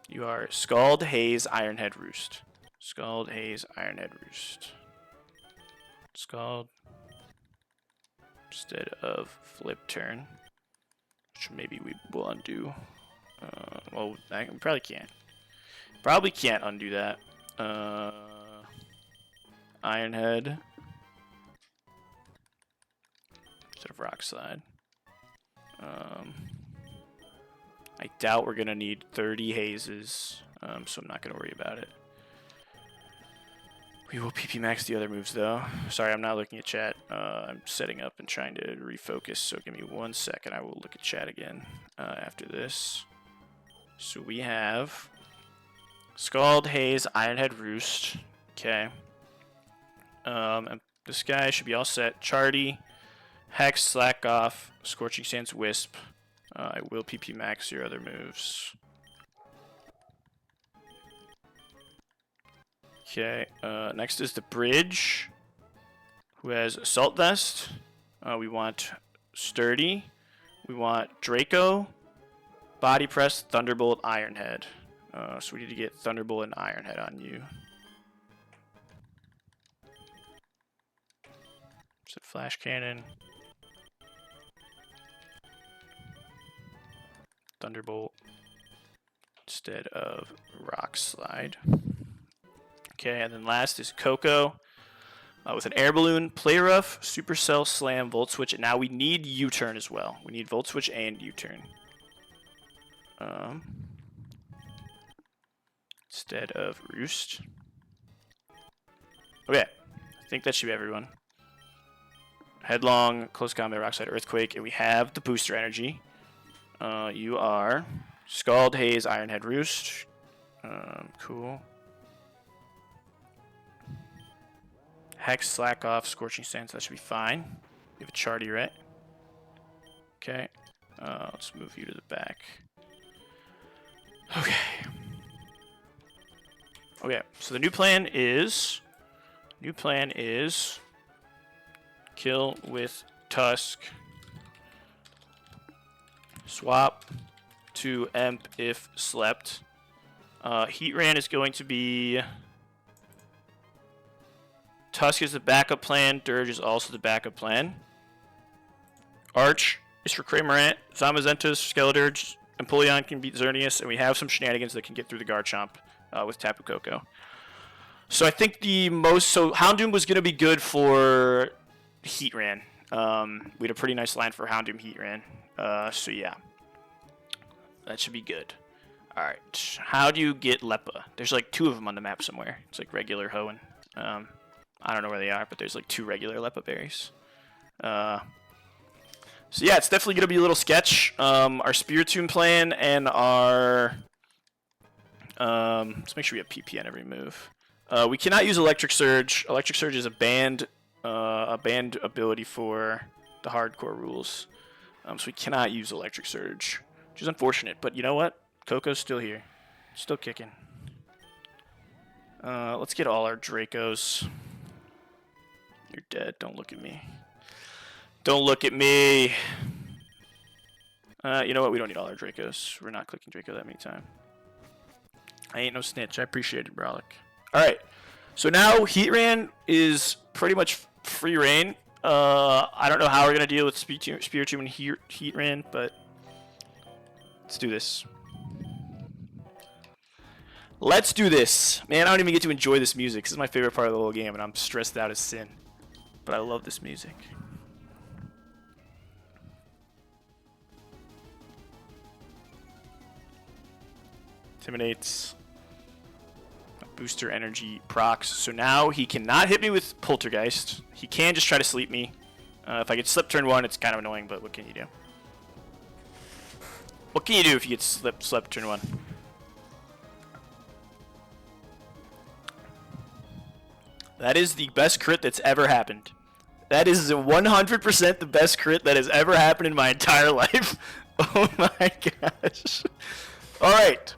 You are Scald, Haze, Ironhead, Roost. Scald, Haze, Ironhead, Roost. Scald. Instead of Flip Turn. Which maybe we will undo. Well, I probably can't. Probably can't undo that. Ironhead. Instead of Rock Slide. I doubt we're going to need 30 hazes, so I'm not going to worry about it. We will PP max the other moves, though. Sorry, I'm not looking at chat. I'm setting up and trying to refocus, so give me 1 second. I will look at chat again after this. So we have Scald, Haze, Ironhead, Roost. Okay. And this guy should be all set. Chardy, Hex, Slack Off, Scorching Sands, Wisp. I will PP max your other moves. Okay, next is the Bridge, who has Assault Vest. We want Sturdy. We want Draco, Body Press, Thunderbolt, Ironhead. So we need to get Thunderbolt and Ironhead on you. So Flash Cannon. Thunderbolt instead of Rock Slide. Okay, and then last is Coco with an Air Balloon, Play Rough, Supercell, Slam, Volt Switch, and now we need U-Turn as well. We need Volt Switch and U-Turn. Instead of Roost. Okay, I think that should be everyone. Headlong, Close Combat, Rock Slide, Earthquake, and we have the Booster Energy. You are Scald, Haze, Ironhead, Roost. Cool. Hex, Slack Off, Scorching Sands, that should be fine. You have a Chardy, right? Okay. Let's move you to the back. Okay. Okay, so the new plan is kill with Tusk. Swap to Emp if slept. Heatran is going to be... Tusk is the backup plan. Dirge is also the backup plan. Arch is for Cramorant. Zamazentus, Skeledirge, and Empoleon can beat Xerneas, and we have some shenanigans that can get through the Garchomp with Tapu Koko. So I think Houndoom was going to be good for Heatran. We had a pretty nice line for Houndoom Heatran. So yeah, that should be good. All right, how do you get Leppa? There's like 2 of them on the map somewhere. It's like regular Hoenn. I don't know where they are, but there's like 2 regular Leppa berries. So yeah, it's definitely gonna be a little sketch. Our Spiritomb plan and our let's make sure we have PP on every move. We cannot use Electric Surge. Electric Surge is a banned ability for the hardcore rules. So we cannot use Electric Surge, which is unfortunate. But you know what? Coco's still here. Still kicking. Let's get all our Dracos. You're dead. Don't look at me. Don't look at me. You know what? We don't need all our Dracos. We're not clicking Draco that many times. I ain't no snitch. I appreciate it, Brolic. Alright. So now Heatran is pretty much free reign. I don't know how we're going to deal with Spiritomb and Heatran, but let's do this. Let's do this. Man, I don't even get to enjoy this music. This is my favorite part of the whole game, and I'm stressed out as sin. But I love this music. Intimidates. Booster energy procs. So now he cannot hit me with Poltergeist. He can just try to sleep me. If I get slept turn 1, it's kind of annoying, but what can you do? What can you do if you get slept turn 1? That is the best crit that's ever happened. That is 100% the best crit that has ever happened in my entire life. Oh my gosh. Alright.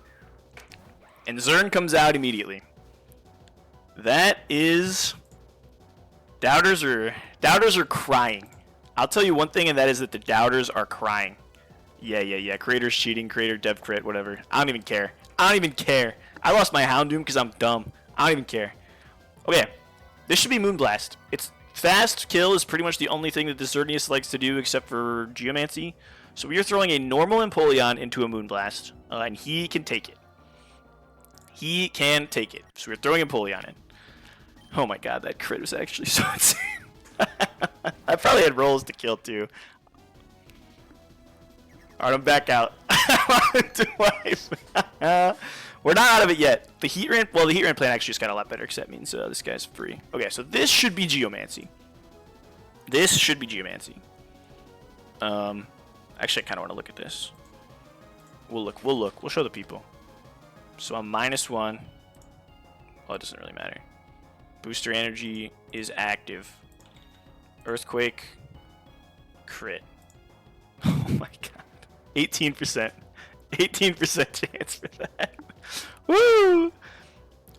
And Zern comes out immediately. That is... Doubters are crying. I'll tell you one thing, and that is that the doubters are crying. Yeah. Creator's cheating, creator dev crit, whatever. I don't even care. I lost my Houndoom because I'm dumb. I don't even care. Okay. This should be Moonblast. It's fast kill is pretty much the only thing that the Xerneas likes to do except for Geomancy. So we are throwing a normal Empoleon into a Moonblast, and he can take it. He can take it. So we're throwing Empoleon in. Oh my god, that crit was actually so insane. I probably had rolls to kill too. Alright, I'm back out. We're not out of it yet. The Heatran plan actually just got a lot better because that means this guy's free. Okay, so this should be Geomancy. Actually, I kind of want to look at this. We'll look. We'll show the people. So I'm -1. Well, it doesn't really matter. Booster energy is active. Earthquake. Crit. Oh my god. 18%. 18% chance for that. Woo!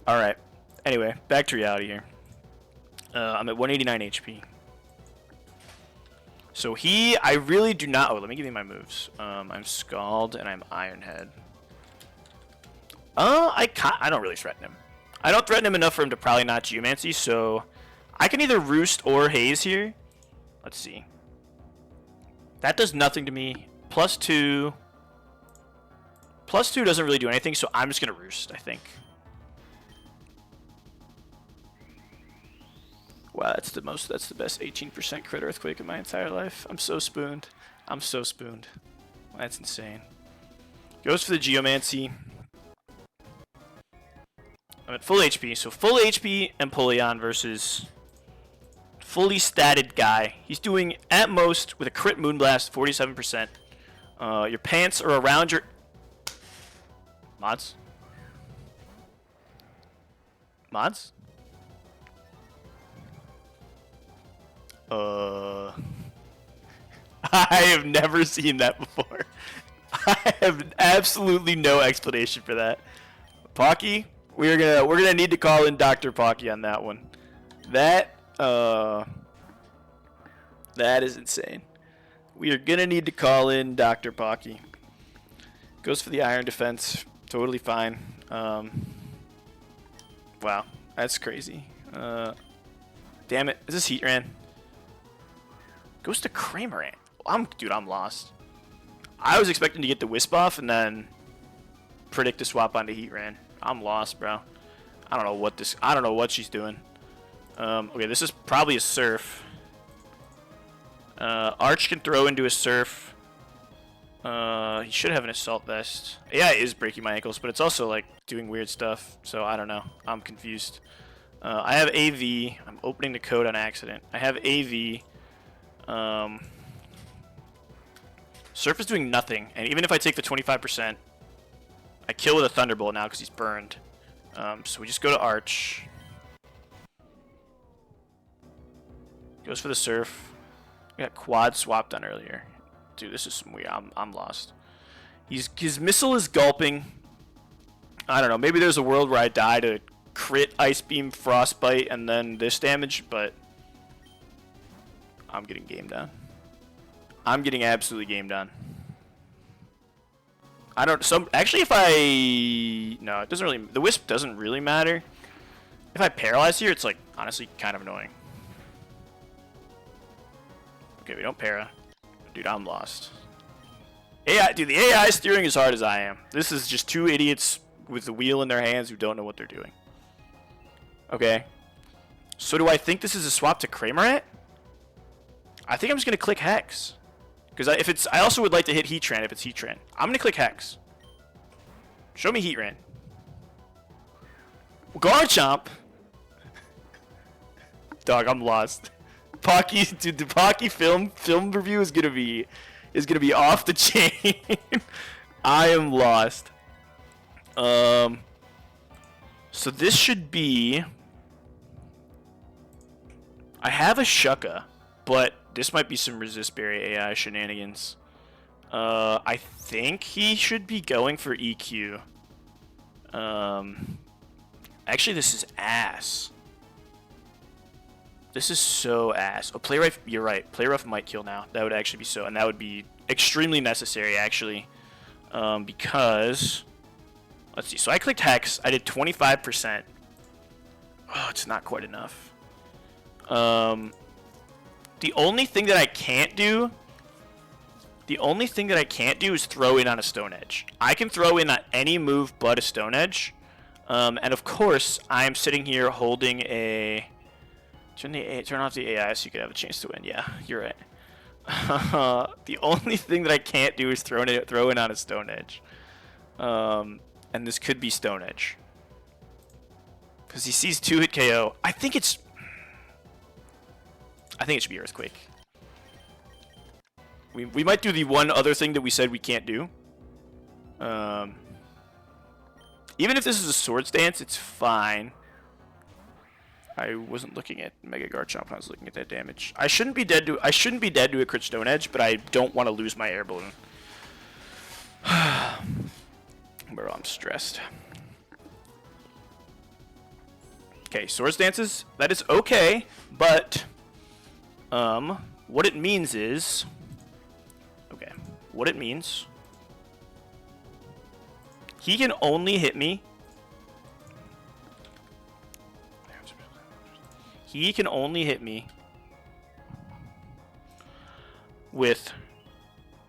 Alright. Anyway, back to reality here. I'm at 189 HP. So I really do not... Oh, let me give you my moves. I'm Scald and I'm Ironhead. I don't really threaten him. I don't threaten him enough for him to probably not Geomancy, so I can either Roost or Haze here. Let's see. That does nothing to me. +2. +2 doesn't really do anything, so I'm just going to Roost, I think. Wow, that's the best 18% crit Earthquake in my entire life. I'm so spooned. That's insane. Goes for the Geomancy. I'm at full HP, so full HP Empoleon versus fully statted guy. He's doing, at most, with a crit Moonblast, 47%. Your pants are around your... Mods? I have never seen that before. I have absolutely no explanation for that. Pocky, we're gonna need to call in Dr. Pocky on that one. That is insane. We are gonna need to call in Dr. Pocky. Goes for the Iron Defense, totally fine. Wow, that's crazy. Damn it, is this Heatran? Goes to Cramorant. Dude, I'm lost. I was expecting to get the Wisp off and then predict a swap onto Heatran. I'm lost, bro. I don't know what she's doing. Okay, this is probably a Surf. Arch can throw into a Surf. He should have an Assault Vest. Yeah, it is breaking my ankles, but it's also like doing weird stuff. So I don't know. I'm confused. I have AV. I'm opening the code on accident. I have AV. Surf is doing nothing, and even if I take the 25%, I kill with a Thunderbolt now because he's burned. So we just go to Arch. Goes for the Surf. We got Quad swapped on earlier. Dude, this is some weird. I'm lost. His missile is gulping. I don't know. Maybe there's a world where I die to crit Ice Beam, Frostbite, and then this damage, but I'm getting gamed on. I'm getting absolutely gamed on. Actually, no, it doesn't really. The Wisp doesn't really matter. If I paralyze here, it's like honestly kind of annoying. Okay, we don't para. Dude, I'm lost. AI, dude, the AI steering as hard as I am. This is just two idiots with the wheel in their hands who don't know what they're doing. Okay. So do I think this is a swap to Kramerat? I think I'm just gonna click Hex. Because if it's, I also would like to hit Heatran if it's Heatran. I'm gonna click Hex. Show me Heatran. Garchomp. Dog, I'm lost. Pocky, dude, the Pocky film review is gonna be off the chain. I am lost. So this should be. I have a Shucka, but this might be some Resist Berry AI shenanigans. I think he should be going for EQ. Actually, this is ass. This is so ass. Oh, Play Rough, you're right. Play Rough might kill now. That would actually be so, and that would be extremely necessary, actually. Because, let's see. So I clicked Hex. I did 25%. Oh, it's not quite enough. The only thing that I can't do is throw in on a Stone Edge. I can throw in on any move but a Stone Edge. And of course, I'm sitting here holding a... Turn off the AI so you could have a chance to win. Yeah, you're right. The only thing that I can't do is throw in on a Stone Edge. And this could be Stone Edge. Because he sees 2-hit KO. I think it should be Earthquake. We might do the one other thing that we said we can't do. Even if this is a Swords Dance, it's fine. I wasn't looking at Mega Garchomp when I was looking at that damage. I shouldn't be dead to a crit Stone Edge, but I don't want to lose my Air Balloon. Bro, I'm stressed. Okay, Swords Dances, that is okay, but what it means is, okay, what it means, he can only hit me. He can only hit me with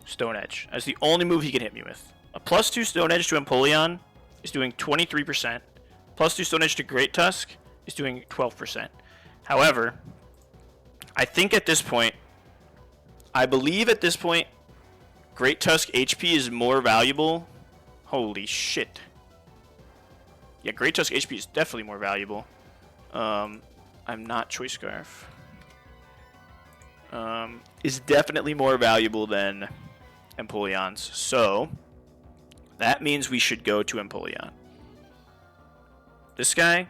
Stone Edge. That's the only move he can hit me with. A +2 Stone Edge to Empoleon is doing 23%. +2 Stone Edge to Great Tusk is doing 12%. However, I believe at this point, Great Tusk HP is more valuable. Holy shit. Yeah, Great Tusk HP is definitely more valuable. I'm not Choice Scarf. Is definitely more valuable than Empoleon's. So, that means we should go to Empoleon. This guy,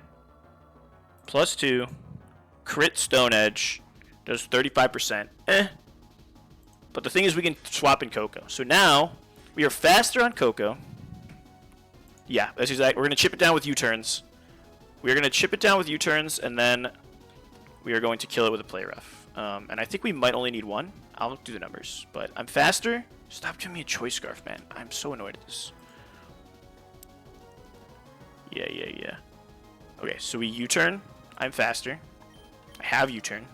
+2, crit Stone Edge, does 35%. But the thing is we can swap in Coco. So now, we are faster on Coco. Yeah, that's exactly. We're going to chip it down with U-turns. We're going to chip it down with U-turns, and then we are going to kill it with a Play Rough. And I think we might only need one. I'll do the numbers. But I'm faster. Stop giving me a Choice Scarf, man. I'm so annoyed at this. Yeah. Okay, so we U-turn. I'm faster. I have U-turn.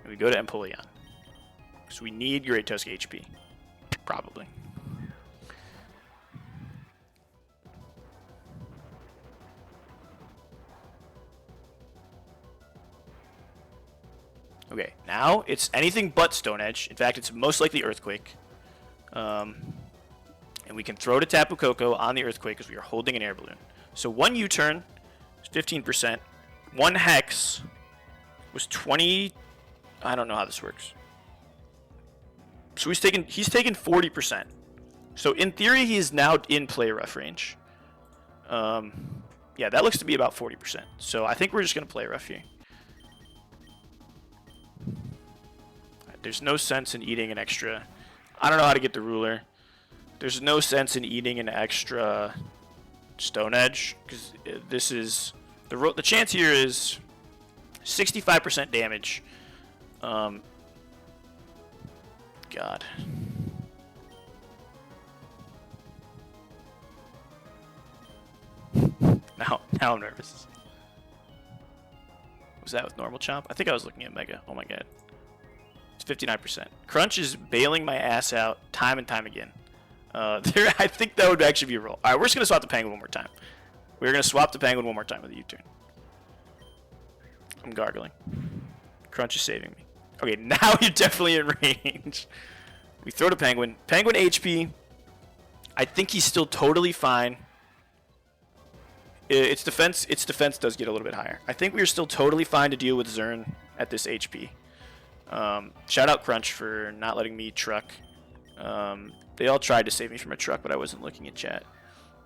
And we go to Empoleon. So we need Great Tusk HP. Probably. Okay, now it's anything but Stone Edge. In fact, it's most likely Earthquake. And we can throw to Tapu Koko on the Earthquake because we are holding an Air Balloon. So one U-turn is 15%. One Hex was 20. I don't know how this works. So he's taken 40%. So in theory, he is now in Play Rough range. Yeah, that looks to be about 40%. So I think we're just going to Play Rough here. There's no sense in eating an extra. I don't know how to get the ruler. There's no sense in eating an extra Stone Edge because this is the chance here is 65% damage. God. Now I'm nervous. Was that with normal chomp? I think I was looking at Mega. Oh my god. It's 59%. Crunch is bailing my ass out time and time again. I think that would actually be a roll. All right, we're just going to swap the penguin one more time. We're going to swap the penguin one more time with a U-turn. I'm gargling. Crunch is saving me. Okay, now you're definitely in range. We throw the penguin. Penguin HP. I think he's still totally fine. Its defense does get a little bit higher. I think we are still totally fine to deal with Zern at this HP. Shout out Crunch for not letting me truck. They all tried to save me from a truck, but I wasn't looking at chat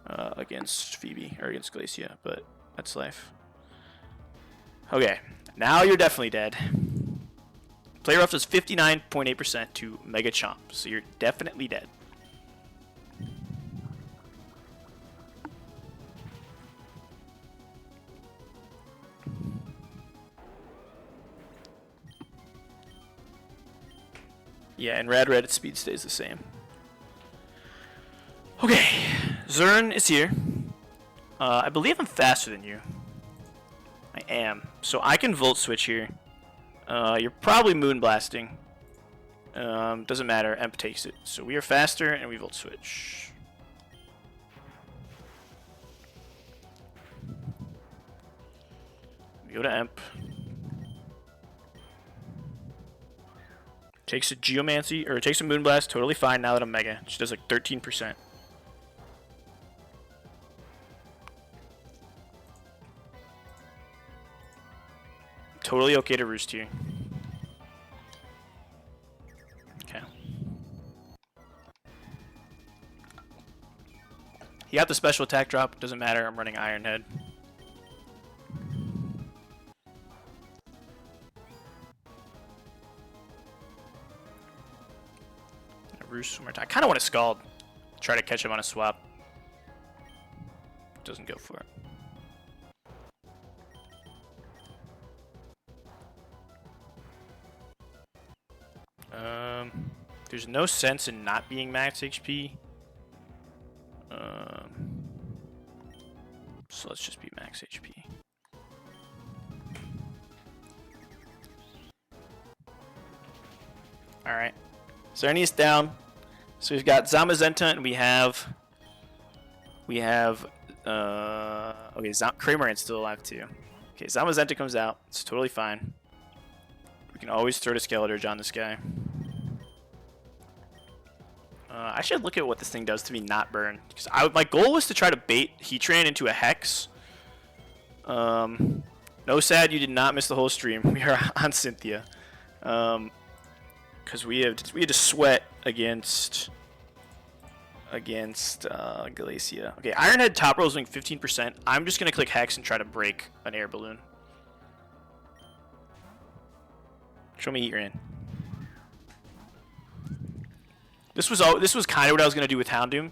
against Phoebe or against Glacia, but that's life. Okay, now you're definitely dead. Player rough does 59.8% to Mega Chomp, so you're definitely dead. Yeah, and Rad its speed stays the same. Okay, Zern is here. I believe I'm faster than you. I am. So I can Volt Switch here. You're probably Moonblasting. Doesn't matter. Emp takes it. So we are faster and we Volt Switch. We go to Emp. Takes a Geomancy, or takes a Moonblast, totally fine now that I'm Mega. She does like 13%. Totally okay to Roost here. Okay. He got the special attack drop, doesn't matter, I'm running Iron Head. Roost one more time. I kind of want to Scald. Try to catch him on a swap. Doesn't go for it. There's no sense in not being max HP. So let's just be max HP. Alright. Xerneas down. So we've got Zamazenta and we have okay, Cramorant's still alive too. Okay, Zamazenta comes out. It's totally fine. We can always throw the Skeletorge on this guy. I should look at what this thing does to me not burn. Because my goal was to try to bait Heatran into a Hex. No sad, you did not miss the whole stream. We are on Cynthia. Because we had to sweat against Glacia. Okay, Ironhead top roll is doing 15%. I'm just gonna click Hex and try to break an air balloon. Show me Heatran. This was kind of what I was gonna do with Houndoom.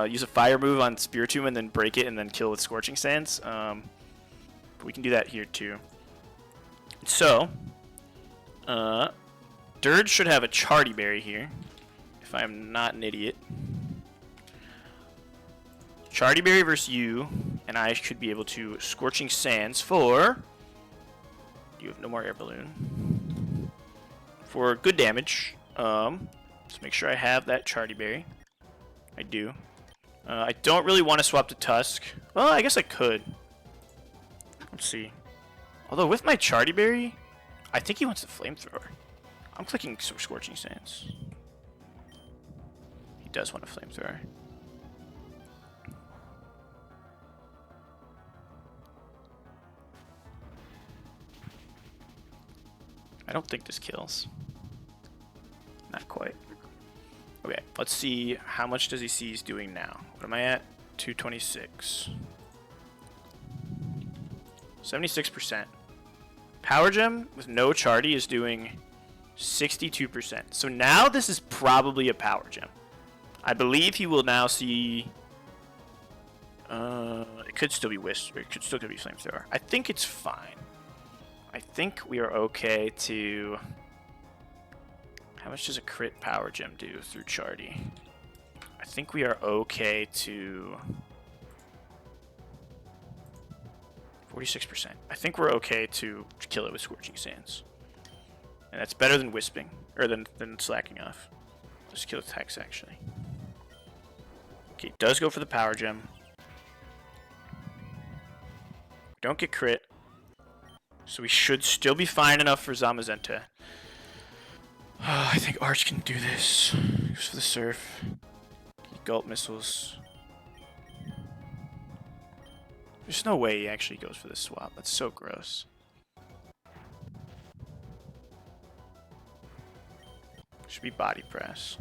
Use a fire move on Spiritomb and then break it and then kill with Scorching Sands. But we can do that here too. So, Dirge should have a Charty Berry here, if I'm not an idiot. Charty Berry versus you, and I should be able to Scorching Sands for... You have no more air balloon. For good damage. Let's make sure I have that Charty Berry. I do. I don't really want to swap to Tusk. Well, I guess I could. Let's see. Although with my Charty Berry, I think he wants the Flamethrower. I'm clicking Scorching Sands. He does want a Flamethrower. I don't think this kills. Not quite. Okay, let's see how much does he see he's doing now. What am I at? 226. 76%. Power Gem with no Charty is doing 62%. So now this is probably a Power Gem. I believe he will now see... it could still be Wisp, or it could still be Flamethrower. I think it's fine. I think we are okay to... How much does a crit Power Gem do through Charty? I think we are okay to... 46%. I think we're okay to kill it with Scorching Sands. And that's better than wisping, or than slacking off. Let's kill Hex, actually. Okay, does go for the power gem. Don't get crit. So we should still be fine enough for Zamazenta. Oh, I think Arch can do this. Goes for the surf. Gulp missiles. There's no way he actually goes for this swap. That's so gross. Should be body press.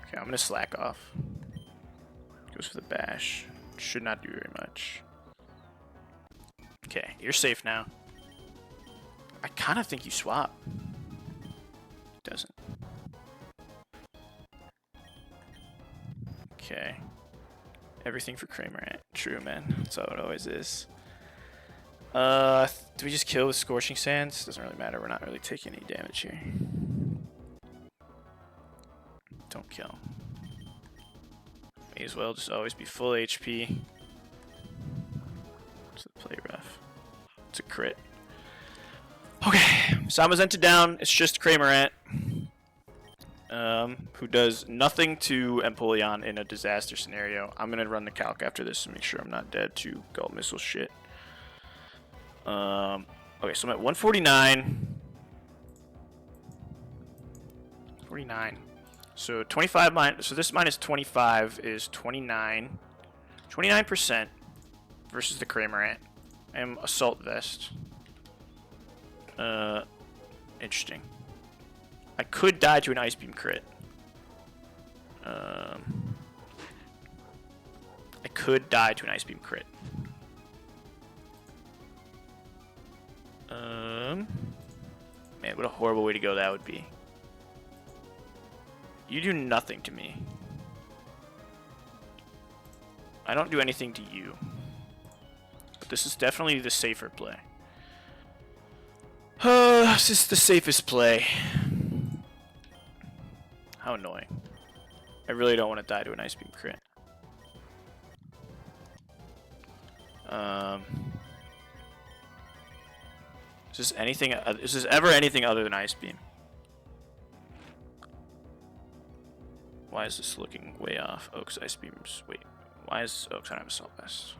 Okay, I'm gonna slack off. Goes for the bash. Should not do very much. Okay, you're safe now. I kind of think you swap. Doesn't. Okay. Everything for Kramer. True, man. That's how it always is. Do we just kill with Scorching Sands? Doesn't really matter. We're not really taking any damage here. Don't kill. May as well just always be full HP. What's the play rough? It's a crit. Okay, Zamazenta down. It's just Kramerant, who does nothing to Empoleon in a disaster scenario. I'm gonna run the calc after this to make sure I'm not dead to Gulp Missile shit. Okay, so I'm at 149. 49. So 25 minus. So this minus 25 is 29. 29% versus the Kramerant. I am Assault Vest. Interesting. I could die to an Ice Beam crit. I could die to an Ice Beam crit. Man, what a horrible way to go that would be. You do nothing to me. I don't do anything to you. But this is definitely the safer play. This is the safest play. How annoying. I really don't want to die to an Ice Beam crit. Is this ever anything other than Ice Beam? Why is this looking way off? Oak's Ice Beams. Wait, why is Oak's on Assault Vest?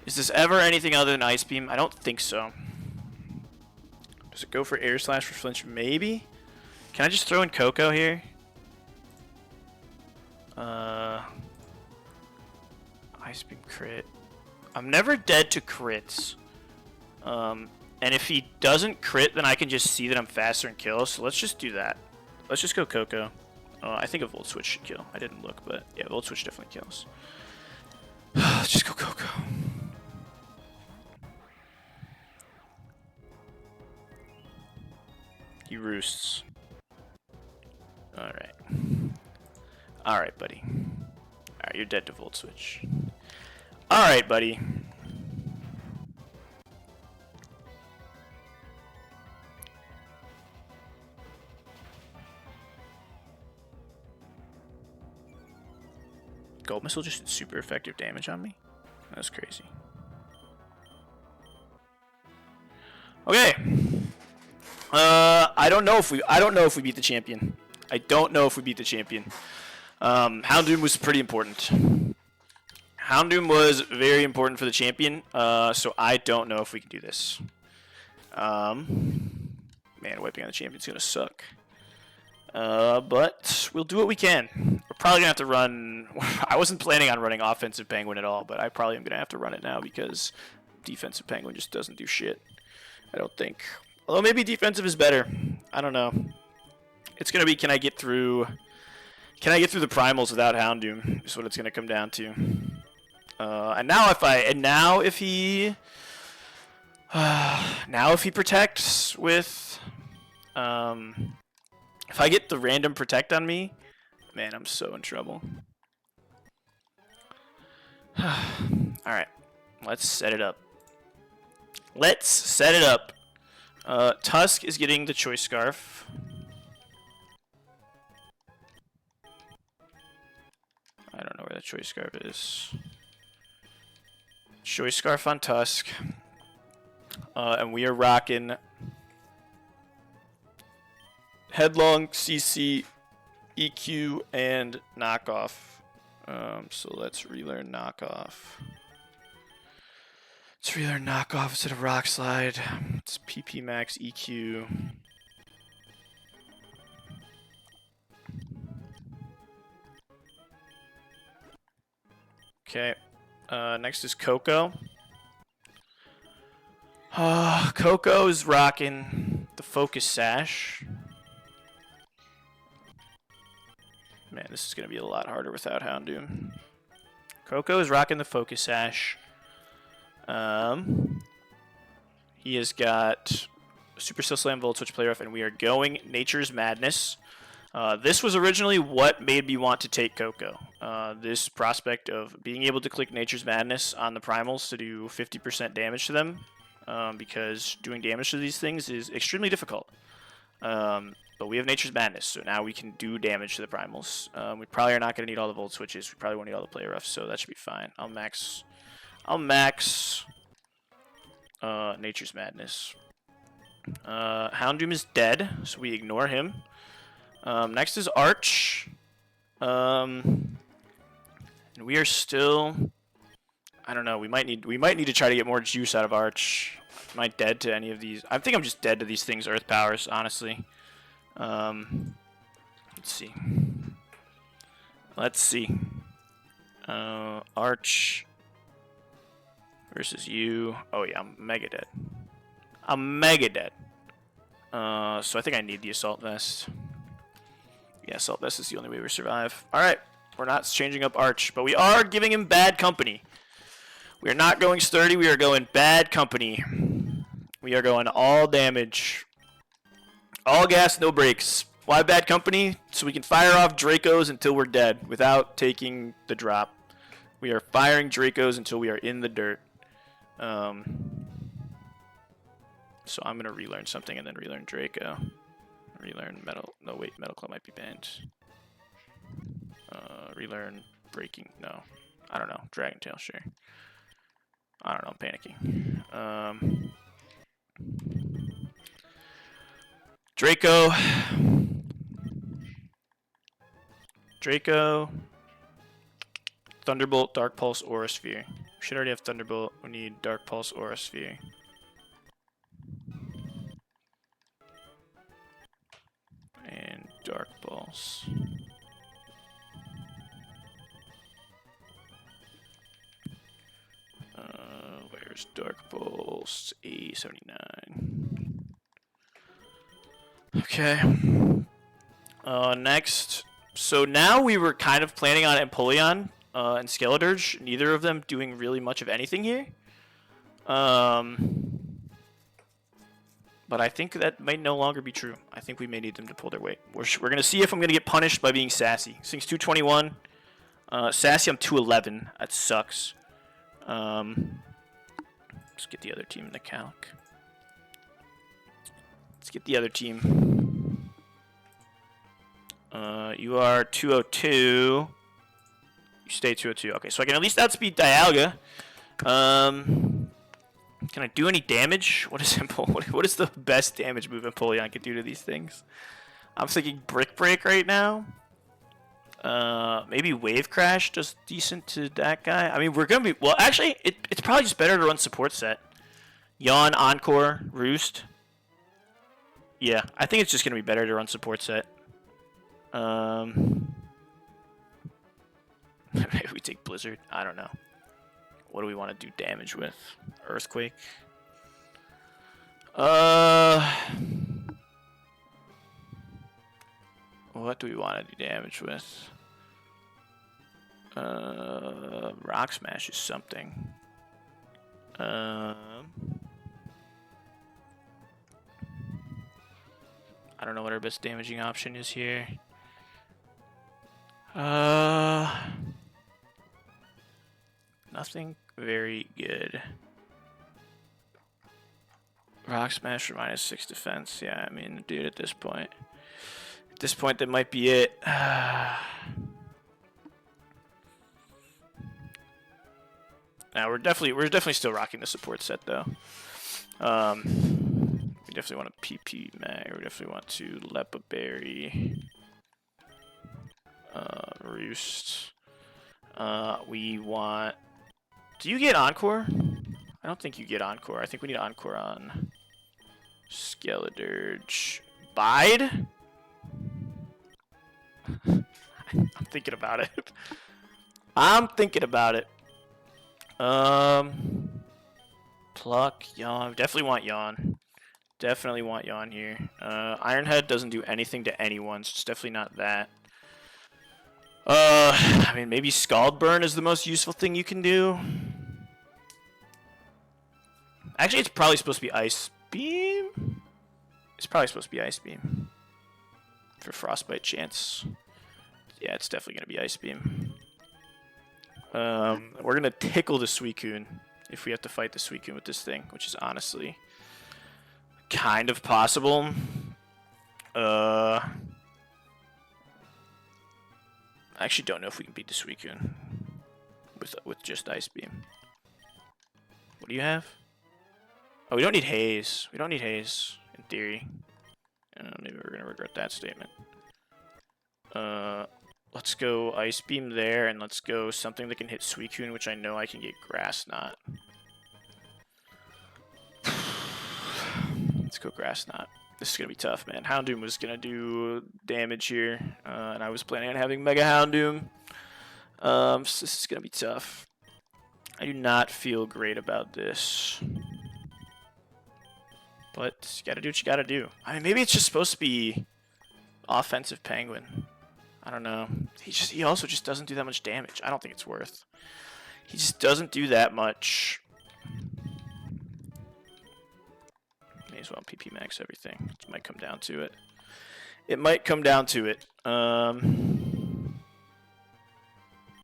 Is this ever anything other than Ice Beam? I don't think so. Does it go for Air Slash for flinch? Maybe? Can I just throw in Coco here? Ice Beam crit. I'm never dead to crits. And if he doesn't crit, then I can just see that I'm faster and kill. So let's just do that. Let's just go Coco. I think a Volt Switch should kill. I didn't look, but yeah, Volt Switch definitely kills. Let's just go Coco. He roosts. Alright. Alright, buddy. Alright, you're dead to Volt Switch. Alright, buddy. Gold Missile just did super effective damage on me? That's crazy. Okay. I don't know if we beat the champion. I don't know if we beat the champion. Houndoom was pretty important. Houndoom was very important for the champion, so I don't know if we can do this. Man, wiping on the champion's gonna suck. But we'll do what we can. We're probably gonna have to run. I wasn't planning on running offensive penguin at all, but I probably am gonna have to run it now because defensive penguin just doesn't do shit. I don't think. Although maybe defensive is better. I don't know. It's gonna be can I get through the primals without Houndoom? Is what it's gonna come down to. And now if he protects with if I get the random protect on me, man, I'm so in trouble. Alright, let's set it up. Let's set it up. Tusk is getting the Choice Scarf. I don't know where that Choice Scarf is. Choice Scarf on Tusk. And we are rocking Headlong, CC, EQ, and Knockoff. So let's relearn Knockoff. Let's relearn Knockoff instead of Rock Slide. It's PP Max EQ. Okay. Next is Coco. Coco is rocking the Focus Sash. Man, this is going to be a lot harder without Houndoom. Coco is rocking the Focus Sash. He has got Super Steel Slam, Volt Switch, Play Rough, and we are going Nature's Madness. This was originally what made me want to take Coco. This prospect of being able to click Nature's Madness on the primals to do 50% damage to them, because doing damage to these things is extremely difficult. But we have Nature's Madness, so now we can do damage to the primals. We probably are not going to need all the Volt Switches. We probably won't need all the Play Roughs, so that should be fine. I'll max Nature's Madness. Houndoom is dead, so we ignore him. Next is Arch. And we are still, I don't know, we might need to try to get more juice out of Arch. Am I dead to any of these? I think I'm just dead to these things, Earth Powers, honestly. Let's see. Arch versus you. Oh yeah, I'm mega dead. I'm mega dead. So I think I need the Assault Vest. Yeah, Assault Vest is the only way we survive. Alright, we're not changing up Arch, but we are giving him bad company. We are not going sturdy, we are going bad company. We are going all damage. All gas, no brakes. Why bad company? So we can fire off Dracos until we're dead without taking the drop. We are firing Dracos until we are in the dirt. So I'm going to relearn something and then relearn Draco. Relearn Metal. No, wait, Metal Claw might be banned. Relearn Breaking. No. I don't know. Dragon Tail, sure. I don't know. I'm panicking. Draco. Thunderbolt, Dark Pulse, Aura Sphere. We should already have Thunderbolt. We need Dark Pulse, Aura Sphere. And Dark Pulse. Where's Dark Pulse? A79. Okay. Next. So now we were kind of planning on Empoleon and Skeledirge. Neither of them doing really much of anything here. But I think that might no longer be true. I think we may need them to pull their weight. We're going to see if I'm going to get punished by being sassy. This thing's 221. Sassy, I'm 211. That sucks. Let's get the other team in the calc. Let's get the other team. You are 202. You stay 202. Okay, so I can at least outspeed Dialga. Can I do any damage? What is what is the best damage move Empoleon can do to these things? I'm thinking Brick Break right now. Maybe Wave Crash does decent to that guy. I mean, we're gonna be well. Actually, it's probably just better to run support set. Yawn, Encore, Roost. Yeah, I think it's just gonna be better to run support set. Maybe we take Blizzard. I don't know. What do we want to do damage with? Earthquake. What do we want to do damage with? Rock Smash is something. I don't know what our best damaging option is here. Nothing very good. Rock Smash for -6 defense. Yeah, I mean, dude, at this point, that might be it. Now we're definitely still rocking the support set though. We definitely want a PP mag. We definitely want to Lepa Berry. Roost. We want. Do you get Encore? I don't think you get Encore. I think we need Encore on Skeledirge. Bide? I'm thinking about it. I'm thinking about it. Pluck, Yawn. Definitely want Yawn. Definitely want Yawn here. Ironhead doesn't do anything to anyone, so it's definitely not that. I mean, maybe Scald Burn is the most useful thing you can do. Actually, it's probably supposed to be Ice Beam. It's probably supposed to be Ice Beam. For Frostbite chance. Yeah, it's definitely going to be Ice Beam. We're going to tickle the Suicune if we have to fight the Suicune with this thing, which is honestly kind of possible. I actually don't know if we can beat the Suicune with just Ice Beam. What do you have? Oh, we don't need Haze. We don't need Haze, in theory. Maybe we're going to regret that statement. Let's go Ice Beam there, and let's go something that can hit Suicune, which I know I can get Grass Knot. Let's go Grass Knot. This is going to be tough, man. Houndoom was going to do damage here, and I was planning on having Mega Houndoom. So this is going to be tough. I do not feel great about this. But you got to do what you got to do. I mean, maybe it's just supposed to be offensive Penguin. I don't know. He also just doesn't do that much damage. I don't think it's worth. He just doesn't do that much. May as well PP max everything. It might come down to it. It might come down to it.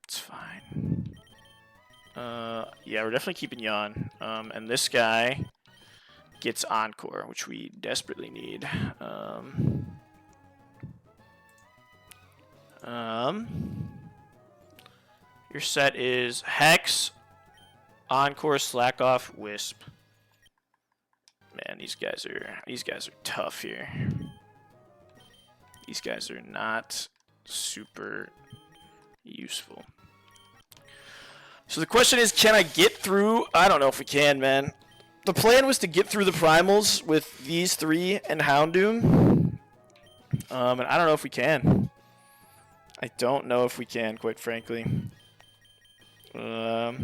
It's fine. Yeah, we're definitely keeping Yawn. And this guy gets Encore, which we desperately need. Your set is Hex, Encore, Slack Off, Wisp. Man, these guys are tough here. These guys are not super useful. So the question is, can I get through? I don't know if we can, man. The plan was to get through the primals with these three and Houndoom. And I don't know if we can. I don't know if we can, quite frankly. But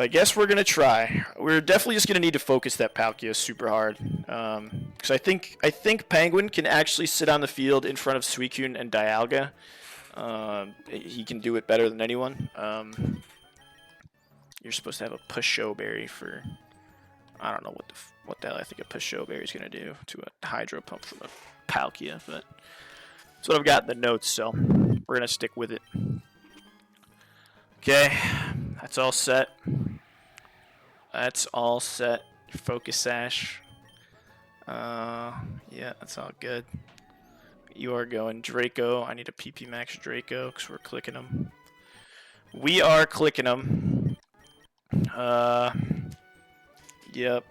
I guess we're going to try. We're definitely just going to need to focus that Palkia super hard. Because I think Penguin can actually sit on the field in front of Suicune and Dialga. He can do it better than anyone. You're supposed to have a Pusho Berry for... I don't know what the hell I think a Pusho Berry is going to do to a Hydro Pump from a Palkia, but... That's what I've got in the notes, so we're going to stick with it. Okay, that's all set. That's all set. Focus Sash. Yeah, that's all good. You are going Draco. I need a PP Max Draco because we're clicking them. We are clicking them. Yep.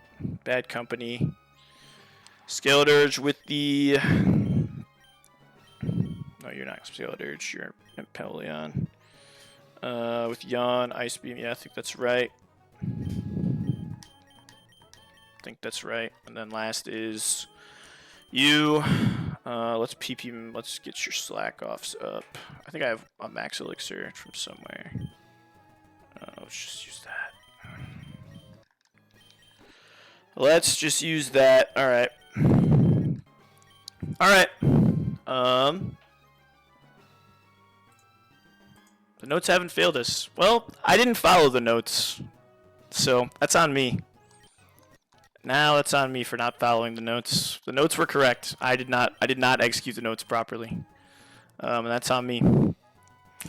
Bad company. Skeledirge with the... No, you're not Skeledirge. You're Imperium. With Yawn, Ice Beam. Yeah, I think that's right. And then last is you. Let's PP. Let's get your Slack Offs up. I think I have a Max Elixir from somewhere. Let's just use that. Let's just use that. All right. All right. The notes haven't failed us. Well, I didn't follow the notes, so that's on me. Now that's on me for not following the notes. The notes were correct. I did not execute the notes properly, and that's on me. All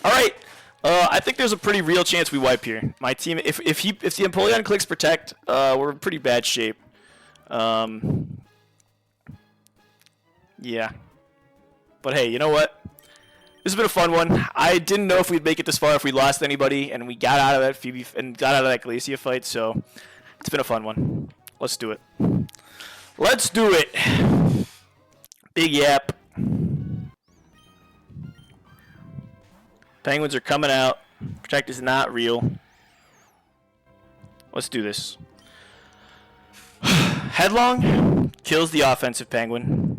right. I think there's a pretty real chance we wipe here. My team, if the Empoleon clicks Protect, we're in pretty bad shape. Yeah. But hey, you know what? This has been a fun one. I didn't know if we'd make it this far if we lost anybody, and we got out of that Phoebe and got out of that Glacia fight. So it's been a fun one. Let's do it. Let's do it. Big yap. Penguins are coming out. Protect is not real. Let's do this. Headlong kills the offensive penguin.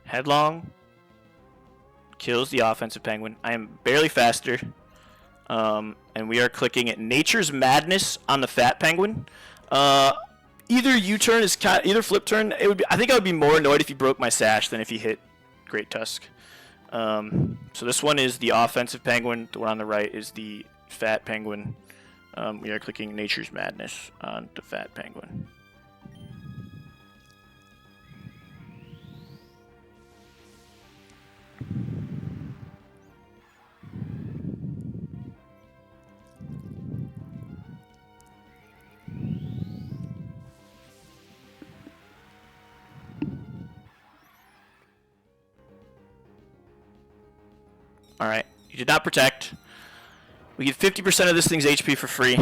Headlong kills the offensive penguin. I am barely faster. And we are clicking at Nature's Madness on the fat penguin. Either U-turn is either flip turn. It would be, I think I would be more annoyed if he broke my sash than if he hit Great Tusk. So this one is the offensive penguin. The one on the right is the fat penguin. We are clicking Nature's Madness on the fat penguin. Alright, you did not protect. We get 50% of this thing's HP for free.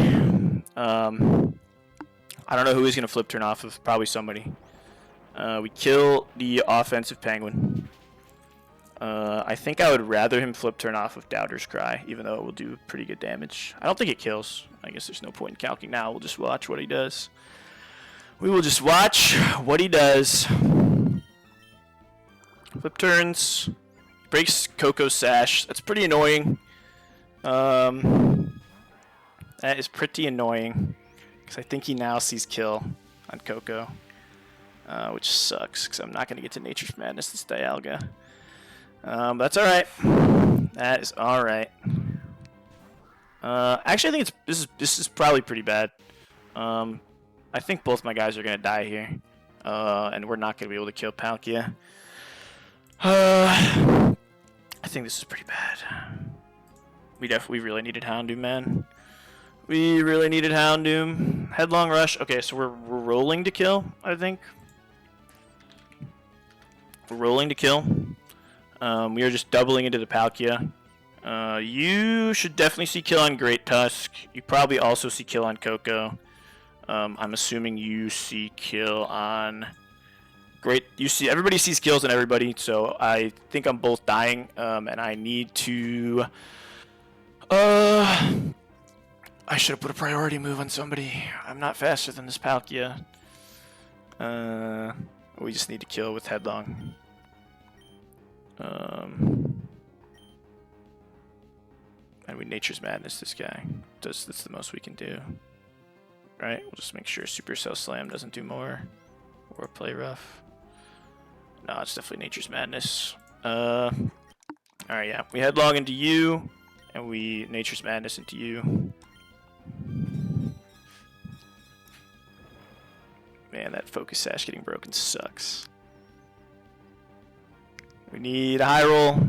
I don't know who he's going to flip turn off of. Probably somebody. We kill the offensive penguin. I think I would rather him flip turn off of Doubter's Cry, even though it will do pretty good damage. I don't think it kills. I guess there's no point in calcing now. We'll just watch what he does. We will just watch what he does. Flip turns. Breaks Coco's sash. That's pretty annoying. That is pretty annoying. Because I think he now sees kill on Coco. Which sucks, because I'm not going to get to Nature's Madness this Dialga. That's alright. That is alright. Actually, I think this is probably pretty bad. I think both my guys are going to die here. And we're not going to be able to kill Palkia. I think this is pretty bad. We really needed Houndoom, man. We really needed Houndoom. Headlong Rush. Okay, so we're rolling to kill, I think. We're rolling to kill. We are just doubling into the Palkia. You should definitely see kill on Great Tusk. You probably also see kill on Coco. I'm assuming you see kill on... Great, you see, everybody sees kills on everybody, so I think I'm both dying, and I need to, I should have put a priority move on somebody. I'm not faster than this Palkia. We just need to kill with Headlong. And we Nature's Madness this guy. That's the most we can do. Right, we'll just make sure Supercell Slam doesn't do more, or play rough. No, it's definitely Nature's Madness. Alright, yeah. We Headlong into you, and we Nature's Madness into you. Man, that Focus Sash getting broken sucks. We need a high roll.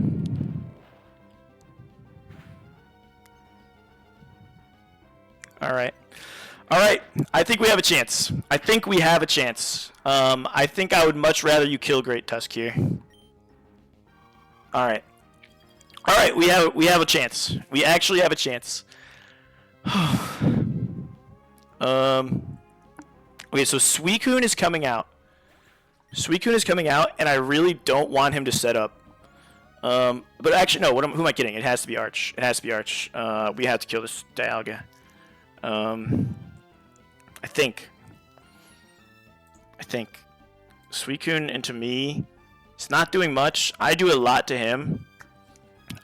Alright. Alright, I think we have a chance. I think we have a chance. I think I would much rather you kill Great Tusk here. Alright. Alright, we have a chance. We actually have a chance. Okay, so Suicune is coming out. Suicune is coming out, and I really don't want him to set up. But actually, no, who am I kidding? It has to be Arch. It has to be Arch. We have to kill this Dialga. I think Suicune into me, it's not doing much. I do a lot to him.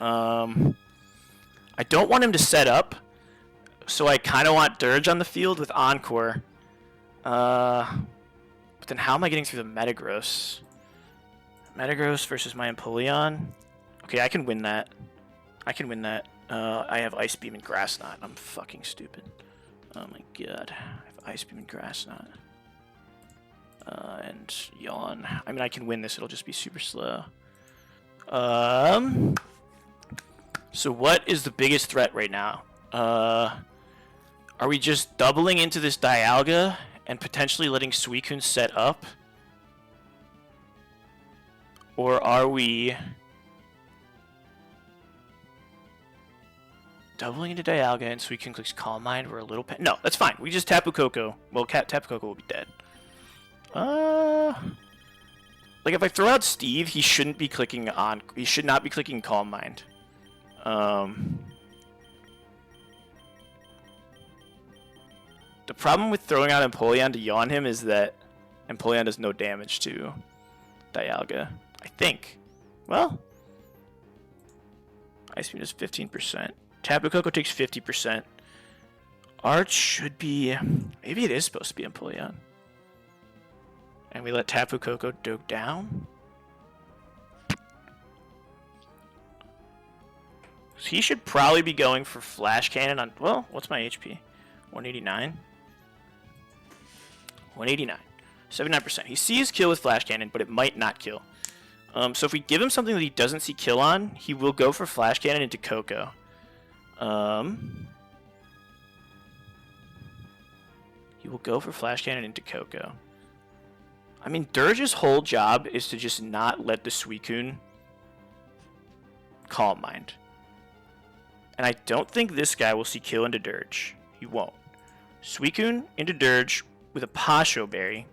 I don't want him to set up, so I kind of want Dirge on the field with Encore. But then how am I getting through the Metagross? Metagross versus my Empoleon? Okay, I can win that. I can win that. I have Ice Beam and Grass Knot. I'm fucking stupid. Oh my god. I have Ice Beam and Grass Knot. And Yawn. I mean, I can win this. It'll just be super slow. So what is the biggest threat right now? Are we just doubling into this Dialga and potentially letting Suicune set up? Or are we doubling into Dialga and Suicune clicks Calm Mind? We're a little... No, that's fine. We just Tapu Koko. Well, Tapu Koko will be dead. Like, if I throw out Steve, he shouldn't be clicking on... He should not be clicking Calm Mind. The problem with throwing out Empoleon to yawn him is that Empoleon does no damage to Dialga. I think. Well, Ice Beam is 15%. Tapu Koko takes 50%. Arch should be... Maybe it is supposed to be Empoleon. And we let Tapu Koko go down. So he should probably be going for Flash Cannon on... Well, what's my HP? 189? 189. 79%. He sees kill with Flash Cannon, but it might not kill. So if we give him something that he doesn't see kill on, he will go for Flash Cannon into Koko. He will go for Flash Cannon into Koko. I mean, Dirge's whole job is to just not let the Suicune Calm Mind. And I don't think this guy will see kill into Dirge. He won't. Suicune into Dirge with a Pasho Berry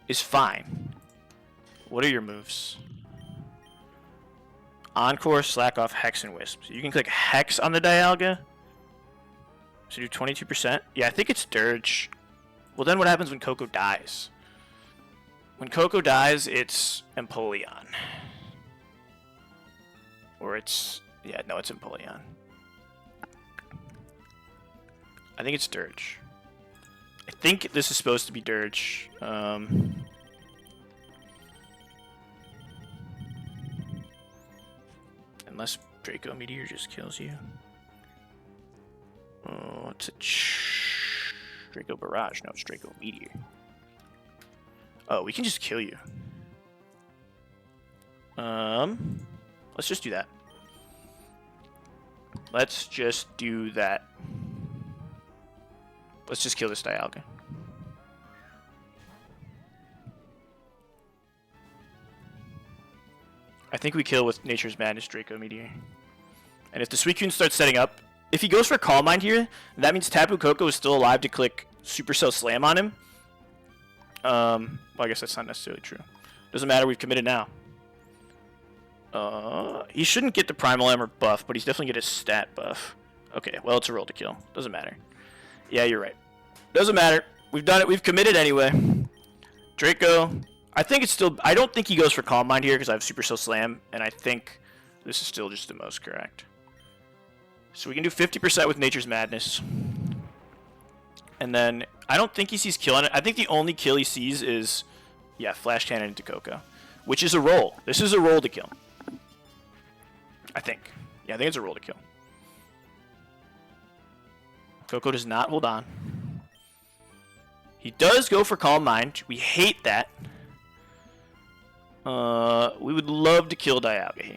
is fine. What are your moves? Encore, Slack Off, Hex, and Wisp. So you can click Hex on the Dialga. So do 22%. Yeah, I think it's Dirge. Well, then what happens when Koko dies? When Koko dies, it's Empoleon. Or it's... Yeah, no, it's Empoleon. I think it's Dirge. I think this is supposed to be Dirge. Unless Draco Meteor just kills you. Oh, it's a Draco Barrage. No, it's Draco Meteor. Oh, we can just kill you. Let's just do that. Let's just do that. Let's just kill this Dialga. I think we kill with Nature's Madness Draco Meteor. And if the Suicune starts setting up, if he goes for Calm Mind here, that means Tapu Koko is still alive to click Supercell Slam on him. Well, I guess that's not necessarily true. Doesn't matter, we've committed now. He shouldn't get the Primal Armor buff, but he's definitely get his stat buff. Okay, well, it's a roll to kill. Doesn't matter. Yeah, you're right. Doesn't matter. We've done it. We've committed anyway. Draco. I think it's still... I don't think he goes for Calm Mind here because I have Supercell Slam, and I think this is still just the most correct. So we can do 50% with Nature's Madness. And then I don't think he sees kill on it. I think the only kill he sees is, yeah, Flash Cannon into Koko, which is a roll. This is a roll to kill. I think. Yeah, I think it's a roll to kill. Koko does not hold on. He does go for Calm Mind. We hate that. We would love to kill Dialga here.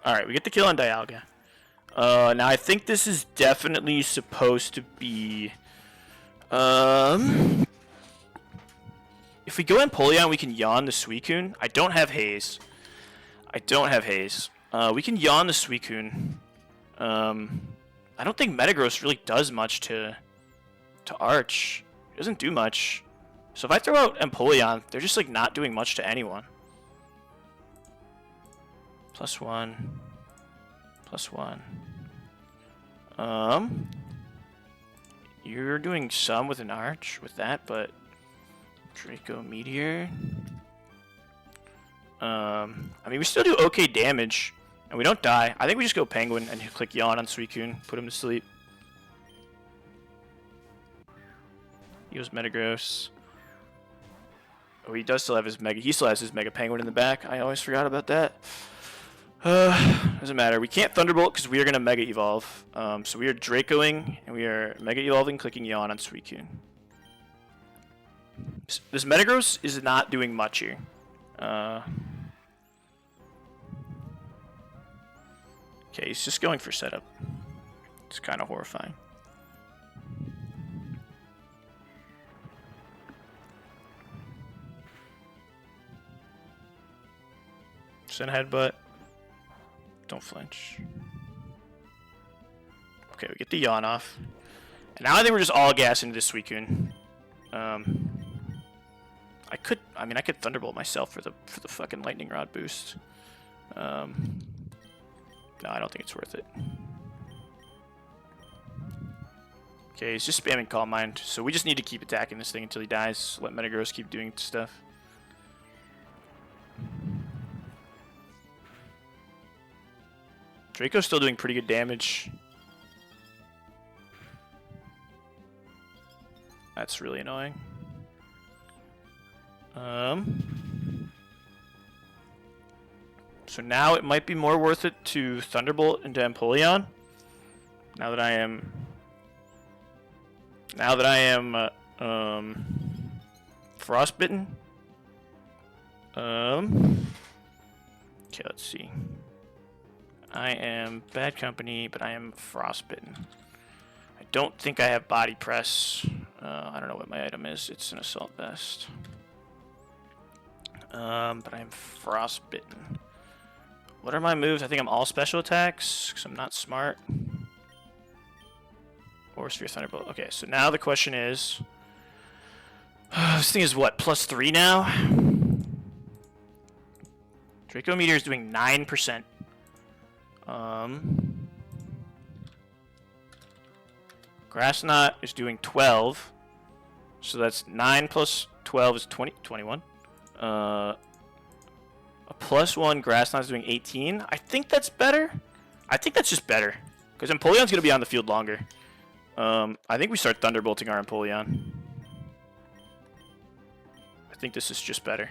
Alright, we get the kill on Dialga. Now I think this is definitely supposed to be... If we go Empoleon, we can yawn the Suicune. I don't have Haze. We can yawn the Suicune. I don't think Metagross really does much to Arch. It doesn't do much. So if I throw out Empoleon, they're just like not doing much to anyone. +1. +1. You're doing some with an Arch with that, but Draco Meteor. I mean, we still do okay damage, and we don't die. I think we just go Penguin and click Yawn on Suicune, put him to sleep. He goes Metagross. Oh, he does still have his Mega. He still has his Mega Penguin in the back. I always forgot about that. Doesn't matter. We can't Thunderbolt because we are going to Mega Evolve. So we are Dracoing, and we are Mega Evolving, clicking Yawn on Suicune. This Metagross is not doing much here. Okay, he's just going for setup. It's kind of horrifying. Send headbutt. Don't flinch. Okay, we get the yawn off. And now I think we're just all gas into this Suicune. I could Thunderbolt myself for the fucking Lightning Rod boost. No, I don't think it's worth it. Okay, he's just spamming Calm Mind, so we just need to keep attacking this thing until he dies. Let Metagross keep doing stuff. Draco's still doing pretty good damage. That's really annoying. So now it might be more worth it to Thunderbolt into Empoleon. Now that I am Frostbitten. Okay, let's see. I am Bad Company, but I am Frostbitten. I don't think I have Body Press. I don't know what my item is. It's an Assault Vest. But I'm Frostbitten. What are my moves? I think I'm all special attacks, because I'm not smart. Or Sphere Thunderbolt. Okay, so now the question is... this thing is what, +3 now? Draco Meteor is doing 9%. Grass Knot is doing 12. So that's 9 plus 12 is 21. A +1 Grass Knot is doing 18. I think that's better. I think that's just better. Because Empoleon's going to be on the field longer. I think we start Thunderbolting our Empoleon. I think this is just better.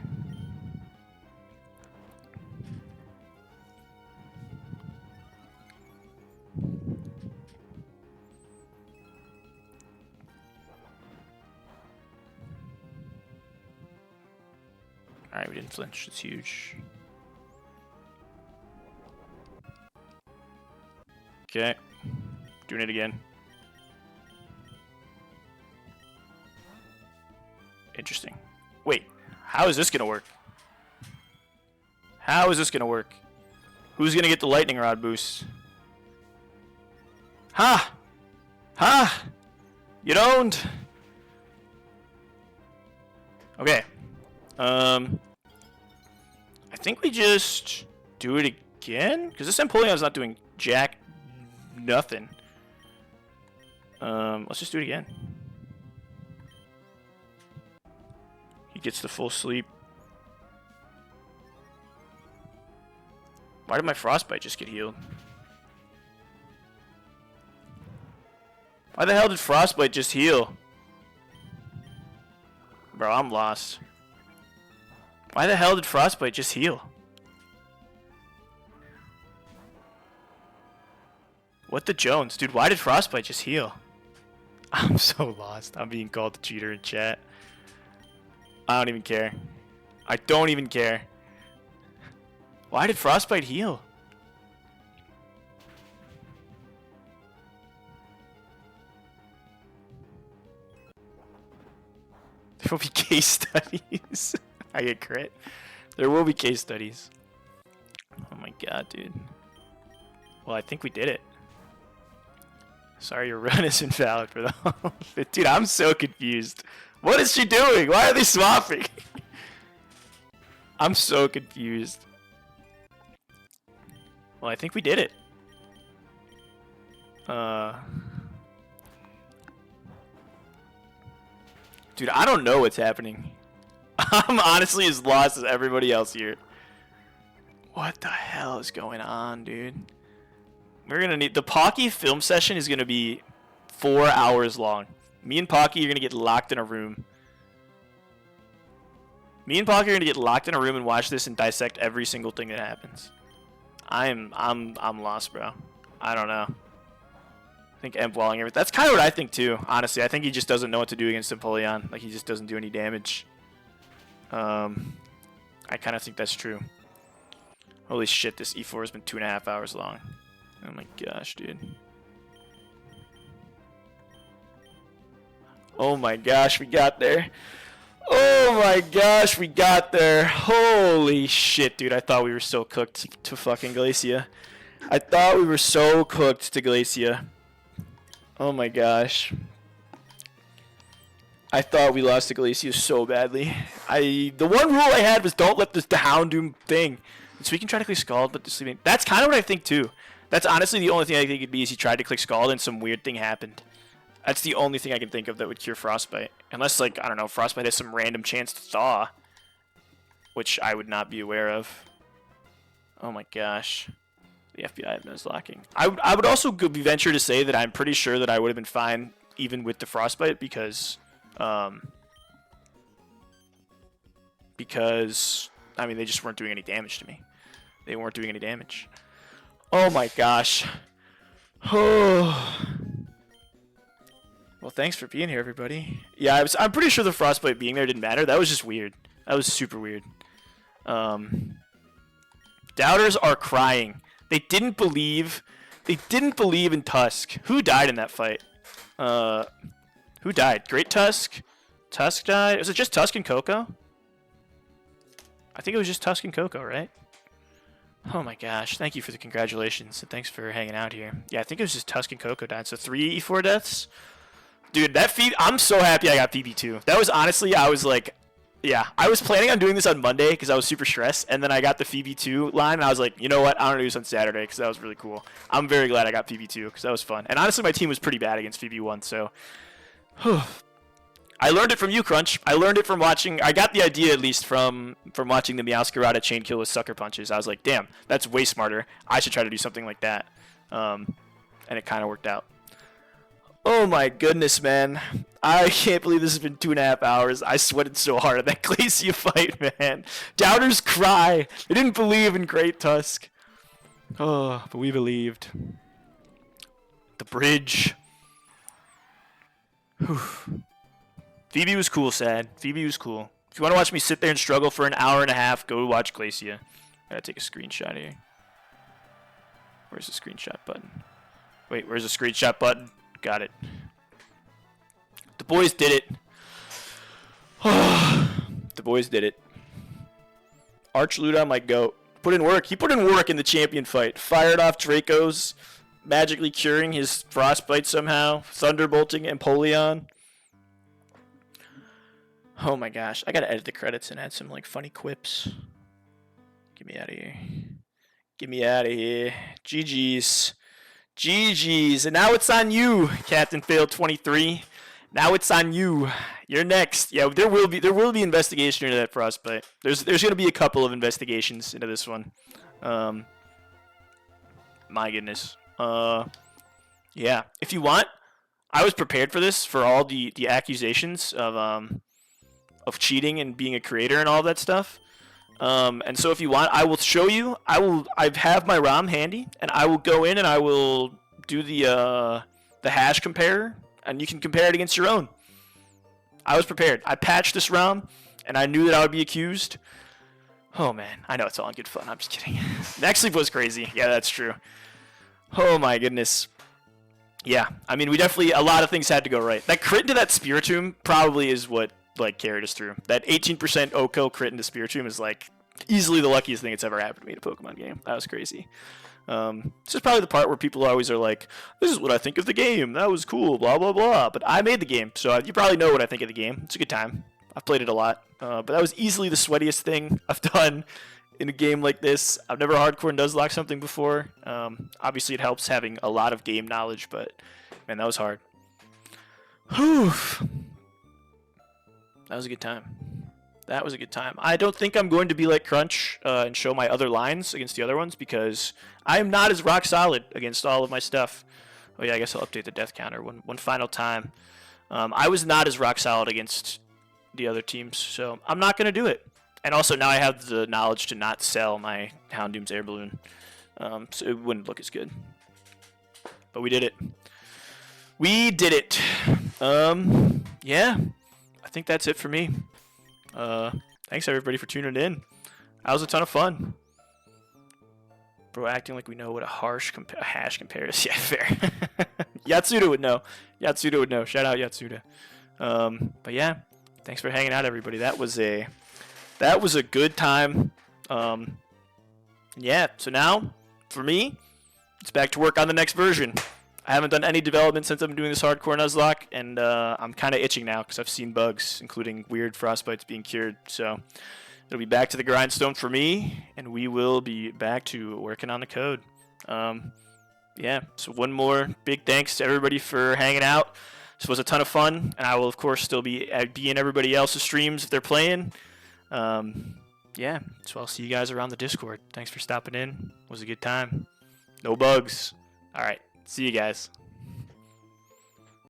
Alright, we didn't flinch. It's huge. Okay. Doing it again. Interesting. Wait, how is this gonna work? How is this gonna work? Who's gonna get the Lightning Rod boost? Ha! Ha! You don't! Okay. I think we just do it again? Because this Empoleon's not doing jack nothing. Let's just do it again. He gets the full sleep. Why did my Frostbite just get healed? Why the hell did Frostbite just heal? Bro, I'm lost. Why the hell did Frostbite just heal? What the Jones? Dude, why did Frostbite just heal? I'm so lost. I'm being called a cheater in chat. I don't even care. I don't even care. Why did Frostbite heal? There will be case studies. I get crit. There will be case studies. Oh my god, dude. Well, I think we did it. Sorry, your run is invalid for the dude, I'm so confused. What is she doing? Why are they swapping? I'm so confused. Well, I think we did it. Dude, I don't know what's happening. I'm honestly as lost as everybody else here. What the hell is going on, dude? We're gonna need... The Pocky film session is gonna be 4 hours long. Me and Pocky are gonna get locked in a room. Me and Pocky are gonna get locked in a room and watch this and dissect every single thing that happens. I'm lost, bro. I don't know. I think Emp walling everything. That's kind of what I think too, honestly. I think he just doesn't know what to do against Empoleon. Like, he just doesn't do any damage. I kind of think that's true. Holy shit, this E4 has been 2.5 hours long. Oh my gosh, dude. Oh my gosh, we got there. Oh my gosh, we got there. Holy shit, dude. I thought we were so cooked to fucking Glacia. I thought we were so cooked to Glacia. Oh my gosh. I thought we lost to Glacia so badly. The one rule I had was don't let the Houndoom thing. So we can try to click Scald, but the sleeping. That's kind of what I think too. That's honestly the only thing I think it'd be is he tried to click Scald and some weird thing happened. That's the only thing I can think of that would cure Frostbite. Unless, like, I don't know, Frostbite has some random chance to thaw. Which I would not be aware of. Oh my gosh. The FBI of Nuzlocking. I would also venture to say that I'm pretty sure that I would have been fine even with the Frostbite because... I mean, they just weren't doing any damage to me. They weren't doing any damage. Oh my gosh. Oh... Well, thanks for being here, everybody. Yeah, I'm pretty sure the Frostbite being there didn't matter. That was just weird. That was super weird. Doubters are crying. They didn't believe in Tusk. Who died in that fight? Who died? Great Tusk? Tusk died? Was it just Tusk and Coco? I think it was just Tusk and Coco, right? Oh my gosh. Thank you for the congratulations. And thanks for hanging out here. Yeah, I think it was just Tusk and Coco died. So 3 E4 deaths? Dude, that feed, I'm so happy I got PB2. That was honestly, I was like, yeah, I was planning on doing this on Monday because I was super stressed, and then I got the PB2 line, and I was like, you know what, I'm going to do this on Saturday because that was really cool. I'm very glad I got PB2 because that was fun. And honestly, my team was pretty bad against PB1, so. I learned it from you, Crunch. I learned it from watching, I got the idea at least from watching the Meowscarada chain kill with Sucker Punches. I was like, damn, that's way smarter. I should try to do something like that. And it kind of worked out. Oh my goodness, man. I can't believe this has been 2.5 hours. I sweated so hard at that Glacia fight, man. Doubters cry. They didn't believe in Great Tusk. Oh, but we believed. The bridge. Whew. Phoebe was cool, Sad. Phoebe was cool. If you want to watch me sit there and struggle for an hour and a half, go watch Glacia. I gotta take a screenshot here. Where's the screenshot button? Wait, where's the screenshot button? Got it. The boys did it. The boys did it. Archluda, my goat. Put in work. He put in work in the champion fight. Fired off Dracos, magically curing his frostbite somehow. Thunderbolting Empoleon. Oh my gosh. I gotta edit the credits and add some like funny quips. Get me out of here. Get me out of here. GG's. GG's, and now it's on you, Captain Fail 23. Now it's on you. You're next. Yeah, there will be investigation into that frostbite. There's gonna be a couple of investigations into this one. My goodness. Yeah. If you want, I was prepared for this, for all the accusations of cheating and being a creator and all that stuff. And so if you want, I will show you. I have my ROM handy, and I will go in and I will do the hash compare, and you can compare it against your own. I was prepared. I patched this ROM, and I knew that I would be accused. Oh man, I know it's all in good fun. I'm just kidding. Next sleep was crazy. Yeah, that's true. Oh my goodness. Yeah, I mean, we definitely, a lot of things had to go right. That crit into that Spiritomb probably is what like carried us through. That 18% Oko crit into Spiritomb is like easily the luckiest thing that's ever happened to me in a Pokemon game. That was crazy. This is probably the part where people always are like, this is what I think of the game. That was cool, blah, blah, blah. But I made the game, so you probably know what I think of the game. It's a good time. I've played it a lot. But that was easily the sweatiest thing I've done in a game like this. I've never hardcore Nuzlocke something before. Obviously, it helps having a lot of game knowledge, but man, that was hard. Whew. That was a good time. That was a good time. I don't think I'm going to be like Crunch and show my other lines against the other ones because I am not as rock solid against all of my stuff. Oh yeah, I guess I'll update the death counter one final time. I was not as rock solid against the other teams, so I'm not going to do it. And also now I have the knowledge to not sell my Houndoom's air balloon, so it wouldn't look as good. But we did it. We did it. Yeah. I think that's it for me. Thanks everybody for tuning in. That was a ton of fun. Bro, acting like we know what a hash compares. Yeah, fair. Yatsuda would know. Yatsuda would know. Shout out Yatsuda. But yeah, thanks for hanging out, everybody. That was a good time. Yeah. So now, for me, it's back to work on the next version. I haven't done any development since I've been doing this hardcore Nuzlocke, and I'm kind of itching now because I've seen bugs, including weird frostbites being cured. So it'll be back to the grindstone for me, and we will be back to working on the code. Yeah, so one more big thanks to everybody for hanging out. This was a ton of fun, and I will, of course, still be in everybody else's streams if they're playing. Yeah, so I'll see you guys around the Discord. Thanks for stopping in. It was a good time. No bugs. All right, see you guys.